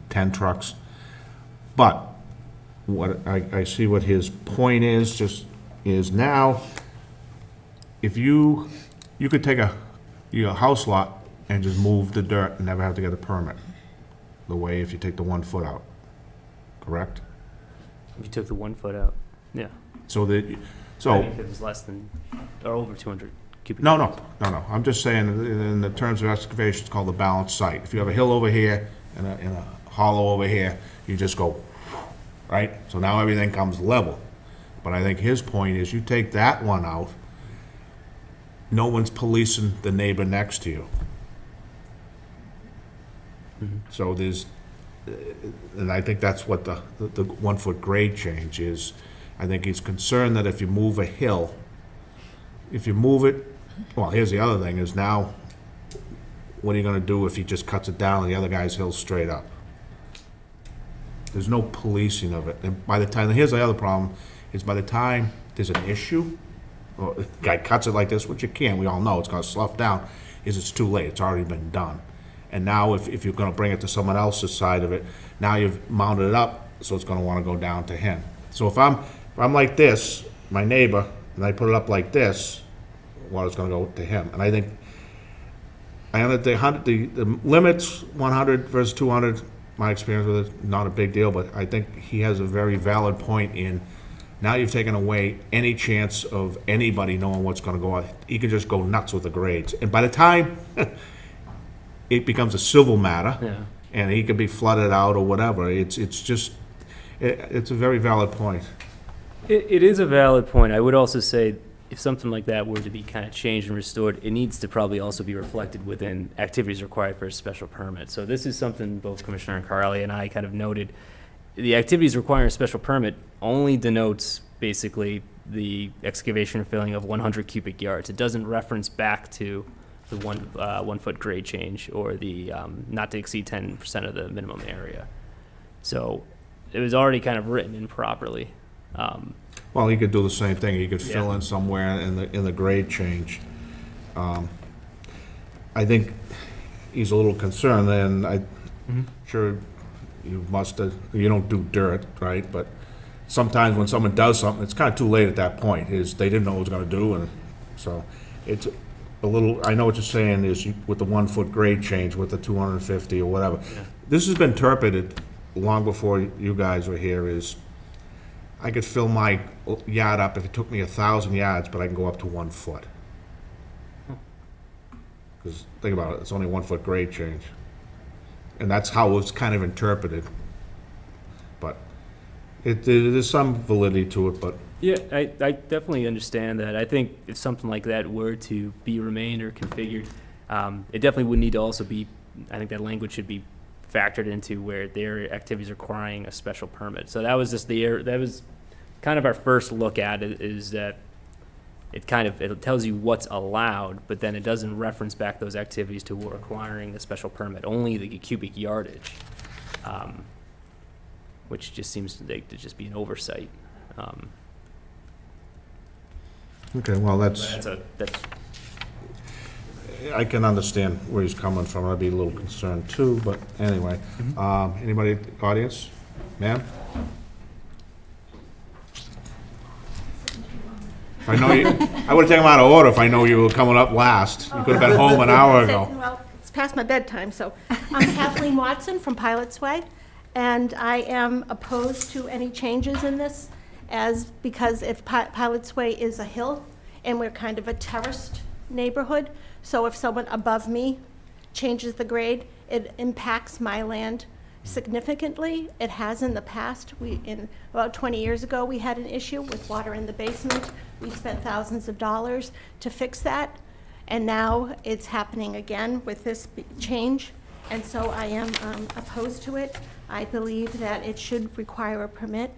10 trucks. But what I see what his point is now, if you could take your house lot and just move the dirt and never have to get a permit. The way if you take the 1 foot out, correct? If you took the 1 foot out, yeah. So that, I so, think if it was less than, or over 200 cubic. no, I'm just saying, in the terms of excavation, it's called the balanced site. If you have a hill over here and a hollow over here, you just go, right? So now everything comes level. But I think his point is you take that one out, no one's policing the neighbor next to you. So there's, and I think that's what the 1 foot grade change is. I think he's concerned that if you move a hill, if you move it, well, here's the other thing, is now, what are you gonna do if he just cuts it down and the other guy's hill's straight up? There's no policing of it. And by the time, here's the other problem, is by the time there's an issue, or if the guy cuts it like this, which you can, we all know, it's gonna slough down, is it's too late, it's already been done. And now if you're gonna bring it to someone else's side of it, now you've mounted it up, so it's gonna wanna go down to him. So if I'm like this, my neighbor, and I put it up like this, water's gonna go to him. And I think, the limits, 100 versus 200, my experience with it, not a big deal, but I think he has a very valid point in, now you've taken away any chance of anybody knowing what's gonna go on. He could just go nuts with the grades. And by the time it becomes a civil matter, Yeah. and he could be flooded out or whatever, it's just, it's a very valid point. It is a valid point. I would also say, if something like that were to be kind of changed and restored, it needs to probably also be reflected within activities required for a special permit. So this is something both Commissioner Carly and I kind of noted. The activities requiring a special permit only denotes basically the excavation or filling of 100 cubic yards. It doesn't reference back to the 1 foot grade change or the not to exceed 10% of the minimum area. So it was already kind of written improperly. Well, he could do the same thing, he could fill Yeah. in somewhere in the grade change. I think he's a little concerned, and sure, you don't do dirt, right? But sometimes when someone does something, it's kind of too late at that point, they didn't know what it was gonna do, and so it's a little, I know what you're saying is with the 1 foot grade change, with the 250 or whatever. This has been interpreted long before you guys were here, is I could fill my yard up if it took me 1,000 yards, but I can go up to 1 foot. Because think about it, it's only 1 foot grade change. And that's how it was kind of interpreted. But there's some validity to it, but Yeah, I definitely understand that. I think if something like that were to be remained or configured, it definitely would need to also be, I think that language should be factored into where their activities requiring a special permit. So that was just that was kind of our first look at it, is that it tells you what's allowed, but then it doesn't reference back those activities to requiring a special permit, only the cubic yardage, which just seems to just be an oversight. okay, well, that's, I can understand where he's coming from. I'd be a little concerned too, but anyway. Anybody, audience? Ma'am? If I know you, I would've taken him out of order if I know you were coming up last. You could've been home an hour ago. Well, it's past my bedtime, so I'm Kathleen Watson from Pilot's Way, and I am opposed to any changes in this, because if Pilot's Way is a hill, and we're kind of a terraced neighborhood, so if someone above me changes the grade, it impacts my land significantly. It has in the past. About 20 years ago, we had an issue with water in the basement. We spent thousands of dollars to fix that, and now it's happening again with this change, and so I am opposed to it. I believe that it should require a permit.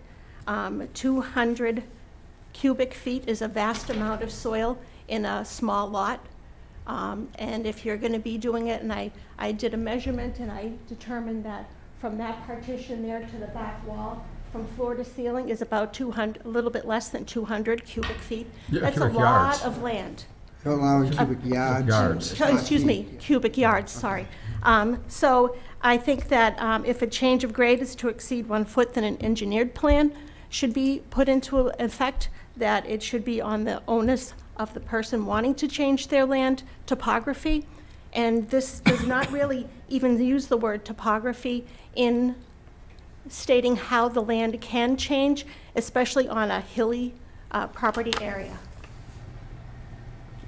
200 cubic feet is a vast amount of soil in a small lot. And if you're going to be doing it, and I did a measurement, and I determined that from that partition there to the back wall, from floor to ceiling, is about 200, a little bit less than 200 cubic feet. Yeah, That's a cubic lot yards. of land. Don't allow cubic yards. Yards. not Excuse me, feet. cubic yards, sorry. So I think that if a change of grade is to exceed 1 foot, then an engineered plan should be put into effect, that it should be on the onus of the person wanting to change their land topography, And this does not really even use the word topography in stating how the land can change, especially on a hilly property area.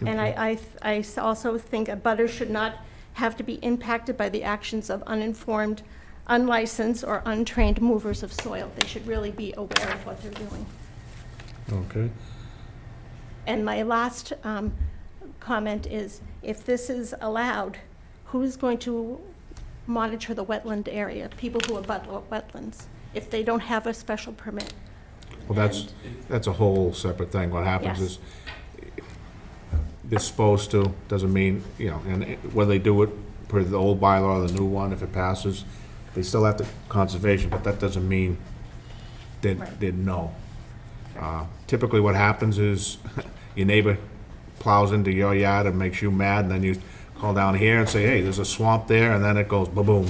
And I also think abutters should not have to be impacted by the actions of uninformed, unlicensed, or untrained movers of soil. They should really be aware of what they're doing. Okay. And my last comment is, if this is allowed, who's going to monitor the wetland area, people who abut wetlands, if they don't have a special permit? Well, that's a whole separate thing. What happens Yes. is, they're supposed to, doesn't mean, you know, and whether they do it per the old bylaw or the new one, if it passes, they still have to conservation, but that doesn't mean they know. Typically what happens is, your neighbor plows into your yard and makes you mad, and then you call down here and say, hey, there's a swamp there, and then it goes ba-boom.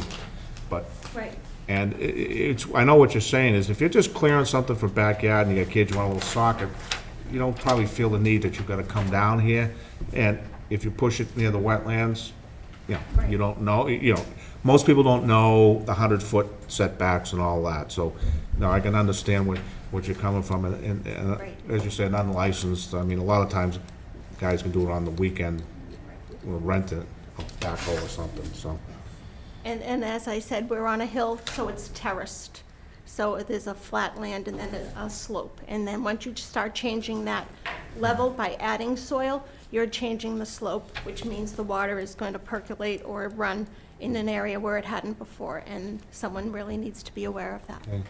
But, Right. and it's, I know what you're saying is, if you're just clearing something for backyard and you got kids, you want a little soccer, you don't probably feel the need that you've got to come down here. And if you push it near the wetlands, you know, you don't know, you know, most people don't know the 100-foot setbacks and all that. So, no, I can understand what you're coming from. And as you said, unlicensed, I mean, a lot of times guys can do it on the weekend, or rent it, a backhoe or something, so. And as I said, we're on a hill, so it's terraced. So there's a flat land and then a slope. And then once you start changing that level by adding soil, you're changing the slope, which means the water is going to percolate or run in an area where it hadn't before. And someone really needs to be aware of that. Okay.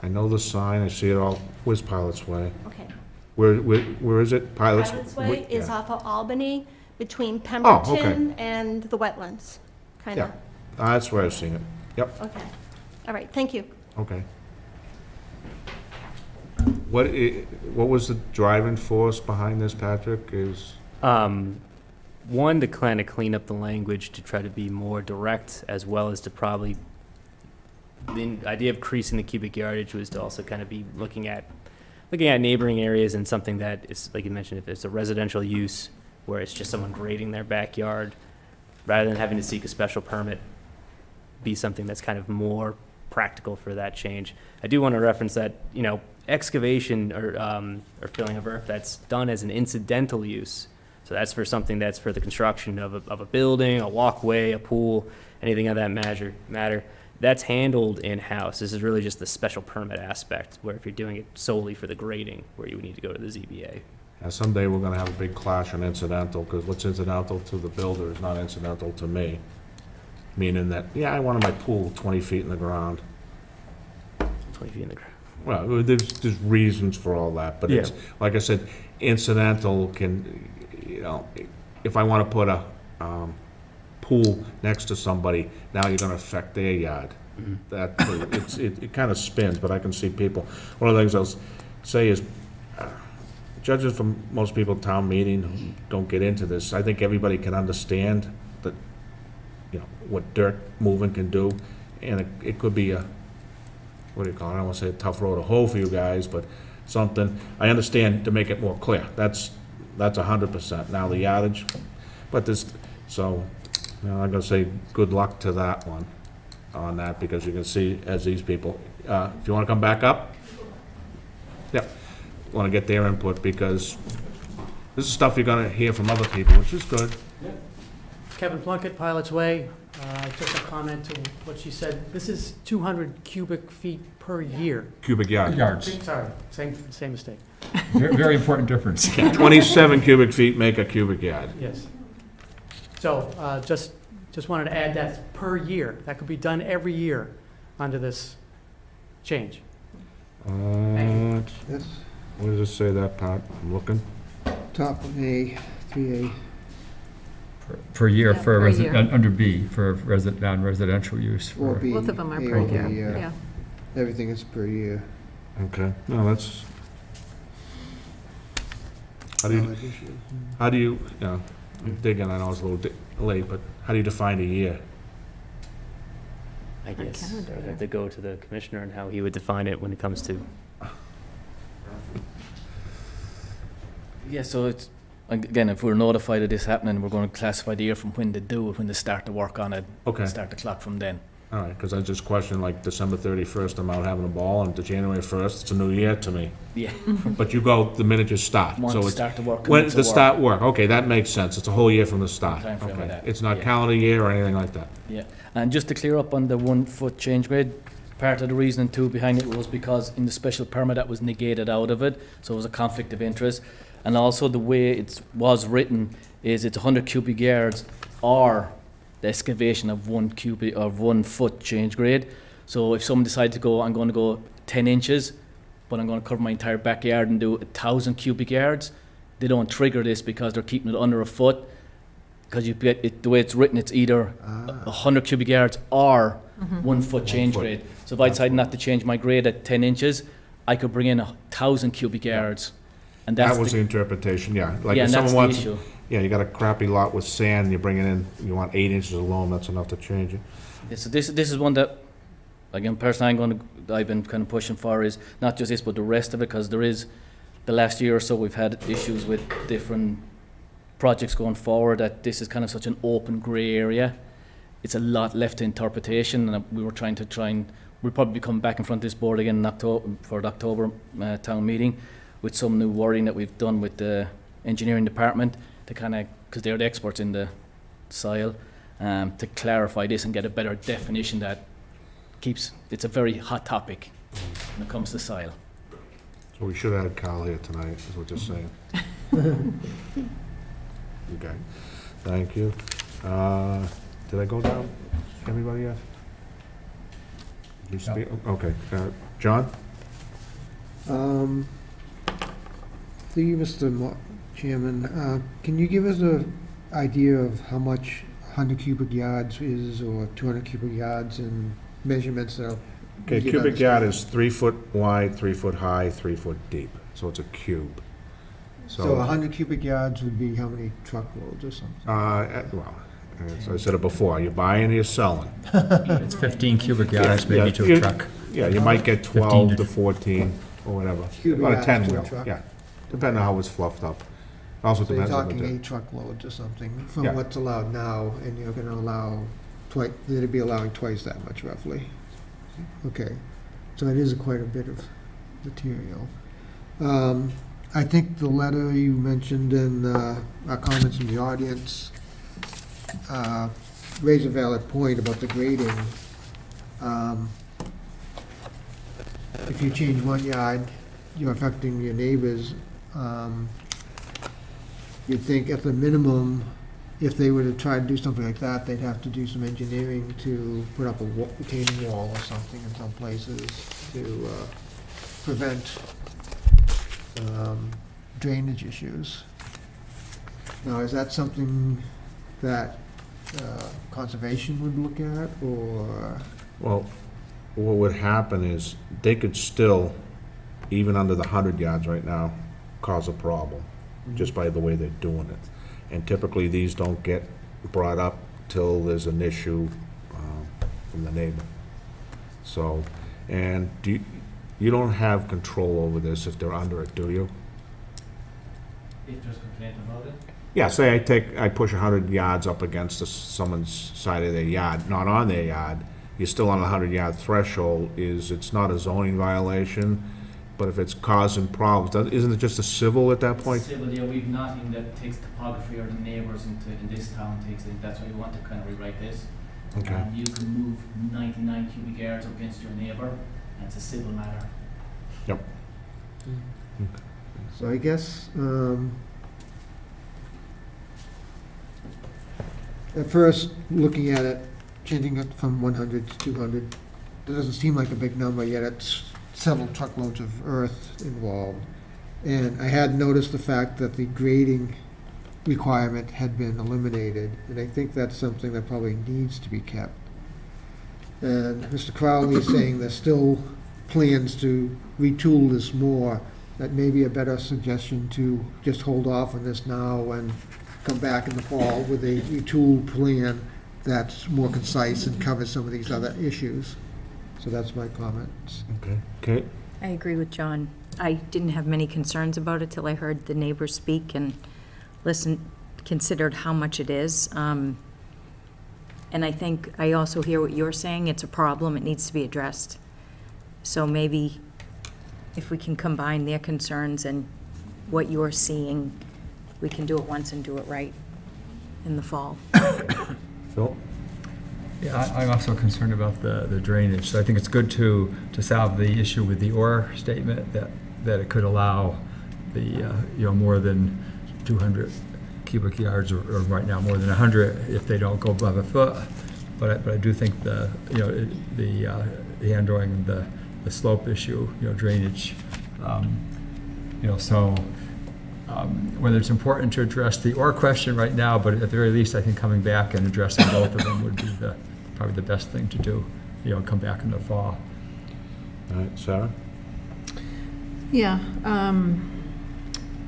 I know the sign, I see it all, where's Pilot's Way? Okay. Where is it? Pilot's? Pilot's Way is Yeah. off of Albany between okay. Pemberton and the wetlands, kind Yeah, of. that's where I've seen it. Yep, Okay. All right, thank you. okay. What was the driving force behind this, Patrick, is? One, to kind of clean up the language to try to be more direct, as well as to probably, the idea of increasing the cubic yardage was to also kind of be looking at neighboring areas and something that is, like you mentioned, if it's a residential use where it's just someone grading their backyard, rather than having to seek a special permit, be something that's kind of more practical for that change. I do want to reference that, you know, excavation or filling of earth that's done as an incidental use. So that's for something that's for the construction of a building, a walkway, a pool, anything of that matter. That's handled in-house. This is really just the special permit aspect, where if you're doing it solely for the grading, where you would need to go to the ZBA. Someday we're gonna have a big clash on incidental, because what's incidental to the builder is not incidental to me. Meaning that, yeah, I wanted my pool 20 feet in the ground. 20 feet in the ground. Well, there's reasons for all that, but it's, like I said, incidental can, you know, if I want to put a pool next to somebody, now you're going to affect their yard. That, it kind of spins, but I can see people, one of the things I'll say is, judges from most people at town meeting who don't get into this, I think everybody can understand that, you know, what dirt moving can do, and it could be a, what do you call it, I don't want to say a tough road to hoe for you guys, but something, I understand to make it more clear, that's 100%. Now the yardage, but this, so, you know, I'm gonna say good luck to that one, on that, because you can see, as these people, if you wanna come back up? Yep, wanna get their input, because this is stuff you're gonna hear from other people, which is good. Kevin Plunkett, Pilot's Way. Just a comment to what she said. This is 200 cubic feet per year. Cubic yard. Yards. Sorry, same mistake. Very important difference. 27 cubic feet make a cubic yard. Yes. So just wanted to add that per year. That could be done every year under this change. Yes, Where does it say that, Pat? I'm looking. top of A, 3A. Per year Yeah, for, per year. under B, for non-residential use. Or for- B. Both of them are A per or B, year, yeah. Everything is per year. Okay, no, that's. How do you, you know, I'm digging, I know it's a little late, but how do you define a year? I guess calendar I'd year. have to go to the commissioner and how he would define it when it comes to. Yeah, so it's again, if we're notified of this happening, we're going to classify the year from when they do it, when they start to work on it. Okay. Start the clock from then. All right, because I just questioned, like, December 31st, I'm out having a ball, and to January 1st, it's a new year to me. Yeah. But you go the minute you start. Want so to it's start to work, When, commit to to work. start work, okay, that makes sense. It's a whole year from the start. Time frame of Okay. that, It's not yeah. calendar year or anything like that. Yeah, and just to clear up on the 1 foot change grade, part of the reasoning too behind it was because in the special permit that was negated out of it, so it was a conflict of interest. And also the way it was written is it's 100 cubic yards or the excavation of 1 foot change grade. So if someone decided to go, I'm going to go 10 inches, but I'm going to cover my entire backyard and do 1,000 cubic yards, they don't trigger this because they're keeping it under a foot. Because you get it, the way it's written, it's either 100 cubic yards or 1 foot change foot. grade. So if I decide not to change my grade at 10 inches, I could bring in 1,000 cubic yards. And that's That was the the, interpretation, yeah. Like yeah, if and that's someone the wants, issue. yeah, you got a crappy lot with sand, you bring it in, you want 8 inches of loam, that's enough to change it. Yeah, so this is one that, again, personally, I've been kind of pushing for is not just this, but the rest of it, because there is, the last year or so, we've had issues with different projects going forward, that this is kind of such an open grey area. It's a lot left to interpretation, and we were trying, we'll probably be coming back in front of this board again in October, for the October town meeting, with some new wording that we've done with the engineering department, to kind of, because they're the experts in the soil, to clarify this and get a better definition that keeps, it's a very hot topic when it comes to soil. So we should have had Carl here tonight, is what you're saying. Okay, thank you. Did I go down? Everybody else? Did you speak? Okay, John? Through you, Mr. Chairman, can you give us an idea of how much 100 cubic yards is, or 200 cubic yards in measurements? Okay, cubic yard is 3 foot wide, 3 foot high, 3 foot deep, so it's a cube. So 100 cubic yards would be how many truckloads or something? Well, as I said it before, you're buying or you're selling. It's 15 cubic yards maybe to a truck. Yeah, you might get 12 to 14 or whatever. Cubic About a yards 10 to a wheel, truck. yeah. Depending on how it's fluffed up. Also So you're depends on talking the 8 truckloads or something from Yeah. what's allowed now, and you're gonna allow twice, they'd be allowing twice that much roughly. Okay, so it is quite a bit of material. I think the letter you mentioned and our comments from the audience raise a valid point about the grading. If you change 1 yard, you're affecting your neighbors. You'd think at the minimum, if they were to try to do something like that, they'd have to do some engineering to put up a retaining wall or something in some places to prevent drainage issues. Now, is that something that conservation would look at, or? Well, what would happen is they could still, even under the 100 yards right now, cause a problem, just by the way they're doing it. And typically, these don't get brought up till there's an issue from the neighbor. So, and you don't have control over this if they're under it, do you? If there's complaint about it? Yeah, say I push 100 yards up against someone's side of their yard, not on their yard, you're still on the 100-yard threshold, it's not a zoning violation, but if it's causing problems, isn't it just a civil at that point? Civil, yeah, we've nothing that takes topography or the neighbours in this town takes it, that's why we want to kind of rewrite this. Okay. You can move 99 cubic yards up against your neighbour, and it's a civil matter. Yep. So I guess, at first, looking at it, changing it from 100 to 200, that doesn't seem like a big number, yet it's several truckloads of earth involved. And I had noticed the fact that the grading requirement had been eliminated, and I think that's something that probably needs to be kept. And Mr. Crowley is saying there's still plans to retool this more. That may be a better suggestion to just hold off on this now and come back in the fall with a retooled plan that's more concise and covers some of these other issues. So that's my comments. Okay. Kate? I agree with John. I didn't have many concerns about it till I heard the neighbors speak, and considered how much it is. And I think, I also hear what you're saying, it's a problem, it needs to be addressed. So maybe if we can combine their concerns and what you're seeing, we can do it once and do it right in the fall. Phil? Yeah, I'm also concerned about the drainage, so I think it's good to solve the issue with the or statement, that it could allow the, more than 200 cubic yards, or right now more than 100 if they don't go above a foot. But I do think the handling, the slope issue, drainage, so whether it's important to address the or question right now, but at the very least, I think coming back and addressing both of them would be probably the best thing to do, come back in the fall. All right, Sarah? Yeah,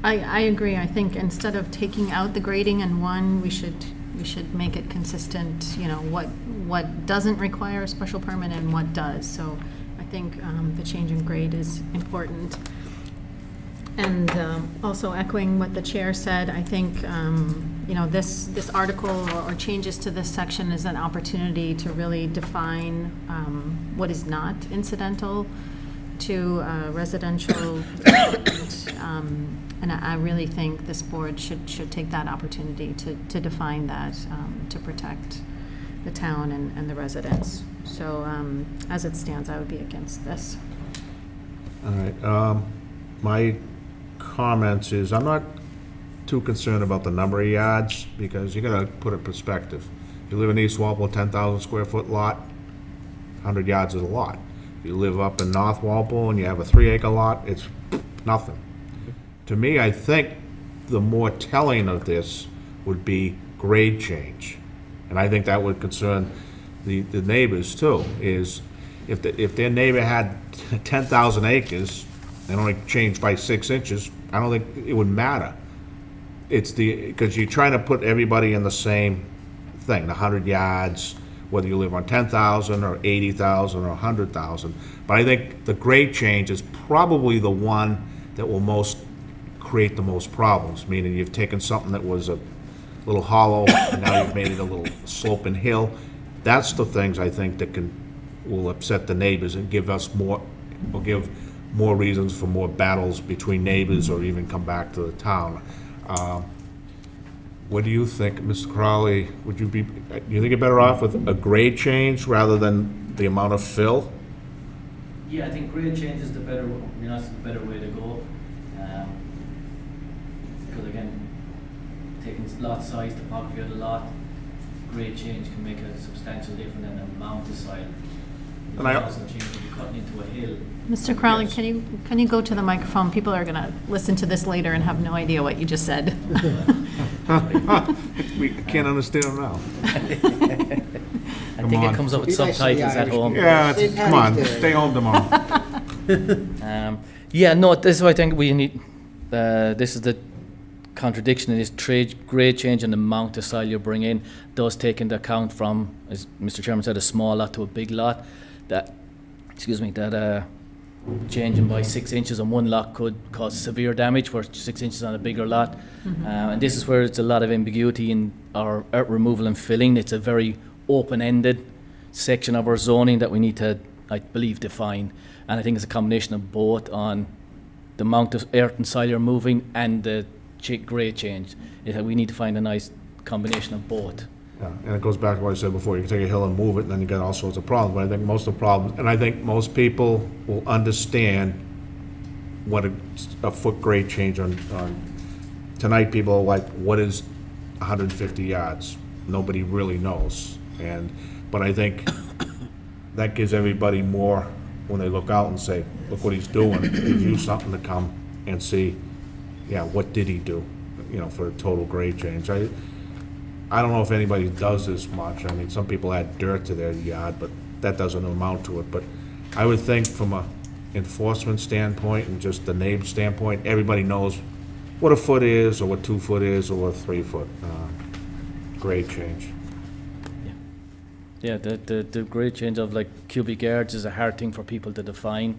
I agree. I think instead of taking out the grading in one, we should make it consistent, what doesn't require a special permit and what does. So I think the change in grade is important. And also echoing what the chair said, I think, this article or changes to this section is an opportunity to really define what is not incidental to residential development. And I really think this board should take that opportunity to define that, to protect the town and the residents. So as it stands, I would be against this. All right, my comments is, I'm not too concerned about the number of yards, because you gotta put it in perspective. If you live in East Walpole, 10,000 square foot lot, 100 yards is a lot. If you live up in North Walpole and you have a 3-acre lot, it's nothing. To me, I think the more telling of this would be grade change. And I think that would concern the neighbors too, is if their neighbor had 10,000 acres and only changed by 6 inches, I don't think it would matter. It's because you're trying to put everybody in the same thing, the 100 yards, whether you live on 10,000 or 80,000 or 100,000. But I think the grade change is probably the one that will create the most problems, meaning you've taken something that was a little hollow and now you've made it a little slope and hill. That's the things I think that will upset the neighbors and give more reasons for more battles between neighbors, or even come back to the town. What do you think, Mr. Crowley? Do you think you're better off with a grade change rather than the amount of fill? Yeah, I think grade change is the better way to go. Because again, taking lot size, topography of the lot, grade change can make a substantial difference in the amount of soil. And I also change when you're cutting into a hill. Mr. Crowley, can you go to the microphone? People are going to listen to this later and have no idea what you just said. We can't understand them now. I think it comes up with subtitles at home. Yeah, come on, stay home tomorrow. This is what I think we need. This is the contradiction in this grade change and the amount of soil you bring in does take into account from, as Mr. Chairman said, a small lot to a big lot. That changing by 6 inches on one lot could cause severe damage, where 6 inches on a bigger lot. Mm-hmm. And this is where it's a lot of ambiguity in our earth removal and filling. It's a very open-ended section of our zoning that we need to, I believe, define. And I think it's a combination of both on the amount of earth and soil you're moving and the grade change. We need to find a nice combination of both. Yeah, and it goes back to what I said before, you can take a hill and move it, and then you get all sorts of problems. But I think most of the problems, and I think most people will understand what a foot grade change on, tonight people are like, what is 150 yards? Nobody really knows. But I think that gives everybody more, when they look out and say, look what he's doing, it gives you something to come and see, yeah, what did he do, for a total grade change. I don't know if anybody does this much. I mean, some people add dirt to their yard, but that doesn't amount to it. But I would think from a enforcement standpoint and just the neighbor standpoint, everybody knows what a foot is, or what 2 foot is, or what 3 foot grade change. Yeah, the grade change of like cubic yards is a hard thing for people to define,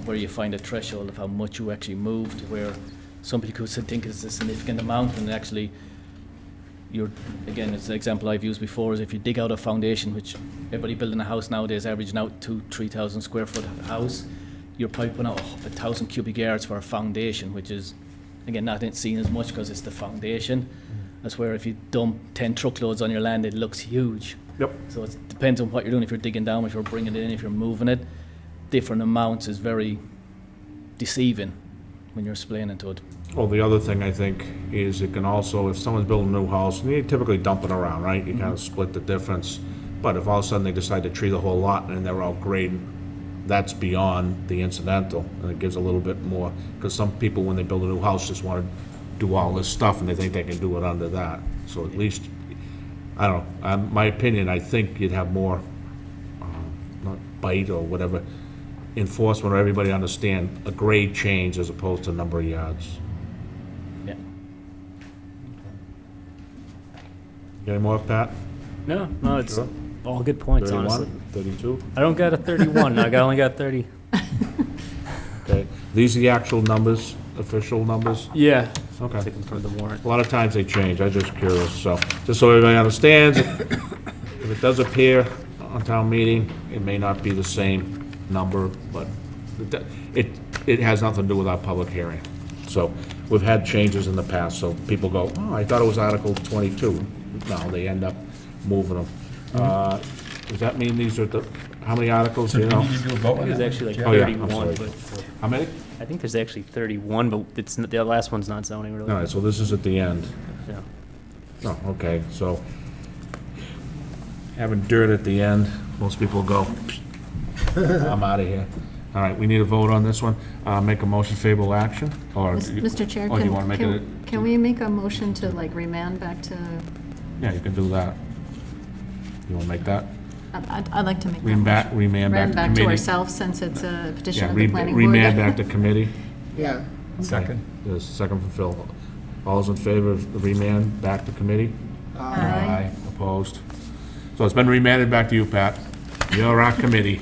where you find a threshold of how much you actually moved, where some people could think it's a significant amount, and actually, again, it's an example I've used before, is if you dig out a foundation, which everybody building a house nowadays averaging out 3,000 square foot house, you're probably putting out 1,000 cubic yards for a foundation, which is, again, not seen as much because it's the foundation. That's where if you dump 10 truckloads on your land, it looks huge. Yep. So it depends on what you're doing, if you're digging down, if you're bringing it in, if you're moving it. Different amounts is very deceiving when you're explaining to it. Well, the other thing I think is it can also, if someone's building a new house, and you typically dump it around, right? You kind of split the difference. But if all of a sudden they decide to tree the whole lot and they're all grading, that's beyond the incidental, and it gives a little bit more, because some people, when they build a new house, just want to do all this stuff, and they think they can do it under that. So at least, I don't know, my opinion, I think you'd have more, not bite or whatever, enforcement, or everybody understand a grade change as opposed to number of yards. Yeah. Any more, Pat? No, it's Sure. all good points, 31, honestly. 32? I don't got a 31, I only got 30. Okay, these are the actual numbers, official numbers? Yeah. Okay. Taken from the warrant. A lot of times they change, I'm just curious, so, just so everybody understands, if it does appear on town meeting, it may not be the same number, but it has nothing to do with our public hearing. So, we've had changes in the past, so people go, oh, I thought it was Article 22. No, they end up moving them. Does that mean these are how many articles, do you know? Do you do a vote I on think that? there's actually like Oh, yeah, I'm 31, sorry. but How many? I think there's actually 31, but the last one's not zoning really. All right, so this is at the end. Yeah. Oh, okay, so having dirt at the end, most people go, I'm out of here. All right, we need a vote on this one. Make a motion favorable action, or? Mr. Chair, Or do you want to make it? can we make a motion to like remand back to, Yeah, you can do that. You want to make that? I'd like to make that Remand back motion. to Remand back to committee? ourselves since it's a petition Yeah, of the planning board. remand back to committee. Yeah. Second. There's a second from Phil. All those in favor of the remand back to committee? Aye. Opposed? So it's been remanded back to you, Pat. You're our committee.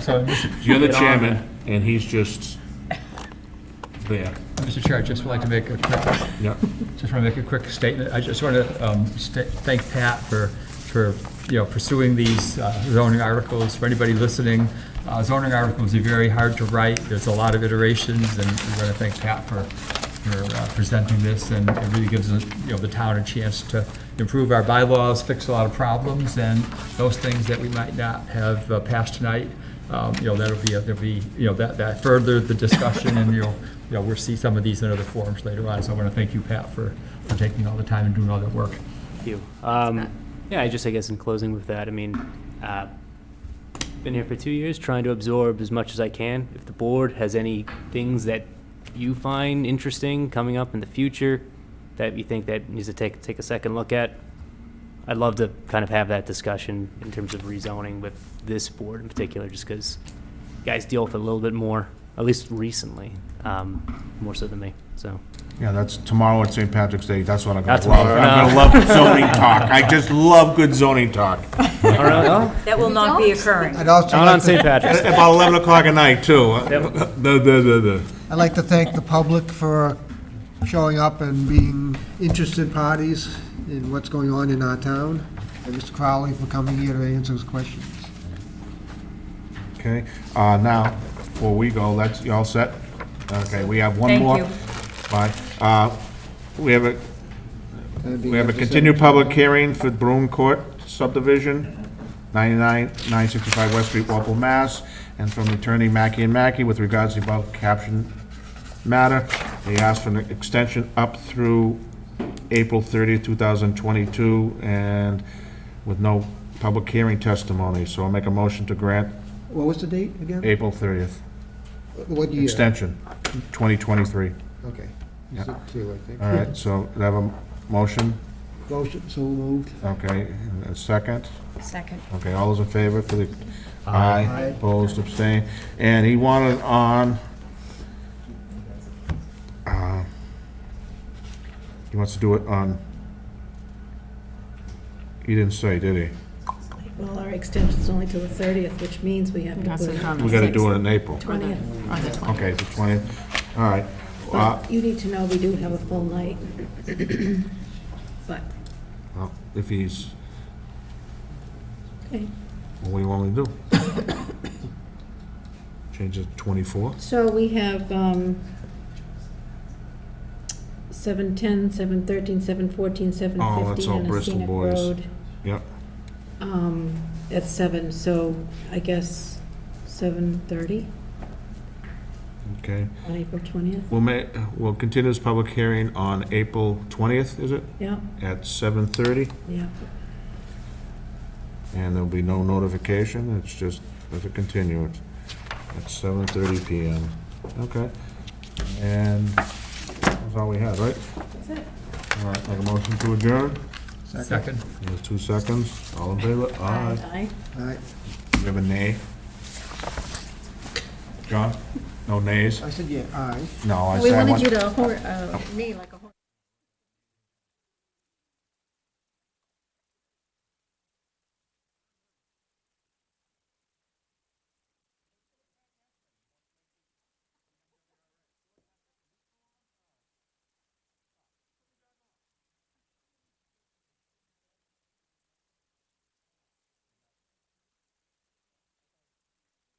So, You're the chairman, and he's just there. Mr. Chair, I'd just would like to make a quick, Yeah. just want to make a quick statement. I just want to thank Pat for pursuing these zoning articles. For anybody listening, zoning articles are very hard to write. There's a lot of iterations, and we want to thank Pat for presenting this, and it really gives the town a chance to improve our bylaws, fix a lot of problems, and those things that we might not have passed tonight. That'll be that further the discussion, and we'll see some of these in other forums later on. So I want to thank you, Pat, for taking all the time and doing all that work. Thank you. Yeah, I guess in closing with that, I mean, been here for 2 years, trying to absorb as much as I can. If the board has any things that you find interesting coming up in the future that you think that needs to take a second look at, I'd love to kind of have that discussion in terms of rezoning with this board in particular, just because guys deal with it a little bit more, at least recently, more so than me, so. Yeah, that's tomorrow at St. Patrick's Day. That's what I'm Not gonna love. tomorrow, I'm no. gonna love zoning talk. I just love good zoning talk. That will not be occurring. I'd also Not like on St. to, Patrick's Day. About 11 o'clock at night, too. I'd like to thank the public for showing up and being interested parties in what's going on in our town, and Mr. Crowley for coming here to answer his questions. Okay, now, before we go, you all set? Okay, we have one Thank more. you. Fine. We have a continued public hearing for Broome Court subdivision, 965 West Street, Walpole, Mass., and from Attorney Mackey and Mackey with regards to the above captioned matter. They asked for an extension up through April 30th, 2022, and with no public hearing testimony. So I'll make a motion to grant What was the date again? April 30th. What year? Extension, 2023. Okay. Yeah. So, two, I think. All right, so do I have a motion? Motion, so moved. Okay, and a second? Second. Okay, all those in favor for the, Aye. opposed, abstained. And he wanted on, he wants to do it on, he didn't say, did he? Well, our extension's only till the 30th, which means we have to That's put it it on We the gotta do 6th. it in April. 20th. Or the 20th. Okay, the 20th, all right. You need to know we do have a full night. But, Well, if he's, okay. what do you want me to do? Change it to 24? So we have 7:10, 7:13, 7:14, 7:15, Oh, that's all and a Bristol scenic boys. road Yep. at 7, so I guess 7:30 Okay. on April 20th? We'll continue this public hearing on April 20th, is it? Yeah, At 7:30, yeah. and there'll be no notification, it's just, if it continues, at 7:30 PM. Okay. And that's all we had, right? That's it. All right, make a motion to adjourn? Second. There's 2 seconds, all in favor? Aye. Aye. All right, We have a nay? John? No nays? I said, yeah, aye. No, I We said I wanted want. you to, me like a horse.